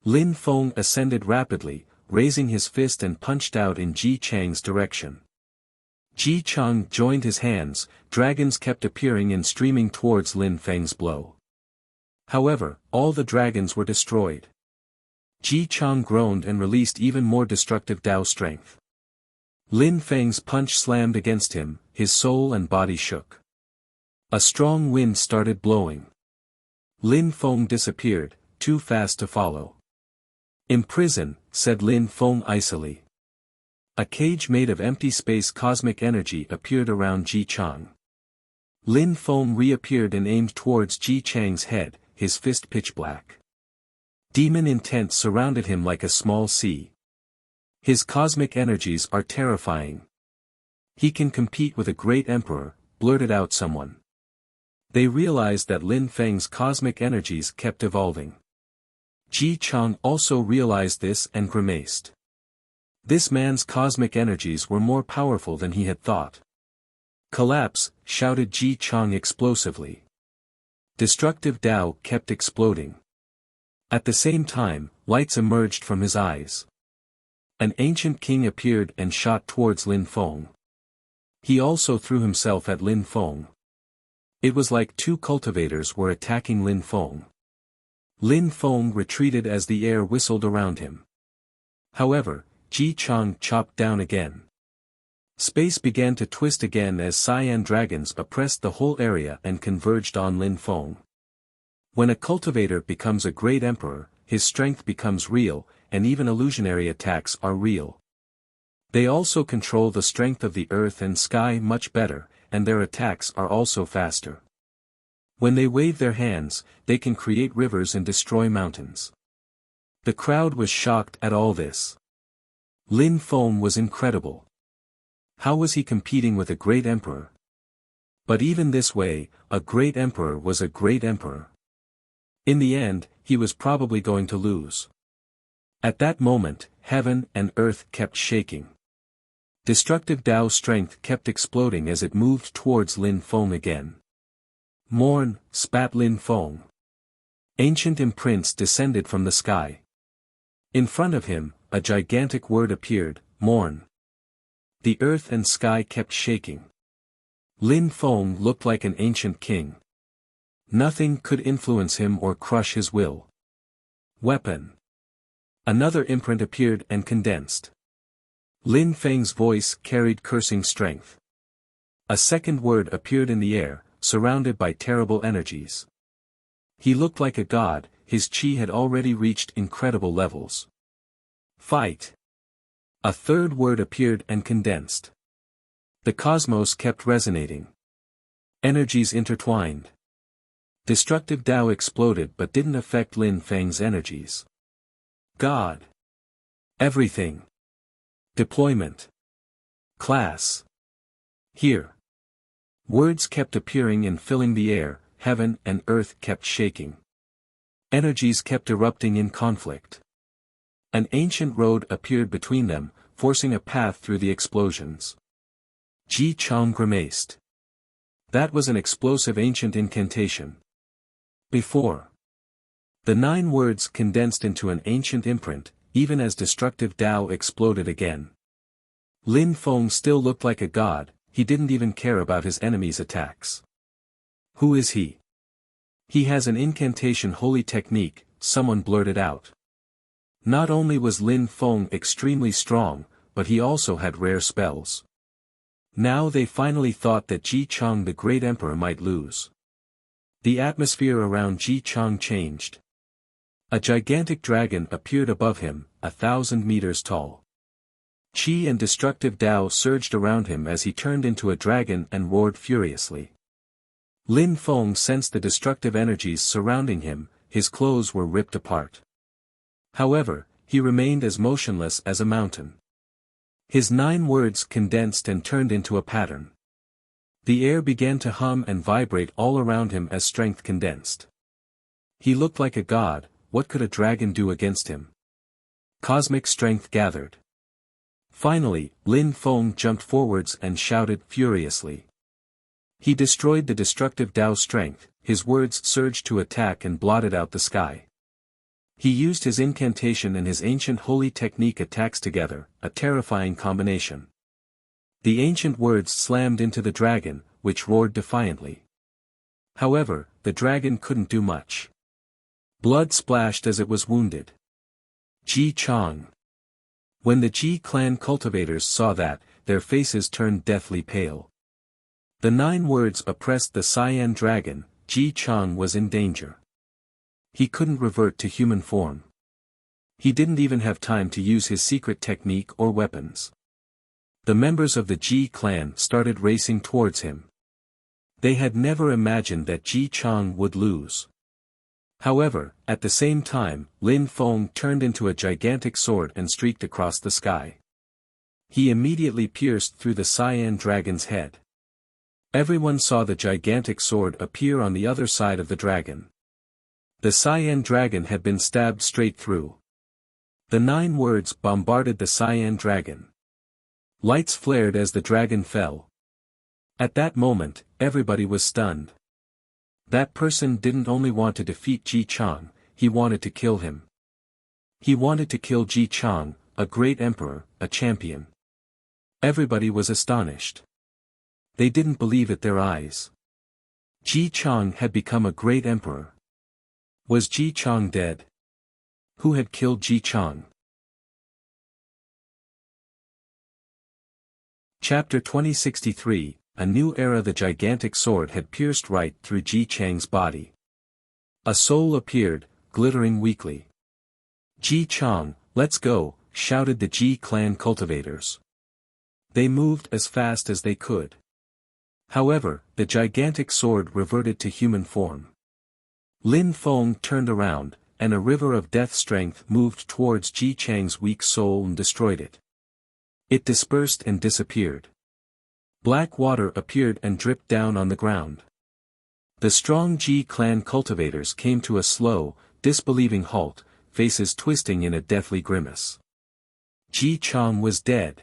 Lin Feng ascended rapidly, raising his fist and punched out in Ji Chang's direction. Ji Chang joined his hands, dragons kept appearing and streaming towards Lin Feng's blow. However, all the dragons were destroyed. Ji Chang groaned and released even more destructive Dao strength. Lin Feng's punch slammed against him, his soul and body shook. A strong wind started blowing. Lin Feng disappeared, too fast to follow. "Imprison," said Lin Feng icily. A cage made of empty space cosmic energy appeared around Ji Chang. Lin Feng reappeared and aimed towards Ji Chang's head, his fist pitch black. Demon intent surrounded him like a small sea. His cosmic energies are terrifying. He can compete with a great emperor, blurted out someone. They realized that Lin Feng's cosmic energies kept evolving. Ji Chang also realized this and grimaced. This man's cosmic energies were more powerful than he had thought. "Collapse," shouted Ji Chang explosively. Destructive Dao kept exploding. At the same time, lights emerged from his eyes. An ancient king appeared and shot towards Lin Feng. He also threw himself at Lin Feng. It was like two cultivators were attacking Lin Feng. Lin Feng retreated as the air whistled around him. However, Ji Chang chopped down again. Space began to twist again as cyan dragons oppressed the whole area and converged on Lin Feng. When a cultivator becomes a great emperor, his strength becomes real, and even illusionary attacks are real. They also control the strength of the earth and sky much better, and their attacks are also faster. When they wave their hands, they can create rivers and destroy mountains. The crowd was shocked at all this. Lin Feng was incredible. How was he competing with a great emperor? But even this way, a great emperor was a great emperor. In the end, he was probably going to lose. At that moment, heaven and earth kept shaking. Destructive Tao strength kept exploding as it moved towards Lin Feng again. Mourn, spat Lin Feng. Ancient imprints descended from the sky. In front of him, a gigantic word appeared, mourn. The earth and sky kept shaking. Lin Feng looked like an ancient king. Nothing could influence him or crush his will. Weapon. Another imprint appeared and condensed. Lin Feng's voice carried cursing strength. A second word appeared in the air, surrounded by terrible energies. He looked like a god, his chi had already reached incredible levels. Fight. A third word appeared and condensed. The cosmos kept resonating. Energies intertwined. Destructive Tao exploded but didn't affect Lin Feng's energies. God. Everything. Deployment. Class. Here. Words kept appearing and filling the air, heaven and earth kept shaking. Energies kept erupting in conflict. An ancient road appeared between them, forcing a path through the explosions. Ji Chang grimaced. That was an explosive ancient incantation. Before. The 9 words condensed into an ancient imprint, even as destructive Tao exploded again. Lin Feng still looked like a god, he didn't even care about his enemies' attacks. Who is he? He has an incantation holy technique, someone blurted out. Not only was Lin Feng extremely strong, but he also had rare spells. Now they finally thought that Ji Chang the great emperor might lose. The atmosphere around Ji Chang changed. A gigantic dragon appeared above him, 1,000 meters tall. Qi and destructive Tao surged around him as he turned into a dragon and roared furiously. Lin Feng sensed the destructive energies surrounding him, his clothes were ripped apart. However, he remained as motionless as a mountain. His 9 words condensed and turned into a pattern. The air began to hum and vibrate all around him as strength condensed. He looked like a god, what could a dragon do against him? Cosmic strength gathered. Finally, Lin Feng jumped forwards and shouted furiously. He destroyed the destructive Tao strength, his words surged to attack and blotted out the sky. He used his incantation and his ancient holy technique attacks together, a terrifying combination. The ancient words slammed into the dragon, which roared defiantly. However, the dragon couldn't do much. Blood splashed as it was wounded. Ji Chang. When the Ji clan cultivators saw that, their faces turned deathly pale. The 9 words oppressed the cyan dragon, Ji Chang was in danger. He couldn't revert to human form. He didn't even have time to use his secret technique or weapons. The members of the Ji clan started racing towards him. They had never imagined that Ji Chang would lose. However, at the same time, Lin Feng turned into a gigantic sword and streaked across the sky. He immediately pierced through the cyan dragon's head. Everyone saw the gigantic sword appear on the other side of the dragon. The cyan dragon had been stabbed straight through. The 9 words bombarded the cyan dragon. Lights flared as the dragon fell. At that moment, everybody was stunned. That person didn't only want to defeat Ji Chang, he wanted to kill him. He wanted to kill Ji Chang, a great emperor, a champion. Everybody was astonished. They didn't believe it their eyes. Ji Chang had become a great emperor. Was Ji Chang dead? Who had killed Ji Chang? Chapter 2063, A New Era. The gigantic sword had pierced right through Ji Chang's body. A soul appeared, glittering weakly. Ji Chang, let's go, shouted the Ji clan cultivators. They moved as fast as they could. However, the gigantic sword reverted to human form. Lin Feng turned around, and a river of death strength moved towards Ji Chang's weak soul and destroyed it. It dispersed and disappeared. Black water appeared and dripped down on the ground. The strong Ji clan cultivators came to a slow, disbelieving halt, faces twisting in a deathly grimace. Ji Chang was dead.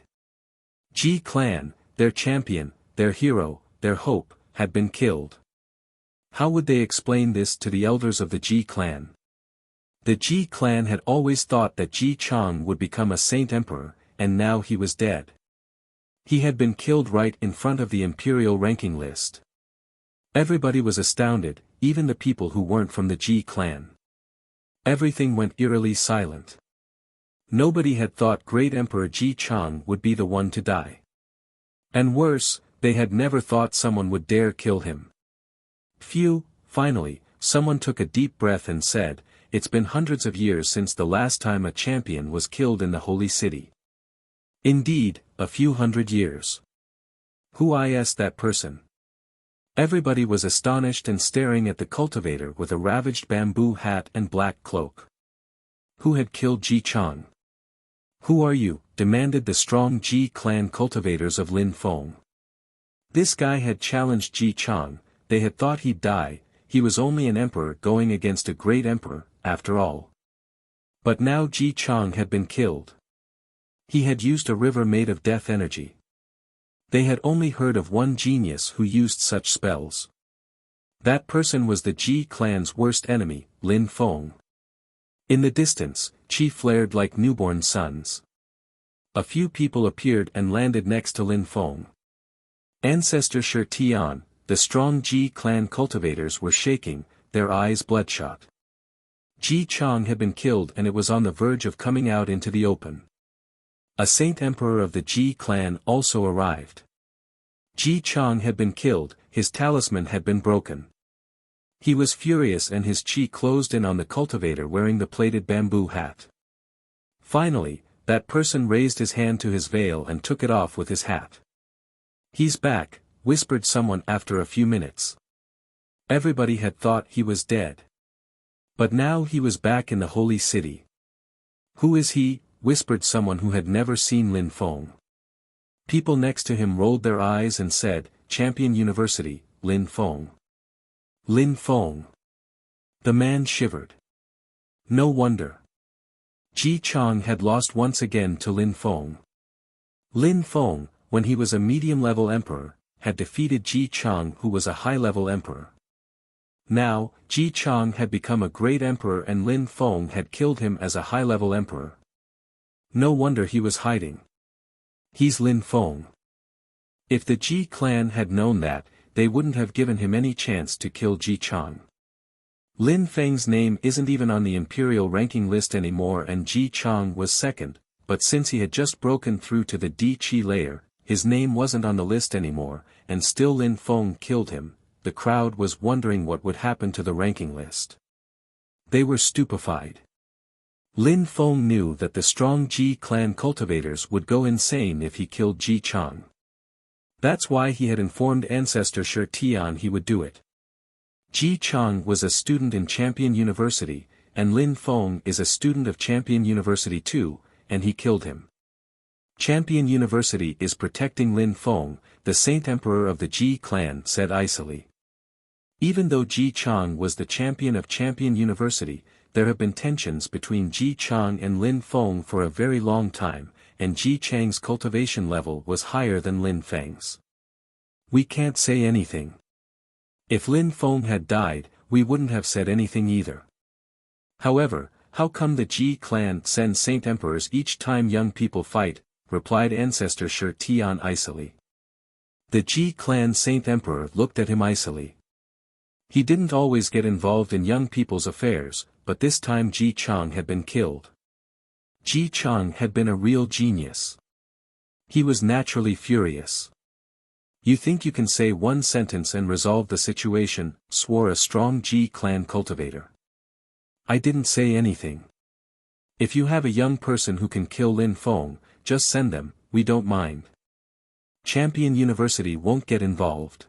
Ji clan, their champion, their hero, their hope, had been killed. How would they explain this to the elders of the Ji clan? The Ji clan had always thought that Ji Chang would become a saint emperor, and now he was dead. He had been killed right in front of the imperial ranking list. Everybody was astounded, even the people who weren't from the Ji clan. Everything went eerily silent. Nobody had thought great Emperor Ji Chang would be the one to die. And worse, they had never thought someone would dare kill him. Phew, finally, someone took a deep breath and said, "It's been hundreds of years since the last time a champion was killed in the holy city." Indeed, a few hundred years. Who is that person? Everybody was astonished and staring at the cultivator with a ravaged bamboo hat and black cloak. Who had killed Ji Chang? "Who are you?" demanded the strong Ji clan cultivators of Lin Feng. This guy had challenged Ji Chang. They had thought he'd die. He was only an emperor going against a great emperor, after all. But now Ji Chang had been killed. He had used a river made of death energy. They had only heard of one genius who used such spells. That person was the Ji clan's worst enemy, Lin Feng. In the distance, Qi flared like newborn suns. A few people appeared and landed next to Lin Feng. Ancestor Shi Tian, the strong Ji clan cultivators were shaking, their eyes bloodshot. Ji Chang had been killed and it was on the verge of coming out into the open. A saint emperor of the Ji clan also arrived. Ji Chang had been killed, his talisman had been broken. He was furious and his chi closed in on the cultivator wearing the plaited bamboo hat. Finally, that person raised his hand to his veil and took it off with his hat. "He's back," whispered someone after a few minutes. Everybody had thought he was dead. But now he was back in the holy city. "Who is he?" whispered someone who had never seen Lin Feng. People next to him rolled their eyes and said, "Champion University, Lin Feng." Lin Feng. The man shivered. No wonder. Ji Chang had lost once again to Lin Feng. Lin Feng, when he was a medium-level emperor, had defeated Ji Chang who was a high-level emperor. Now, Ji Chang had become a great emperor and Lin Feng had killed him as a high-level emperor. No wonder he was hiding. He's Lin Feng. If the Ji clan had known that, they wouldn't have given him any chance to kill Ji Chang. Lin Feng's name isn't even on the imperial ranking list anymore and Ji Chang was second, but since he had just broken through to the Di Qi layer, his name wasn't on the list anymore, and still Lin Feng killed him. The crowd was wondering what would happen to the ranking list. They were stupefied. Lin Feng knew that the strong Ji clan cultivators would go insane if he killed Ji Chang. That's why he had informed Ancestor Shi Tian he would do it. Ji Chang was a student in Champion University, and Lin Feng is a student of Champion University too, and he killed him. Champion University is protecting Lin Feng, the Saint Emperor of the Ji clan said icily. Even though Ji Chang was the champion of Champion University, there have been tensions between Ji Chang and Lin Feng for a very long time, and Ji Chang's cultivation level was higher than Lin Feng's. We can't say anything. If Lin Feng had died, we wouldn't have said anything either. However, how come the Ji clan sends saint emperors each time young people fight, replied Ancestor Shi Tian icily. The Ji clan Saint Emperor looked at him icily. He didn't always get involved in young people's affairs, but this time Ji Chang had been killed. Ji Chang had been a real genius. He was naturally furious. "You think you can say one sentence and resolve the situation," swore a strong Ji clan cultivator. "I didn't say anything. If you have a young person who can kill Lin Feng, just send them, we don't mind. Champion University won't get involved.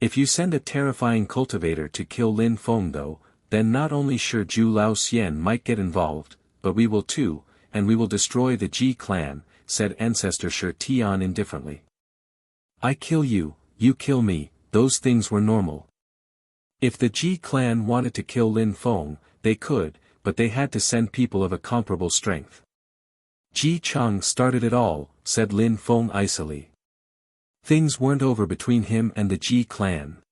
If you send a terrifying cultivator to kill Lin Feng though, then not only sure Zhu Lao Xian might get involved, but we will too, and we will destroy the Ji clan," said Ancestor Shi Tian indifferently. "I kill you, you kill me, those things were normal. If the Ji clan wanted to kill Lin Feng, they could, but they had to send people of a comparable strength." "Ji Chang started it all," said Lin Feng icily. "Things weren't over between him and the Ji clan."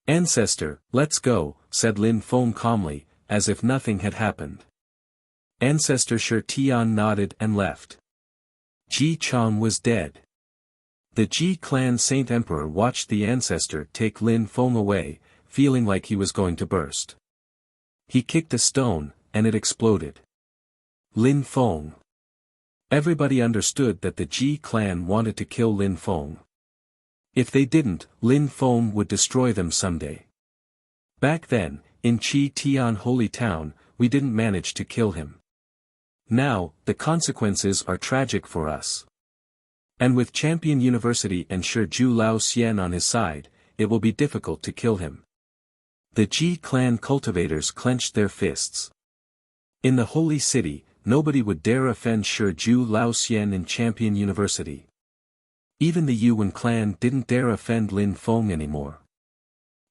"Ancestor, let's go," said Lin Feng calmly, as if nothing had happened. Ancestor Shi Tian nodded and left. Ji Chang was dead. The Ji clan Saint Emperor watched the ancestor take Lin Feng away, feeling like he was going to burst. He kicked a stone, and it exploded. Lin Feng. Everybody understood that the Ji clan wanted to kill Lin Feng. If they didn't, Lin Feng would destroy them someday. Back then, in Chi Tian Holy Town, we didn't manage to kill him. Now, the consequences are tragic for us. And with Champion University and Shi Zhu Lao Xian on his side, it will be difficult to kill him. The Ji clan cultivators clenched their fists. In the Holy City, nobody would dare offend Shi Zhu Lao Xian in Champion University. Even the Yuan clan didn't dare offend Lin Feng anymore.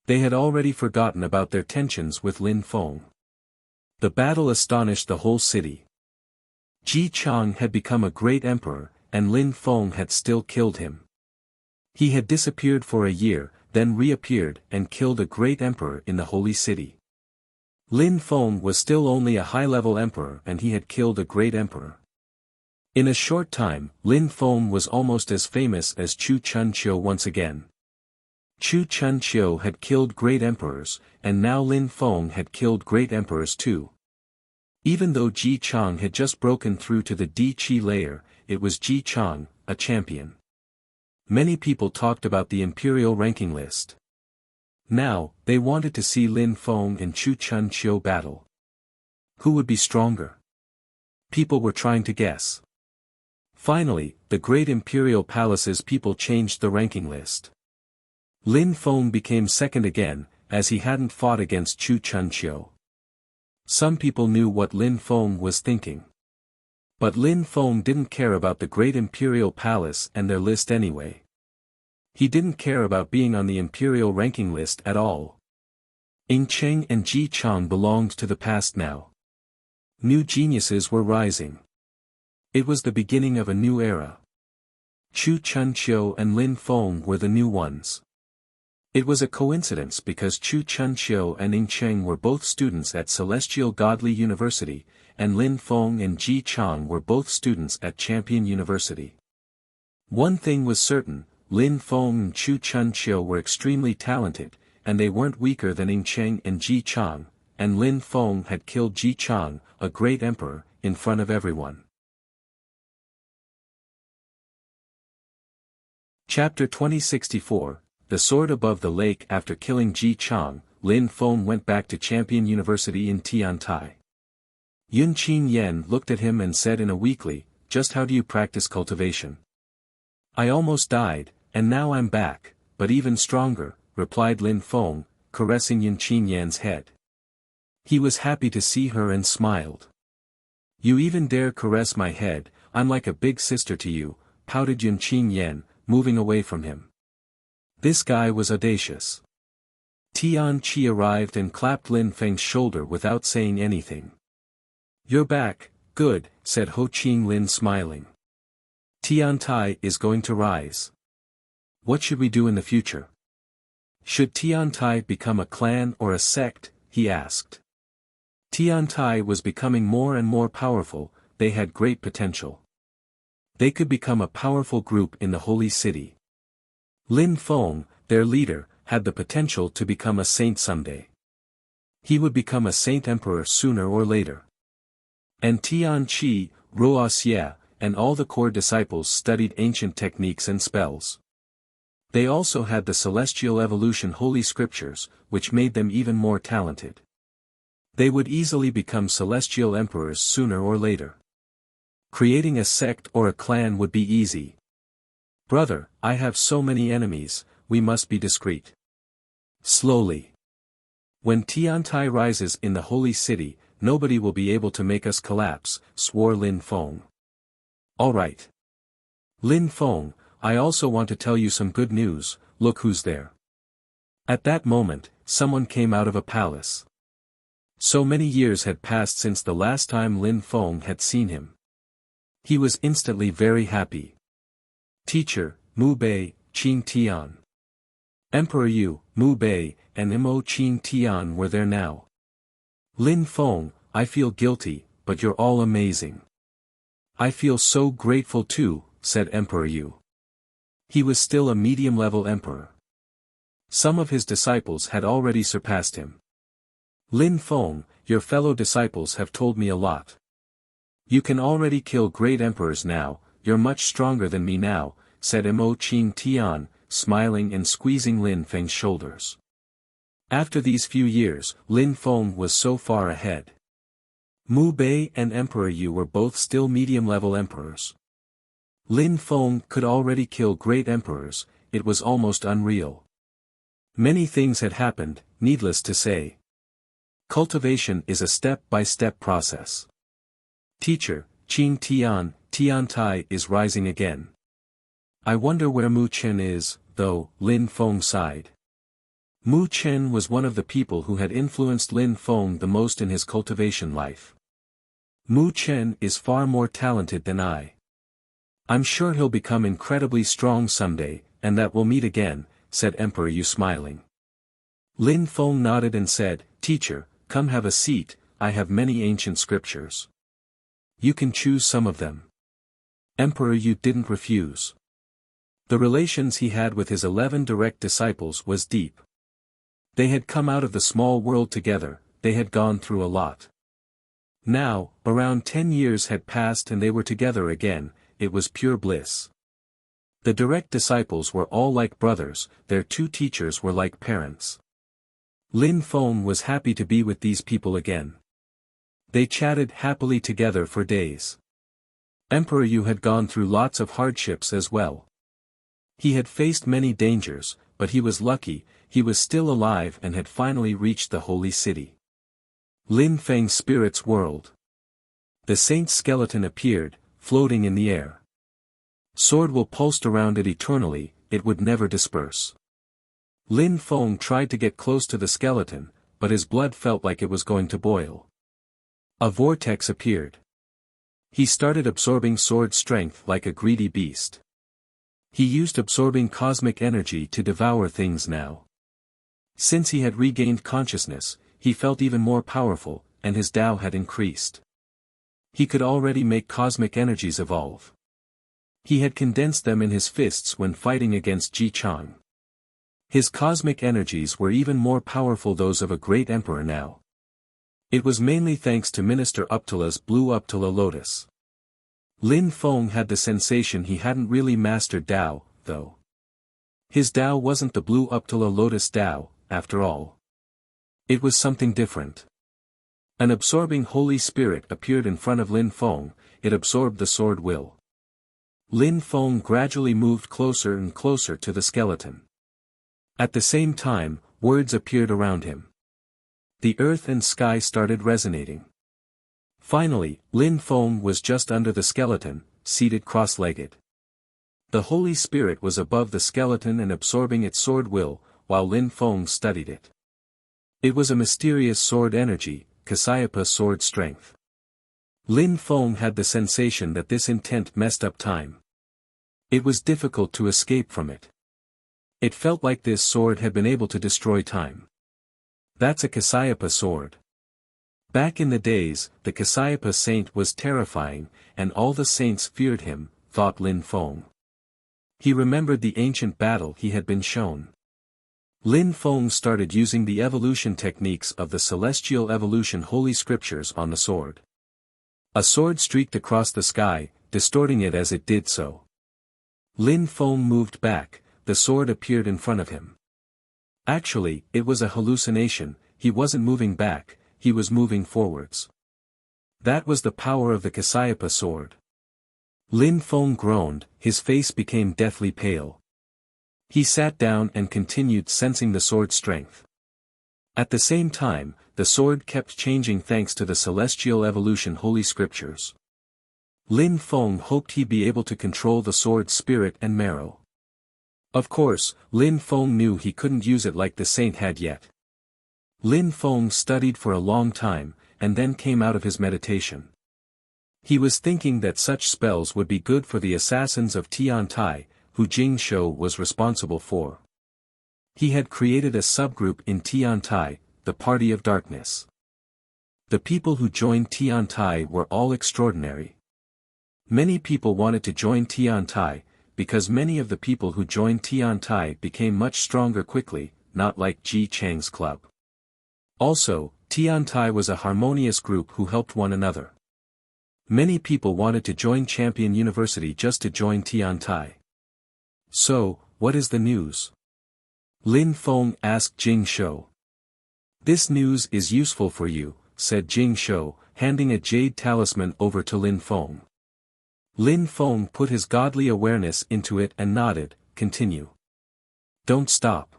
They had already forgotten about their tensions with Lin Feng. The battle astonished the whole city. Ji Chang had become a great emperor, and Lin Feng had still killed him. He had disappeared for a year, then reappeared and killed a great emperor in the Holy City. Lin Feng was still only a high-level emperor and he had killed a great emperor. In a short time, Lin Feng was almost as famous as Chu Chunqiu once again. Chu Chunqiu had killed great emperors, and now Lin Feng had killed great emperors too. Even though Ji Chang had just broken through to the Di Qi layer, it was Ji Chang, a champion. Many people talked about the imperial ranking list. Now, they wanted to see Lin Feng and Chu Chunqiu battle. Who would be stronger? People were trying to guess. Finally, the great imperial palace's people changed the ranking list. Lin Feng became second again, as he hadn't fought against Chu Chunqiu. Some people knew what Lin Feng was thinking. But Lin Feng didn't care about the great imperial palace and their list anyway. He didn't care about being on the imperial ranking list at all. Ying Cheng and Ji Chang belonged to the past now. New geniuses were rising. It was the beginning of a new era. Chu Chunqiu and Lin Feng were the new ones. It was a coincidence because Chu Chunqiu and Ying Cheng were both students at Celestial Godly University, and Lin Feng and Ji Chang were both students at Champion University. One thing was certain, Lin Feng and Chu Chunqiu were extremely talented, and they weren't weaker than Ying Cheng and Ji Chang, and Lin Feng had killed Ji Chang, a great emperor, in front of everyone. Chapter 2064, The Sword Above the Lake. After killing Ji Chang, Lin Feng went back to Champion University in Tiantai. Yun Qin Yen looked at him and said in a weakly, "Just how do you practice cultivation?" "I almost died, and now I'm back, but even stronger," replied Lin Feng, caressing Yun Qin Yan's head. He was happy to see her and smiled. "You even dare caress my head, I'm like a big sister to you," pouted Yun Qin Yan, moving away from him. This guy was audacious. Tian Qi arrived and clapped Lin Feng's shoulder without saying anything. "You're back, good," said Ho Qing Lin smiling. "Tiantai is going to rise. What should we do in the future? Should Tiantai become a clan or a sect?" he asked. Tiantai was becoming more and more powerful, they had great potential. They could become a powerful group in the Holy City. Lin Feng, their leader, had the potential to become a saint someday. He would become a saint emperor sooner or later. And Tian Qi, Wuxia, and all the core disciples studied ancient techniques and spells. They also had the celestial evolution holy scriptures, which made them even more talented. They would easily become celestial emperors sooner or later. Creating a sect or a clan would be easy. Brother, I have so many enemies, we must be discreet. Slowly. When Tiantai rises in the holy city, nobody will be able to make us collapse, swore Lin Feng. All right. Lin Feng, I also want to tell you some good news, look who's there. At that moment, someone came out of a palace. So many years had passed since the last time Lin Feng had seen him. He was instantly very happy. Teacher, Mu Bei, Qing Tian. Emperor Yu, Mu Bei, and Mo Qing Tian were there now. Lin Feng, I feel guilty, but you're all amazing. I feel so grateful too, said Emperor Yu. He was still a medium-level emperor. Some of his disciples had already surpassed him. Lin Feng, your fellow disciples have told me a lot. You can already kill great emperors now, you're much stronger than me now, said Mo Qing Tian, smiling and squeezing Lin Feng's shoulders. After these few years, Lin Feng was so far ahead. Mu Bei and Emperor Yu were both still medium-level emperors. Lin Feng could already kill great emperors, it was almost unreal. Many things had happened, needless to say. Cultivation is a step-by-step process. Teacher, Qing Tian, Tiantai is rising again. I wonder where Mu Chen is, though, Lin Feng sighed. Mu Chen was one of the people who had influenced Lin Feng the most in his cultivation life. Mu Chen is far more talented than I. I'm sure he'll become incredibly strong someday, and that we'll meet again, said Emperor Yu smiling. Lin Feng nodded and said, Teacher, come have a seat, I have many ancient scriptures. You can choose some of them. Emperor Yu didn't refuse. The relations he had with his 11 direct disciples was deep. They had come out of the small world together, they had gone through a lot. Now, around 10 years had passed and they were together again, it was pure bliss. The direct disciples were all like brothers, their 2 teachers were like parents. Lin Feng was happy to be with these people again. They chatted happily together for days. Emperor Yu had gone through lots of hardships as well. He had faced many dangers, but he was lucky, he was still alive and had finally reached the holy city. Lin Feng's spirit's world. The saint's skeleton appeared, floating in the air. Sword will pulsed around it eternally, it would never disperse. Lin Feng tried to get close to the skeleton, but his blood felt like it was going to boil. A vortex appeared. He started absorbing sword strength like a greedy beast. He used absorbing cosmic energy to devour things now. Since he had regained consciousness, he felt even more powerful, and his Tao had increased. He could already make cosmic energies evolve. He had condensed them in his fists when fighting against Ji Chang. His cosmic energies were even more powerful those of a great emperor now. It was mainly thanks to Minister Uptila's blue Uptila lotus. Lin Feng had the sensation he hadn't really mastered Tao, though. His Tao wasn't the blue Uptila lotus Tao, after all. It was something different. An absorbing Holy Spirit appeared in front of Lin Feng, it absorbed the sword will. Lin Feng gradually moved closer and closer to the skeleton. At the same time, words appeared around him. The earth and sky started resonating. Finally, Lin Feng was just under the skeleton, seated cross-legged. The Holy Spirit was above the skeleton and absorbing its sword will, while Lin Feng studied it. It was a mysterious sword energy, Kasyapa sword strength. Lin Feng had the sensation that this intent messed up time. It was difficult to escape from it. It felt like this sword had been able to destroy time. That's a Kasyapa sword. Back in the days, the Kasyapa saint was terrifying, and all the saints feared him, thought Lin Feng. He remembered the ancient battle he had been shown. Lin Feng started using the evolution techniques of the Celestial Evolution Holy Scriptures on the sword. A sword streaked across the sky, distorting it as it did so. Lin Feng moved back, the sword appeared in front of him. Actually, it was a hallucination, he wasn't moving back, he was moving forwards. That was the power of the Cassiopeia sword. Lin Feng groaned, his face became deathly pale. He sat down and continued sensing the sword's strength. At the same time, the sword kept changing thanks to the Celestial Evolution Holy Scriptures. Lin Feng hoped he'd be able to control the sword's spirit and marrow. Of course, Lin Feng knew he couldn't use it like the saint had yet. Lin Feng studied for a long time, and then came out of his meditation. He was thinking that such spells would be good for the assassins of Tiantai, who Jing Shou was responsible for. He had created a subgroup in Tiantai, the Party of Darkness. The people who joined Tiantai were all extraordinary. Many people wanted to join Tiantai, because many of the people who joined Tiantai became much stronger quickly, not like Ji Chang's club. Also, Tiantai was a harmonious group who helped one another. Many people wanted to join Champion University just to join Tiantai. So, what is the news? Lin Feng asked Jing Shou. This news is useful for you, said Jing Shou, handing a jade talisman over to Lin Feng. Lin Feng put his godly awareness into it and nodded, continue. Don't stop.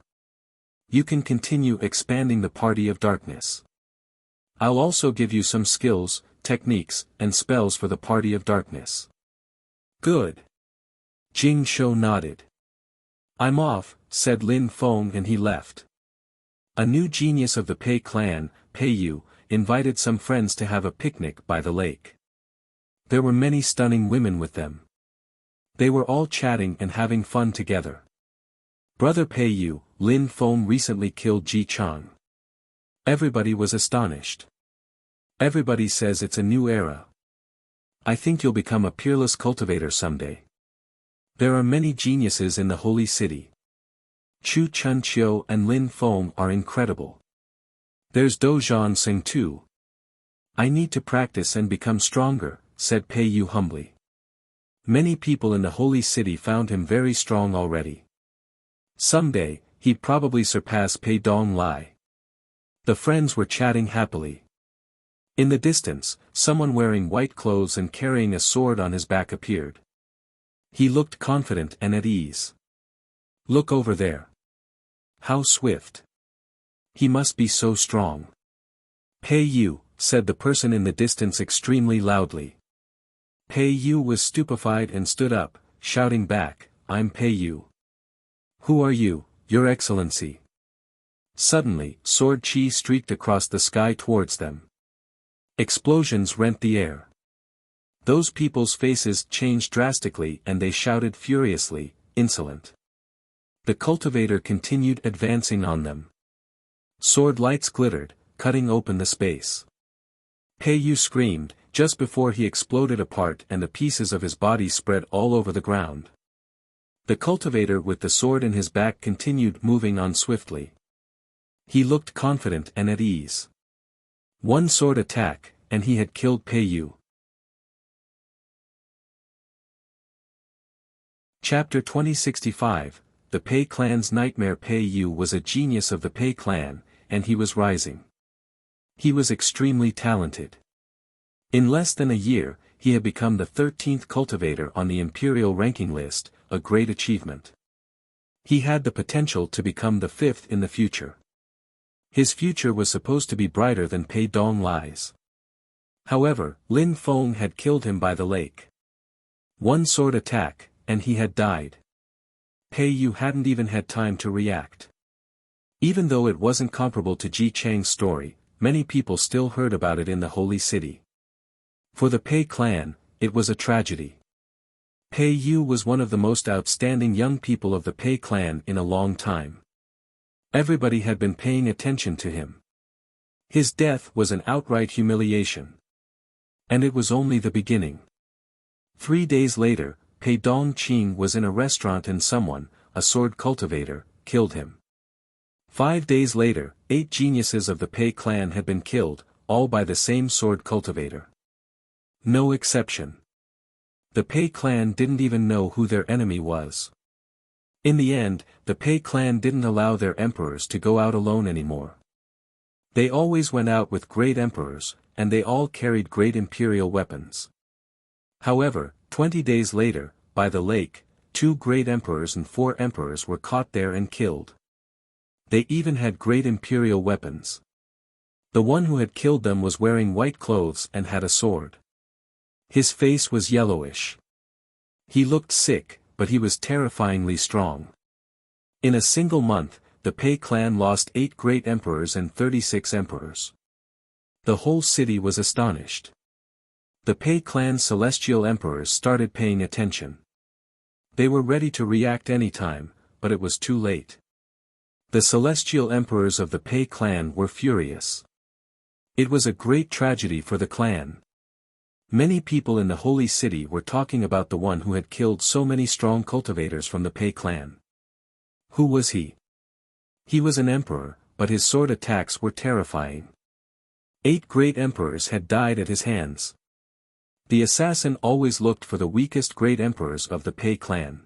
You can continue expanding the Party of Darkness. I'll also give you some skills, techniques, and spells for the Party of Darkness. Good. Jing Shou nodded. I'm off, said Lin Feng, and he left. A new genius of the Pei clan, Pei Yu, invited some friends to have a picnic by the lake. There were many stunning women with them. They were all chatting and having fun together. Brother Pei Yu, Lin Feng recently killed Ji Chang. Everybody was astonished. Everybody says it's a new era. I think you'll become a peerless cultivator someday. There are many geniuses in the holy city. Chu Chunqiu and Lin Feng are incredible. There's Dozhan Sing too. I need to practice and become stronger, said Pei Yu humbly. Many people in the holy city found him very strong already. Someday, he'd probably surpass Pei Dong Lai. The friends were chatting happily. In the distance, someone wearing white clothes and carrying a sword on his back appeared. He looked confident and at ease. Look over there. How swift. He must be so strong. Pei Yu, said the person in the distance extremely loudly. Pei Yu was stupefied and stood up, shouting back, I'm Pei Yu. Who are you, Your Excellency? Suddenly, sword chi streaked across the sky towards them. Explosions rent the air. Those people's faces changed drastically and they shouted furiously, insolent. The cultivator continued advancing on them. Sword lights glittered, cutting open the space. Pei Yu screamed, just before he exploded apart and the pieces of his body spread all over the ground. The cultivator with the sword in his back continued moving on swiftly. He looked confident and at ease. One sword attack, and he had killed Pei Yu. Chapter 2065, The Pei Clan's Nightmare. Pei Yu was a genius of the Pei Clan, and he was rising. He was extremely talented. In less than a year, he had become the 13th cultivator on the imperial ranking list, a great achievement. He had the potential to become the 5th in the future. His future was supposed to be brighter than Pei Dong Lai's. However, Lin Feng had killed him by the lake. One sword attack, and he had died. Pei Yu hadn't even had time to react. Even though it wasn't comparable to Ji Chang's story, many people still heard about it in the holy city. For the Pei clan, it was a tragedy. Pei Yu was one of the most outstanding young people of the Pei clan in a long time. Everybody had been paying attention to him. His death was an outright humiliation. And it was only the beginning. 3 days later, Pei Dongqing was in a restaurant and someone, a sword cultivator, killed him. 5 days later, 8 geniuses of the Pei clan had been killed, all by the same sword cultivator. No exception. The Pei clan didn't even know who their enemy was. In the end, the Pei clan didn't allow their emperors to go out alone anymore. They always went out with great emperors, and they all carried great imperial weapons. However, 20 days later, by the lake, 2 great emperors and 4 emperors were caught there and killed. They even had great imperial weapons. The one who had killed them was wearing white clothes and had a sword. His face was yellowish. He looked sick, but he was terrifyingly strong. In a single month, the Pei clan lost 8 great emperors and 36 emperors. The whole city was astonished. The Pei clan's celestial emperors started paying attention. They were ready to react any time, but it was too late. The celestial emperors of the Pei clan were furious. It was a great tragedy for the clan. Many people in the holy city were talking about the one who had killed so many strong cultivators from the Pei clan. Who was he? He was an emperor, but his sword attacks were terrifying. 8 great emperors had died at his hands. The assassin always looked for the weakest great emperors of the Pei clan.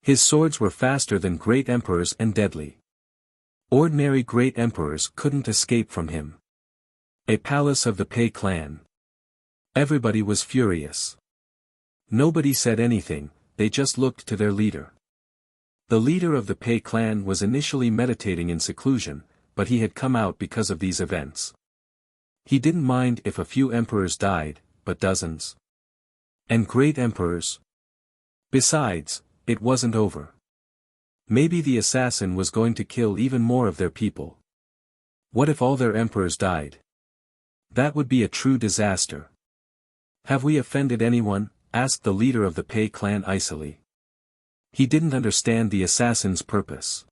His swords were faster than great emperors and deadly. Ordinary great emperors couldn't escape from him. A palace of the Pei clan. Everybody was furious. Nobody said anything, they just looked to their leader. The leader of the Pei clan was initially meditating in seclusion, but he had come out because of these events. He didn't mind if a few emperors died, but dozens. And great emperors. Besides, it wasn't over. Maybe the assassin was going to kill even more of their people. What if all their emperors died? That would be a true disaster. Have we offended anyone? Asked the leader of the Pei clan icily. He didn't understand the assassin's purpose.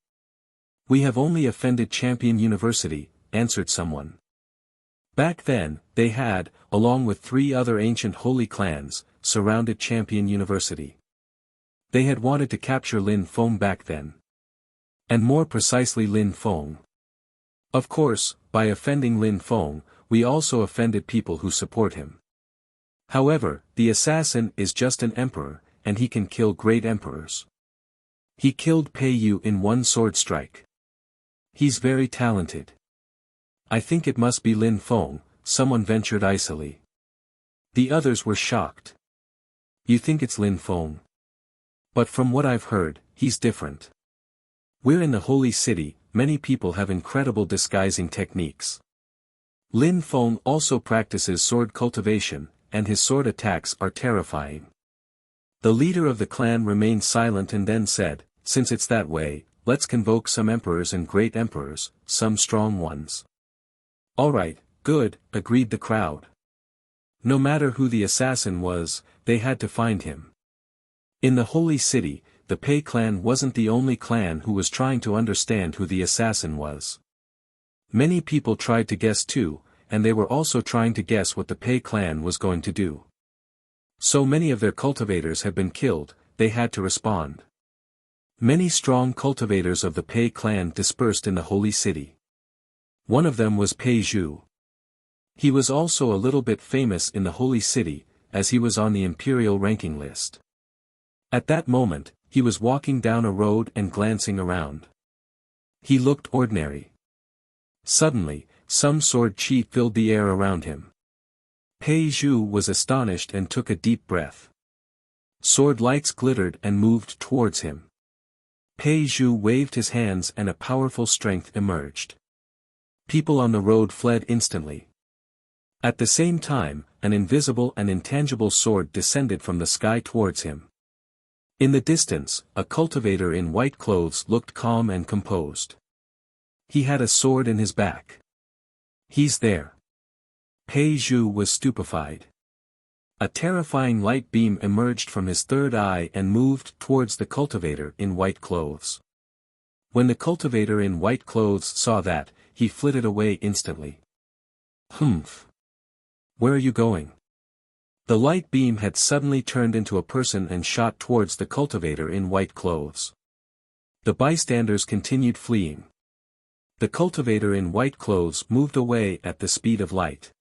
We have only offended Champion University, answered someone. Back then, they had, along with 3 other ancient holy clans, surrounded Champion University. They had wanted to capture Lin Feng back then. And more precisely Lin Feng. Of course, by offending Lin Feng, we also offended people who support him. However, the assassin is just an emperor, and he can kill great emperors. He killed Pei Yu in 1 sword strike. He's very talented. I think it must be Lin Feng, someone ventured icily. The others were shocked. You think it's Lin Feng? But from what I've heard, he's different. We're in the holy city, many people have incredible disguising techniques. Lin Feng also practices sword cultivation, and his sword attacks are terrifying. The leader of the clan remained silent and then said, since it's that way, let's convoke some emperors and great emperors, some strong ones. Alright, good, agreed the crowd. No matter who the assassin was, they had to find him. In the holy city, the Pei clan wasn't the only clan who was trying to understand who the assassin was. Many people tried to guess too, and they were also trying to guess what the Pei clan was going to do. So many of their cultivators had been killed, they had to respond. Many strong cultivators of the Pei clan dispersed in the holy city. One of them was Pei Zhu. He was also a little bit famous in the holy city, as he was on the imperial ranking list. At that moment, he was walking down a road and glancing around. He looked ordinary. Suddenly, some sword chi filled the air around him. Pei Zhu was astonished and took a deep breath. Sword lights glittered and moved towards him. Pei Zhu waved his hands and a powerful strength emerged. People on the road fled instantly. At the same time, an invisible and intangible sword descended from the sky towards him. In the distance, a cultivator in white clothes looked calm and composed. He had a sword in his back. He's there. Pei Zhu was stupefied. A terrifying light beam emerged from his third eye and moved towards the cultivator in white clothes. When the cultivator in white clothes saw that, he flitted away instantly. Humph. Where are you going? The light beam had suddenly turned into a person and shot towards the cultivator in white clothes. The bystanders continued fleeing. The cultivator in white clothes moved away at the speed of light.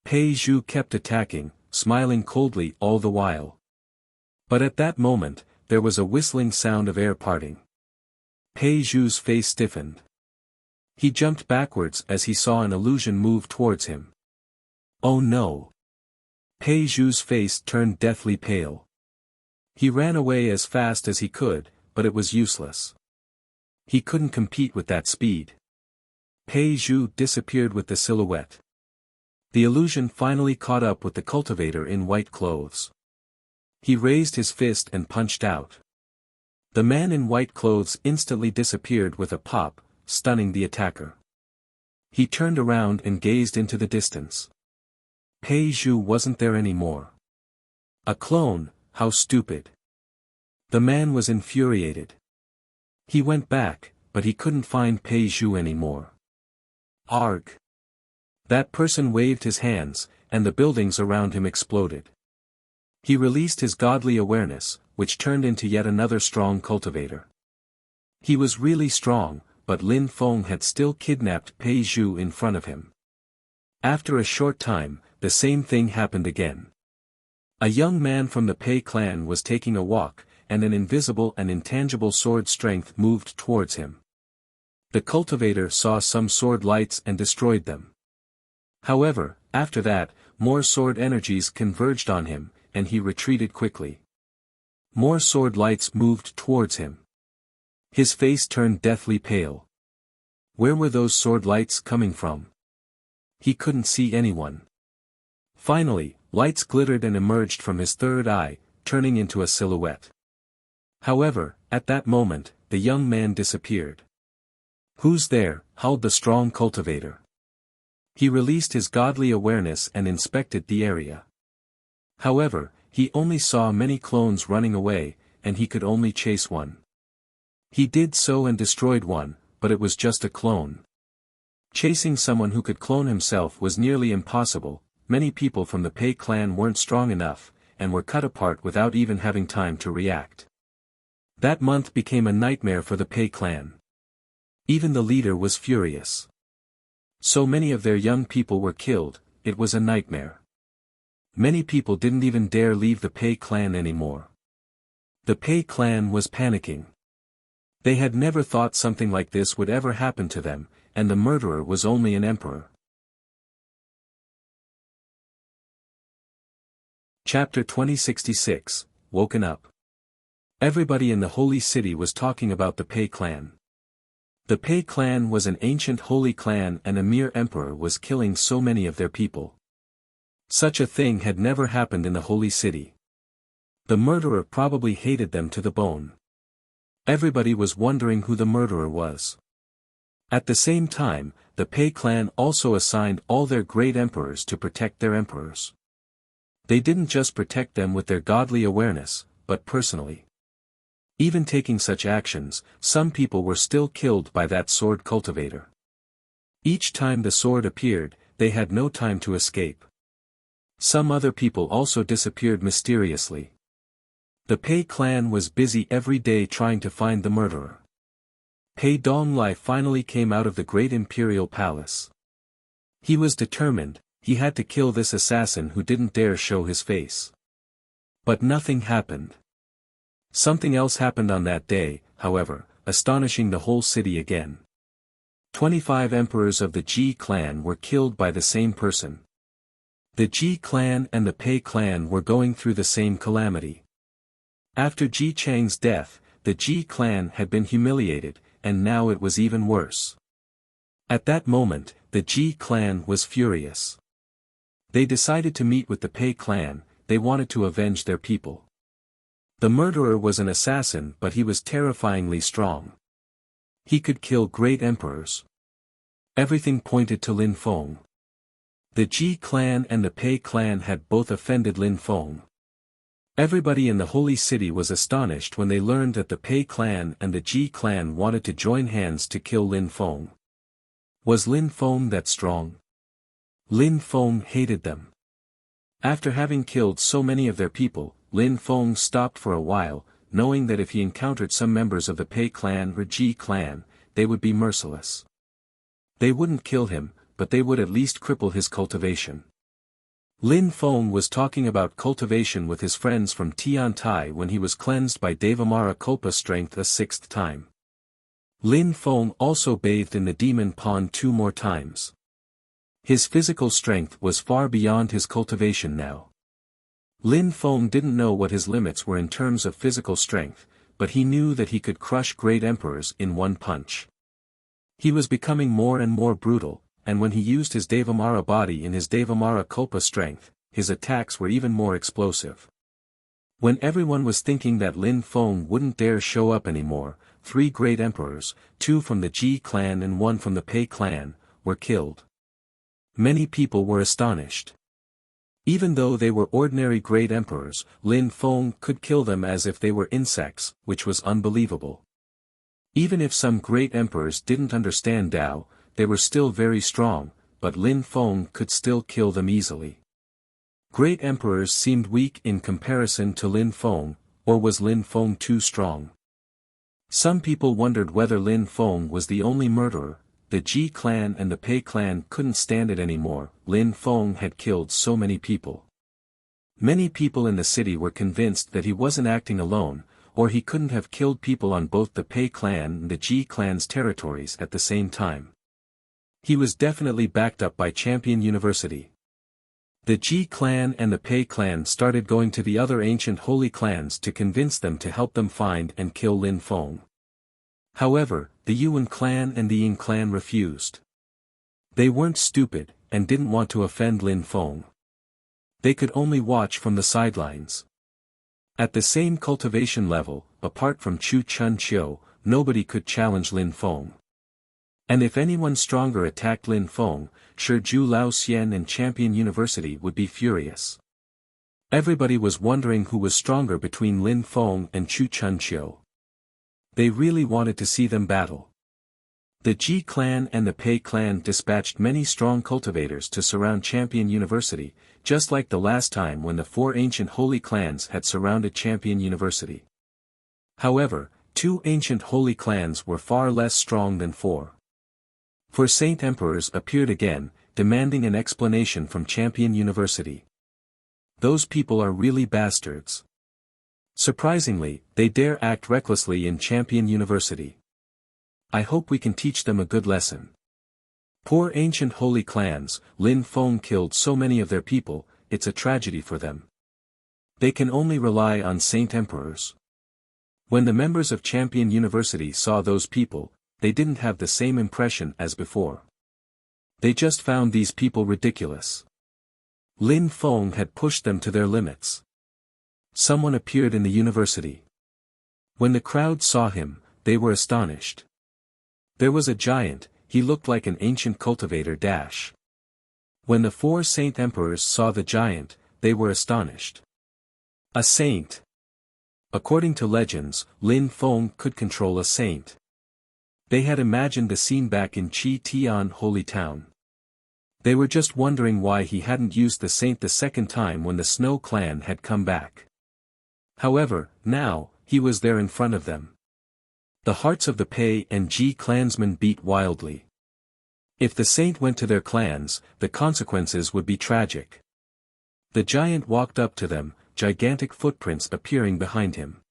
Pei Zhu kept attacking, smiling coldly all the while. But at that moment, there was a whistling sound of air parting. Pei Zhu's face stiffened. He jumped backwards as he saw an illusion move towards him. Oh no! Pei Zhu's face turned deathly pale. He ran away as fast as he could, but it was useless. He couldn't compete with that speed. Pei Zhu disappeared with the silhouette. The illusion finally caught up with the cultivator in white clothes. He raised his fist and punched out. The man in white clothes instantly disappeared with a pop, stunning the attacker. He turned around and gazed into the distance. Pei Zhu wasn't there anymore. A clone, how stupid. The man was infuriated. He went back, but he couldn't find Pei Zhu anymore. Arg! That person waved his hands, and the buildings around him exploded. He released his godly awareness, which turned into yet another strong cultivator. He was really strong, but Lin Feng had still kidnapped Pei Zhu in front of him. After a short time, the same thing happened again. A young man from the Pei clan was taking a walk, and an invisible and intangible sword strength moved towards him. The cultivator saw some sword lights and destroyed them. However, after that, more sword energies converged on him, and he retreated quickly. More sword lights moved towards him. His face turned deathly pale. Where were those sword lights coming from? He couldn't see anyone. Finally, lights glittered and emerged from his third eye, turning into a silhouette. However, at that moment, the young man disappeared. "Who's there?" howled the strong cultivator. He released his godly awareness and inspected the area. However, he only saw many clones running away, and he could only chase one. He did so and destroyed one, but it was just a clone. Chasing someone who could clone himself was nearly impossible. Many people from the Pei clan weren't strong enough, and were cut apart without even having time to react. That month became a nightmare for the Pei clan. Even the leader was furious. So many of their young people were killed, it was a nightmare. Many people didn't even dare leave the Pei clan anymore. The Pei clan was panicking. They had never thought something like this would ever happen to them, and the murderer was only an emperor. Chapter 2066, Woken Up. Everybody in the holy city was talking about the Pei clan. The Pei clan was an ancient holy clan and a mere emperor was killing so many of their people. Such a thing had never happened in the holy city. The murderer probably hated them to the bone. Everybody was wondering who the murderer was. At the same time, the Pei clan also assigned all their great emperors to protect their emperors. They didn't just protect them with their godly awareness, but personally. Even taking such actions, some people were still killed by that sword cultivator. Each time the sword appeared, they had no time to escape. Some other people also disappeared mysteriously. The Pei clan was busy every day trying to find the murderer. Pei Donglai finally came out of the great imperial palace. He was determined, he had to kill this assassin who didn't dare show his face. But nothing happened. Something else happened on that day, however, astonishing the whole city again. 25 emperors of the Ji clan were killed by the same person. The Ji clan and the Pei clan were going through the same calamity. After Ji Chang's death, the Ji clan had been humiliated, and now it was even worse. At that moment, the Ji clan was furious. They decided to meet with the Pei clan, they wanted to avenge their people. The murderer was an assassin but he was terrifyingly strong. He could kill great emperors. Everything pointed to Lin Feng. The Ji clan and the Pei clan had both offended Lin Feng. Everybody in the holy city was astonished when they learned that the Pei clan and the Ji clan wanted to join hands to kill Lin Feng. Was Lin Feng that strong? Lin Feng hated them. After having killed so many of their people, Lin Feng stopped for a while, knowing that if he encountered some members of the Pei clan or Ji clan, they would be merciless. They wouldn't kill him, but they would at least cripple his cultivation. Lin Feng was talking about cultivation with his friends from Tiantai when he was cleansed by Devamara Kulpa strength a sixth time. Lin Feng also bathed in the demon pond 2 more times. His physical strength was far beyond his cultivation now. Lin Feng didn't know what his limits were in terms of physical strength, but he knew that he could crush great emperors in one punch. He was becoming more and more brutal, and when he used his Devamara body in his Devamara Kulpa strength, his attacks were even more explosive. When everyone was thinking that Lin Feng wouldn't dare show up anymore, 3 great emperors, 2 from the Ji clan and 1 from the Pei clan, were killed. Many people were astonished. Even though they were ordinary great emperors, Lin Feng could kill them as if they were insects, which was unbelievable. Even if some great emperors didn't understand Tao, they were still very strong, but Lin Feng could still kill them easily. Great emperors seemed weak in comparison to Lin Feng, or was Lin Feng too strong? Some people wondered whether Lin Feng was the only murderer. The Ji clan and the Pei clan couldn't stand it anymore. Lin Feng had killed so many people. Many people in the city were convinced that he wasn't acting alone, or he couldn't have killed people on both the Pei clan and the Ji clan's territories at the same time. He was definitely backed up by Champion University. The Ji clan and the Pei clan started going to the other ancient holy clans to convince them to help them find and kill Lin Feng. However, the Yuan clan and the Yin clan refused. They weren't stupid, and didn't want to offend Lin Feng. They could only watch from the sidelines. At the same cultivation level, apart from Chu Chun Chiu, nobody could challenge Lin Feng. And if anyone stronger attacked Lin Feng, sure Zhu Lao Xian and Champion University would be furious. Everybody was wondering who was stronger between Lin Feng and Chu Chun Chiu. They really wanted to see them battle. The Ji clan and the Pei clan dispatched many strong cultivators to surround Champion University, just like the last time when the 4 ancient holy clans had surrounded Champion University. However, 2 ancient holy clans were far less strong than 4. 4 Saint Emperors appeared again, demanding an explanation from Champion University. Those people are really bastards. Surprisingly, they dare act recklessly in Champion University. I hope we can teach them a good lesson. Poor ancient holy clans, Lin Feng killed so many of their people, it's a tragedy for them. They can only rely on Saint Emperors. When the members of Champion University saw those people, they didn't have the same impression as before. They just found these people ridiculous. Lin Feng had pushed them to their limits. Someone appeared in the university. When the crowd saw him, they were astonished. There was a giant, he looked like an ancient cultivator. When the 4 Saint Emperors saw the giant, they were astonished. A saint. According to legends, Lin Feng could control a saint. They had imagined the scene back in Chi Tian Holy Town. They were just wondering why he hadn't used the saint the second time when the Snow clan had come back. However, now, he was there in front of them. The hearts of the Pei and Ji clansmen beat wildly. If the saint went to their clans, the consequences would be tragic. The giant walked up to them, gigantic footprints appearing behind him.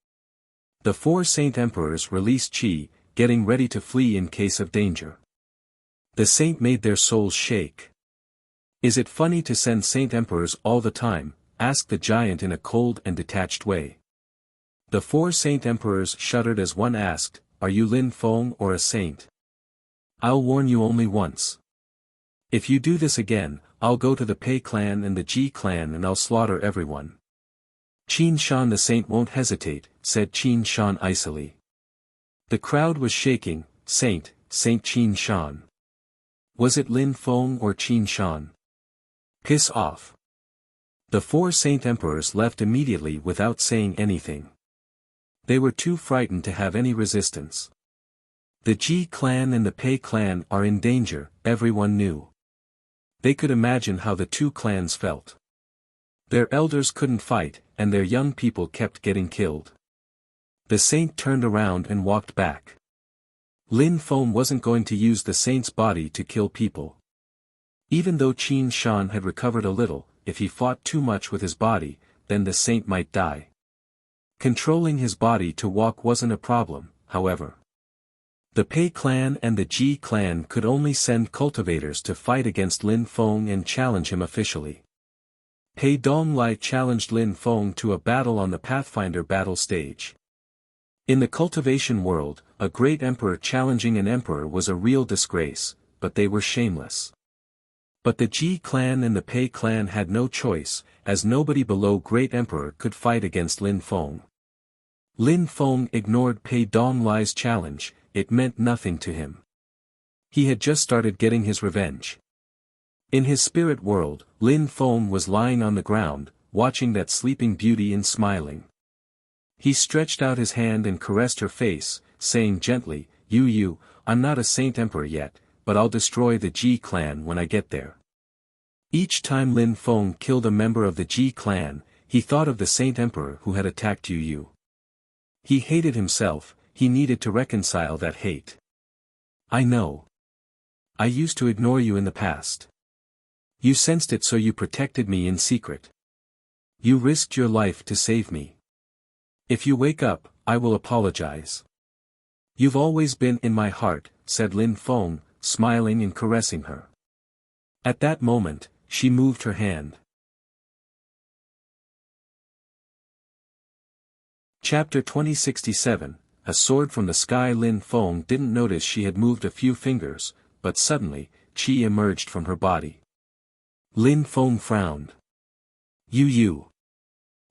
The 4 Saint Emperors released Qi, getting ready to flee in case of danger. The saint made their souls shake. Is it funny to send Saint Emperors all the time? Asked the giant in a cold and detached way. The 4 Saint Emperors shuddered as one asked, "Are you Lin Feng or a saint? I'll warn you only once. If you do this again, I'll go to the Pei clan and the Ji clan and I'll slaughter everyone." "Qin Shan the saint won't hesitate," said Qin Shan icily. The crowd was shaking. Saint Qin Shan. Was it Lin Feng or Qin Shan? Piss off. The 4 Saint Emperors left immediately without saying anything. They were too frightened to have any resistance. The Ji clan and the Pei clan are in danger, everyone knew. They could imagine how the 2 clans felt. Their elders couldn't fight, and their young people kept getting killed. The saint turned around and walked back. Lin Feng wasn't going to use the saint's body to kill people. Even though Qin Shan had recovered a little, if he fought too much with his body, then the saint might die. Controlling his body to walk wasn't a problem, however. The Pei clan and the Ji clan could only send cultivators to fight against Lin Feng and challenge him officially. Pei Donglai challenged Lin Feng to a battle on the Pathfinder battle stage. In the cultivation world, a great emperor challenging an emperor was a real disgrace, but they were shameless. But the Ji clan and the Pei clan had no choice, as nobody below Great Emperor could fight against Lin Feng. Lin Feng ignored Pei Donglai's challenge, it meant nothing to him. He had just started getting his revenge. In his spirit world, Lin Feng was lying on the ground, watching that sleeping beauty and smiling. He stretched out his hand and caressed her face, saying gently, You, I'm not a saint emperor yet, but I'll destroy the Ji clan when I get there. Each time Lin Feng killed a member of the Ji clan, he thought of the saint emperor who had attacked Yu. He hated himself, he needed to reconcile that hate. I know. I used to ignore you in the past. You sensed it, so you protected me in secret. You risked your life to save me. If you wake up, I will apologize. You've always been in my heart, said Lin Feng, smiling and caressing her. At that moment, she moved her hand. Chapter 2067, A Sword from the Sky. Lin Feng didn't notice she had moved a few fingers, but suddenly, qi emerged from her body. Lin Feng frowned. You.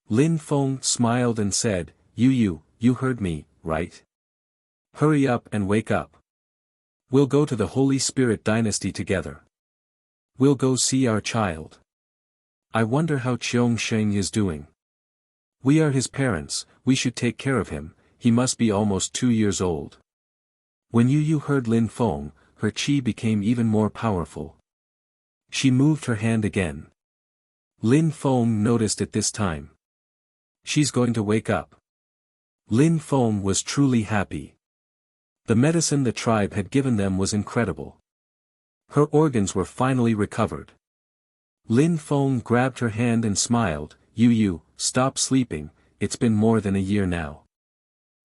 Lin Feng smiled and said, You heard me, right? Hurry up and wake up. We'll go to the Holy Spirit Dynasty together. We'll go see our child. I wonder how Qiong Sheng is doing. We are his parents, we should take care of him, he must be almost 2 years old. When Yu heard Lin Feng, her qi became even more powerful. She moved her hand again. Lin Feng noticed it this time. She's going to wake up. Lin Feng was truly happy. The medicine the tribe had given them was incredible. Her organs were finally recovered. Lin Feng grabbed her hand and smiled, You, stop sleeping, it's been more than a year now.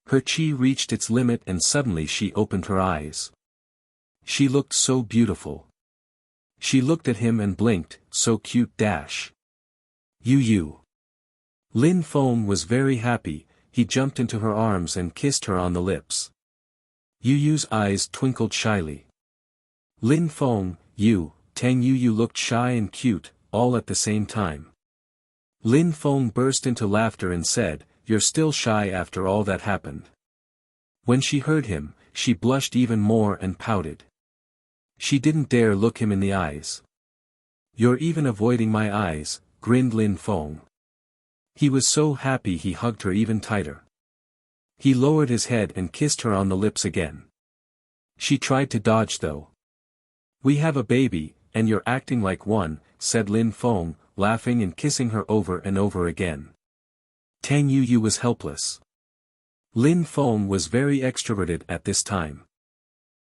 Her qi reached its limit and suddenly she opened her eyes. She looked so beautiful. She looked at him and blinked, so cute. You. Lin Feng was very happy, he jumped into her arms and kissed her on the lips. Yu's eyes twinkled shyly. Lin Feng, Tang Yu looked shy and cute, all at the same time. Lin Feng burst into laughter and said, You're still shy after all that happened. When she heard him, she blushed even more and pouted. She didn't dare look him in the eyes. You're even avoiding my eyes, grinned Lin Feng. He was so happy he hugged her even tighter. He lowered his head and kissed her on the lips again. She tried to dodge though. We have a baby, and you're acting like one, said Lin Feng, laughing and kissing her over and over again. Tang Yu was helpless. Lin Feng was very extroverted at this time.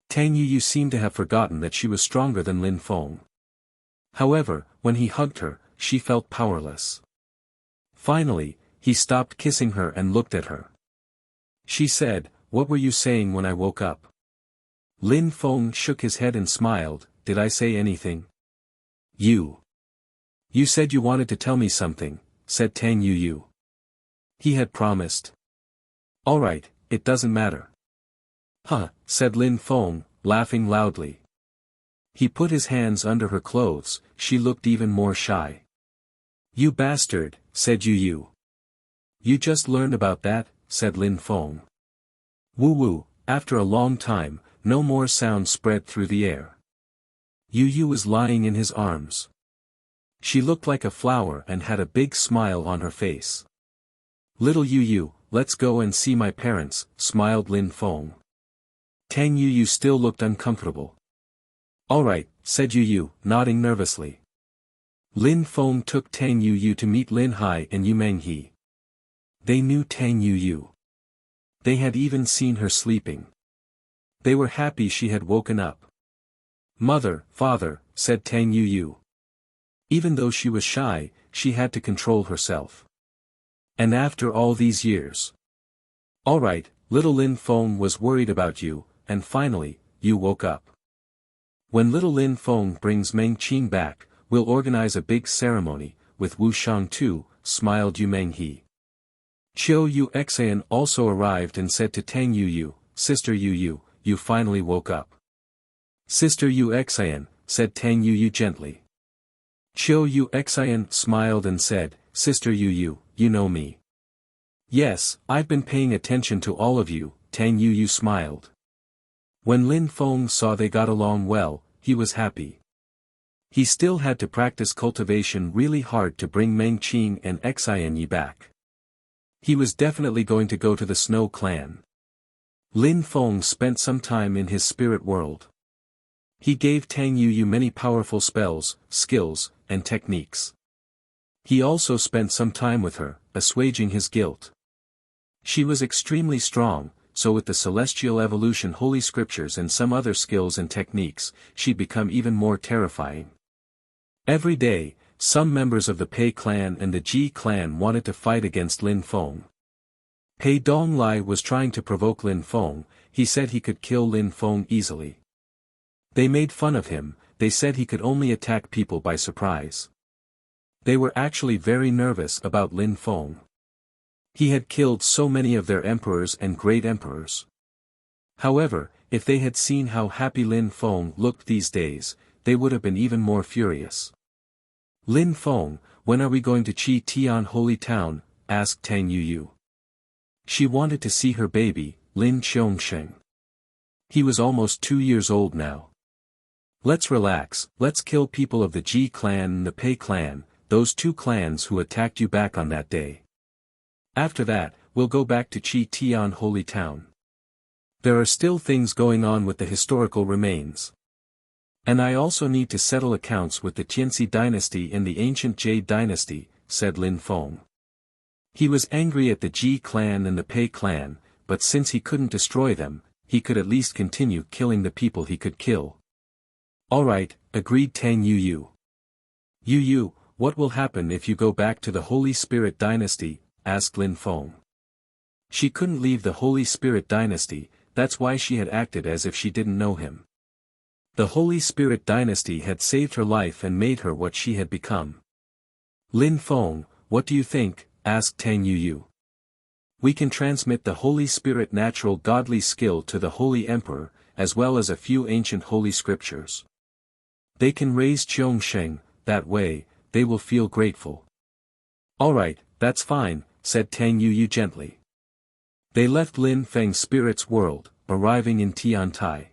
Tang Yu seemed to have forgotten that she was stronger than Lin Feng. However, when he hugged her, she felt powerless. Finally, he stopped kissing her and looked at her. She said, What were you saying when I woke up? Lin Feng shook his head and smiled, Did I say anything? You said you wanted to tell me something, said Tang Yu. He had promised. All right, it doesn't matter. Huh, said Lin Feng, laughing loudly. He put his hands under her clothes, she looked even more shy. You bastard, said Yu. You just learned about that, said Lin Feng. Woo, after a long time, no more sound spread through the air. Yu was lying in his arms. She looked like a flower and had a big smile on her face. Little Yu, let's go and see my parents, smiled Lin Feng. Tang Yu still looked uncomfortable. All right, said Yu, nodding nervously. Lin Feng took Tang Yu to meet Lin Hai and Yu Menghe. They knew Tang Yu. They had even seen her sleeping. They were happy she had woken up. "Mother, father," said Tang Yu. Even though she was shy, she had to control herself. "And after all these years. All right, little Lin Feng was worried about you, and finally, you woke up. When little Lin Feng brings Meng Qing back, we'll organize a big ceremony, with Wu Shang too," smiled Yu Menghe. Chiu Yu Xian also arrived and said to Tang Yu, "Sister Yu, you finally woke up." "Sister Yu Xian," said Tang Yu gently. Chiu Yu Xian smiled and said, "Sister Yu, you know me." "Yes, I've been paying attention to all of you," Tang Yu smiled. When Lin Feng saw they got along well, he was happy. He still had to practice cultivation really hard to bring Meng Qing and Xian Yi back. He was definitely going to go to the Snow Clan. Lin Feng spent some time in his spirit world. He gave Tang Yu many powerful spells, skills, and techniques. He also spent some time with her, assuaging his guilt. She was extremely strong, so with the Celestial Evolution Holy Scriptures and some other skills and techniques, she'd become even more terrifying. Every day, some members of the Pei clan and the Ji clan wanted to fight against Lin Feng. Pei Donglai was trying to provoke Lin Feng. He said he could kill Lin Feng easily. They made fun of him, they said he could only attack people by surprise. They were actually very nervous about Lin Feng. He had killed so many of their emperors and great emperors. However, if they had seen how happy Lin Feng looked these days, they would have been even more furious. "Lin Feng, when are we going to Chi Tian Holy Town?" asked Tang Yu. She wanted to see her baby, Lin Qiongsheng. He was almost 2 years old now. "Let's relax, let's kill people of the Ji clan and the Pei clan, those 2 clans who attacked you back on that day. After that, we'll go back to Chi Tian Holy Town. There are still things going on with the historical remains. And I also need to settle accounts with the Tianxi dynasty and the ancient Jade dynasty," said Lin Feng. He was angry at the Ji clan and the Pei clan, but since he couldn't destroy them, he could at least continue killing the people he could kill. "All right," agreed Tang Yu. "Yu, what will happen if you go back to the Holy Spirit dynasty?" asked Lin Feng. She couldn't leave the Holy Spirit dynasty, that's why she had acted as if she didn't know him. The Holy Spirit dynasty had saved her life and made her what she had become. "Lin Feng, what do you think?" asked Tang Yu. "We can transmit the Holy Spirit natural godly skill to the Holy Emperor, as well as a few ancient holy scriptures. They can raise Qiongsheng, that way, they will feel grateful." "All right, that's fine," said Tang Yu gently. They left Lin Feng's spirit's world, arriving in Tiantai.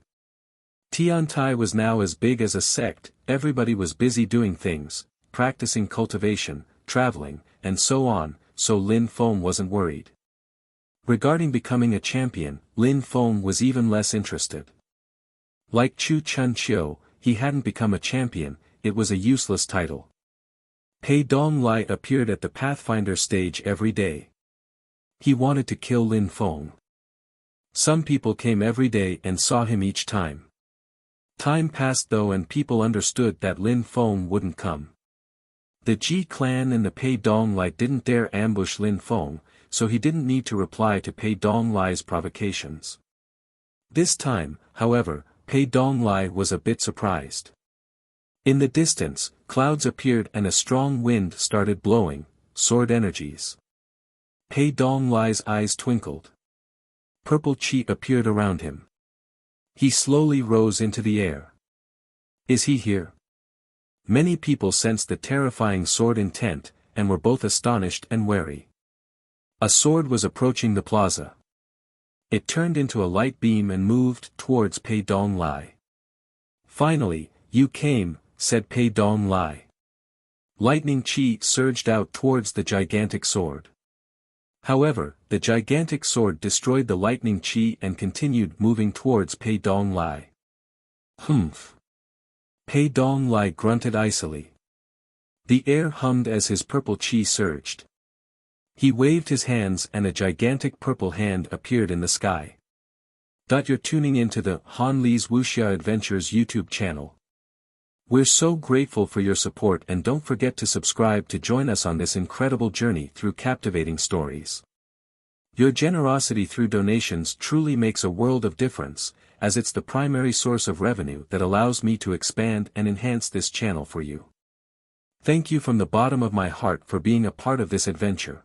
Tiantai was now as big as a sect, everybody was busy doing things, practicing cultivation, traveling, and so on, so Lin Feng wasn't worried. Regarding becoming a champion, Lin Feng was even less interested. Like Chu Chun Chiu, he hadn't become a champion, it was a useless title. Pei Donglai appeared at the Pathfinder stage every day. He wanted to kill Lin Feng. Some people came every day and saw him each time. Time passed though and people understood that Lin Feng wouldn't come. The Ji clan and the Pei Donglai didn't dare ambush Lin Feng, so he didn't need to reply to Pei Donglai's provocations. This time, however, Pei Donglai was a bit surprised. In the distance, clouds appeared and a strong wind started blowing, sword energies. Pei Donglai's eyes twinkled. Purple chi appeared around him. He slowly rose into the air. "Is he here?" Many people sensed the terrifying sword intent, and were both astonished and wary. A sword was approaching the plaza. It turned into a light beam and moved towards Pei Donglai. "Finally, you came," said Pei Donglai. Lightning chi surged out towards the gigantic sword. However, the gigantic sword destroyed the lightning chi and continued moving towards Pei Donglai. "Humph." Pei Donglai grunted icily. The air hummed as his purple chi surged. He waved his hands and a gigantic purple hand appeared in the sky. You're tuning into the Han Li's Wuxia Adventures YouTube channel. We're so grateful for your support and don't forget to subscribe to join us on this incredible journey through captivating stories. Your generosity through donations truly makes a world of difference, as it's the primary source of revenue that allows me to expand and enhance this channel for you. Thank you from the bottom of my heart for being a part of this adventure.